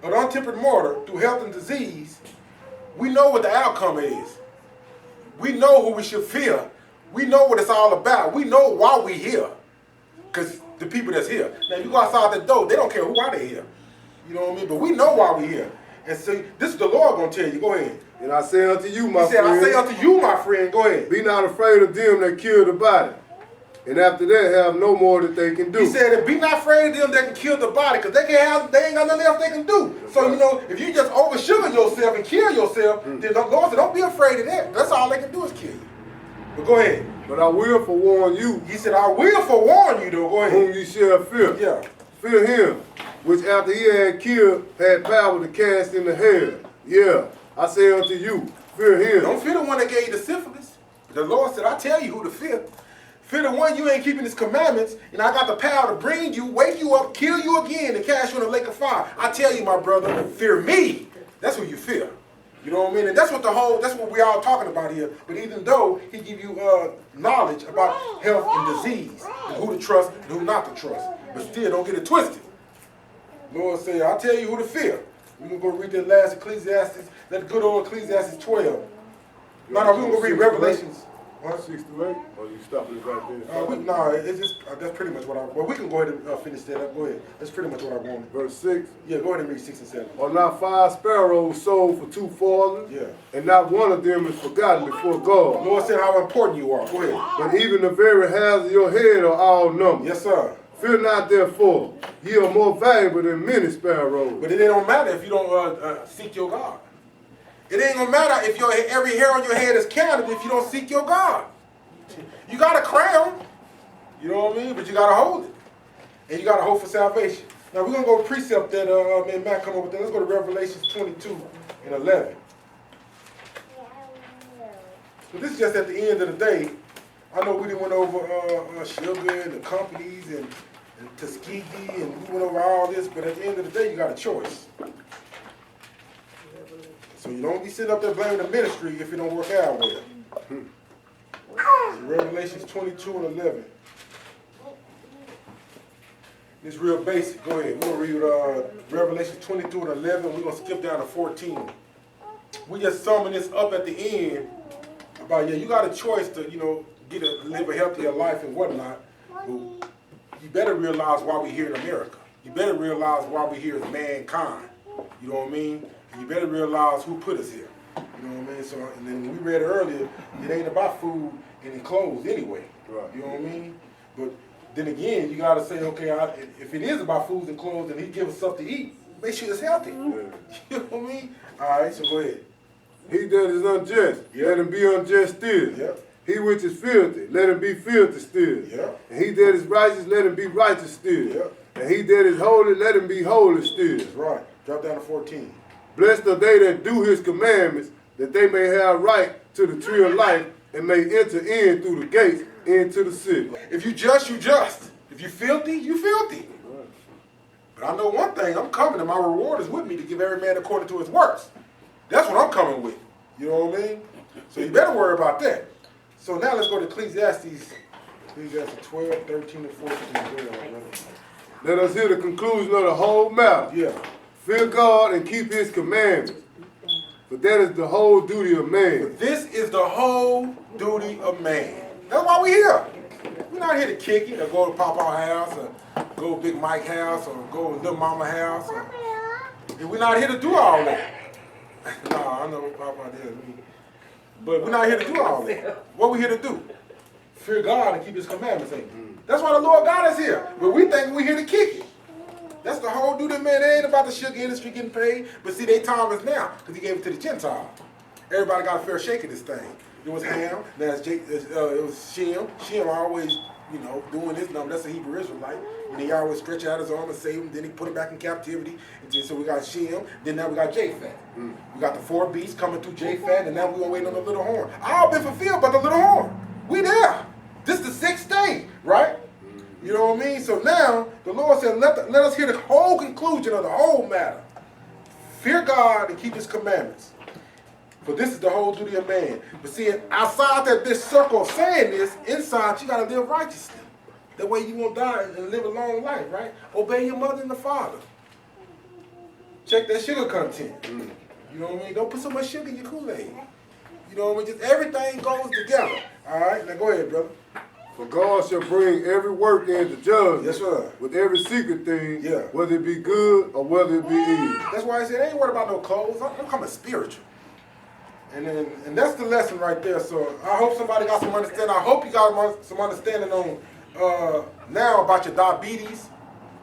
of the Untempered Morter through health and disease, we know what the outcome is. We know who we should fear. We know what it's all about. We know why we're here. Because the people that's here. Now, if you go outside that door, they don't care why they're here. You know what I mean? But we know why we're here. And see, this is the Lord going to tell you. Go ahead. And I say unto you, my friend. He said, I say unto you, my friend. Go ahead. Be not afraid of them that kill the body. And after that, have no more that they can do. He said, be not afraid of them that can kill the body, because they ain't got nothing else they can do. So, you know, if you just oversugar yourself and kill yourself, then the Lord said, don't be afraid of that. That's all they can do is kill you. But go ahead. But I will forewarn you. He said, I will forewarn you, though. Go ahead. Whom you shall fear. Yeah. Fear him, which after he had killed, had power to cast into hell. Yeah, I say unto you, fear him. Don't fear the one that gave you the syphilis. The Lord said, I tell you who to fear. Fear the one you ain't keeping his commandments, and I got the power to bring you, wake you up, kill you again, and cast you in a lake of fire. I tell you, my brother, fear me. That's who you fear. You know what I mean? And that's what we all talking about here. But even though he give you knowledge about health and disease, and who to trust and who not to trust. But still, don't get it twisted. Lord said, I'll tell you who to fear. We're going to go read that last Ecclesiastes, that good old Ecclesiastes 12. No, we're going to go read Revelations. 168, or you stopping it right there? No, it's just, that's pretty much what I, well, we can go ahead and finish that up. Go ahead. That's pretty much what I wanted. Verse 6? Yeah, go ahead and read 6 and 7. Are not 5 sparrows sold for 2 farthings? Yeah. And not one of them is forgotten before God. The Lord said how important you are. Go ahead. But even the very hairs of your head are all numbered. Yes, sir. Fear not therefore, ye are more valuable than many sparrows. But it don't matter if you don't seek your God. It ain't gonna matter if every hair on your head is counted if you don't seek your God. You got a crown, you know what I mean? But you gotta hold it. And you gotta hope for salvation. Now we're gonna go precept that me and Matt come up with that. Let's go to Revelation 22 and 11. So this is just at the end of the day. I know we done went over sugar and the companies and Tuskegee and we went over all this, but at the end of the day, you got a choice. So you don't be sitting up there blaming the ministry if it don't work out well. So Revelations 22 and 11. It's real basic. Go ahead. We'll read Revelation 22 and 11. We're going to skip down to 14. We just summing this up at the end about, you got a choice to, live a healthier life and whatnot. But you better realize why we're here in America. You better realize why we're here as mankind. You know what I mean? And you better realize who put us here. You know what I mean? So, and then we read earlier, it ain't about food and clothes anyway. Right. You know what I mean? But then again, you got to say, okay, if it is about food and clothes and he gives us something to eat, make sure it's healthy. Yeah. You know what I mean? All right, so go ahead. He that is unjust, let him be unjust still. Yep. He which is filthy, let him be filthy still. Yep. And he that is righteous, let him be righteous still. Yep. And he that is holy, let him be holy still. That's right. Drop down to 14. Blessed are they that do his commandments, that they may have right to the tree of life and may enter in through the gates into the city. If you just, you just. If you filthy, you filthy. But I know one thing, I'm coming and my reward is with me to give every man according to his works. That's what I'm coming with. You know what I mean? So you better worry about that. So now let's go to Ecclesiastes 12, 13, and 14. Let us hear the conclusion of the whole matter. Yeah. Fear God and keep his commandments. For that is the whole duty of man. But this is the whole duty of man. That's why we're here. We're not here to kick it or go to Papa's house or go to Big Mike's house or go to Little Mama's house. And we're not here to do all that. No, I know what Papa did. But we're not here to do all that. What we here to do? Fear God and keep his commandments. That's why the Lord got us here. But we think we're here to kick it. That's the whole duty, man. It ain't about the sugar industry getting paid. But see, their time is now because he gave it to the Gentiles. Everybody got a fair shake of this thing. It was Ham, now it was Shem. Shem always, doing his number. That's a Hebrew Israelite. And he always stretch out his arm and save him. Then he put him back in captivity. And then, so we got Shem. Then now we got Japhet. We got the 4 beasts coming through Japhet. And now we're going to wait on the little horn. All been fulfilled but the little horn. We there. This is the 6th day, right? You know what I mean? So now the Lord said, let us hear the whole conclusion of the whole matter. Fear God and keep his commandments. For this is the whole duty of man. But see, outside that this circle of saying this, inside you got to live righteously. That way you won't die and live a long life, right? Obey your mother and the father. Check that sugar content. You know what I mean? Don't put so much sugar in your Kool-Aid. You know what I mean? Just everything goes together. All right? Now go ahead, brother. For God shall bring every work into judgment. Yes, sir. With every secret thing, whether it be good or whether it be evil. That's why I said, I ain't worried about no clothes. I'm coming spiritual. And that's the lesson right there. So I hope somebody got some understanding. I hope you got some understanding on now about your diabetes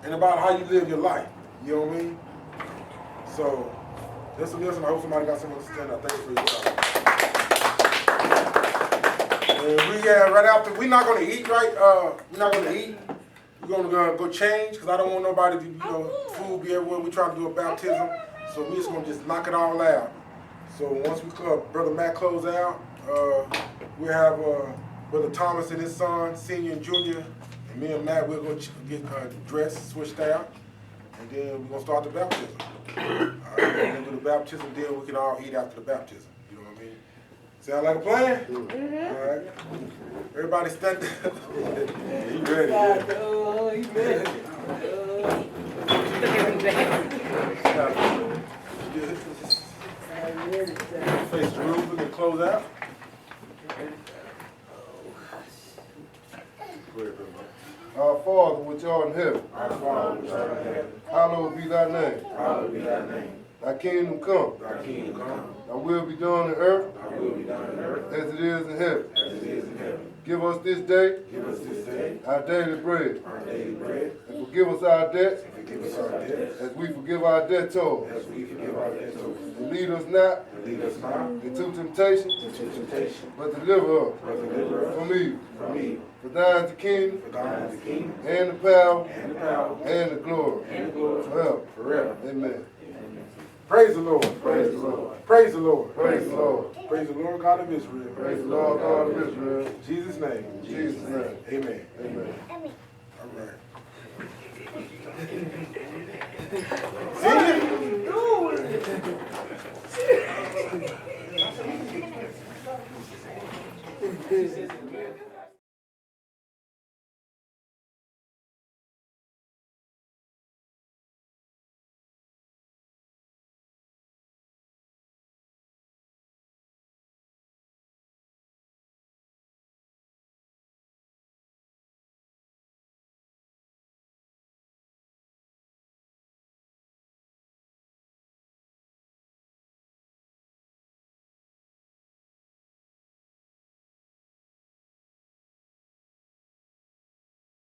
and about how you live your life. You know what I mean? So that's a lesson. I hope somebody got some understanding. I thank you for your time. And right after, we're not going to eat, right? We're not going to eat. We're going to go change because I don't want nobody to, food be everywhere. We're trying to do a baptism. So we're just going to just knock it all out. So once we Brother Matt close out, we have Brother Thomas and his son, senior and junior, and me and Matt, we'll go get dressed, switched out, and then we're going to start the baptism. We're going to do the baptism, then we can all eat after the baptism. You know what I mean? Sound like a plan? Mm-hmm. All right. Everybody stand there. You ready? Oh, you ready. Face Jerusalem and close out. which art in heaven. Hallowed be thy name. Thy kingdom come. Thy will be done on earth as it is in heaven. Give us this day our daily bread. And forgive us our debts as we forgive our debtors. And lead us not into temptation, but deliver us from evil. For thine is the kingdom, and the power, and the glory, forever. Amen. Praise the Lord. Praise the Lord. Praise the Lord. Praise the Lord. Praise the Lord God of Israel. Praise the Lord God of Israel. In Jesus' name. In Jesus' name. Amen. Amen. All right. See you.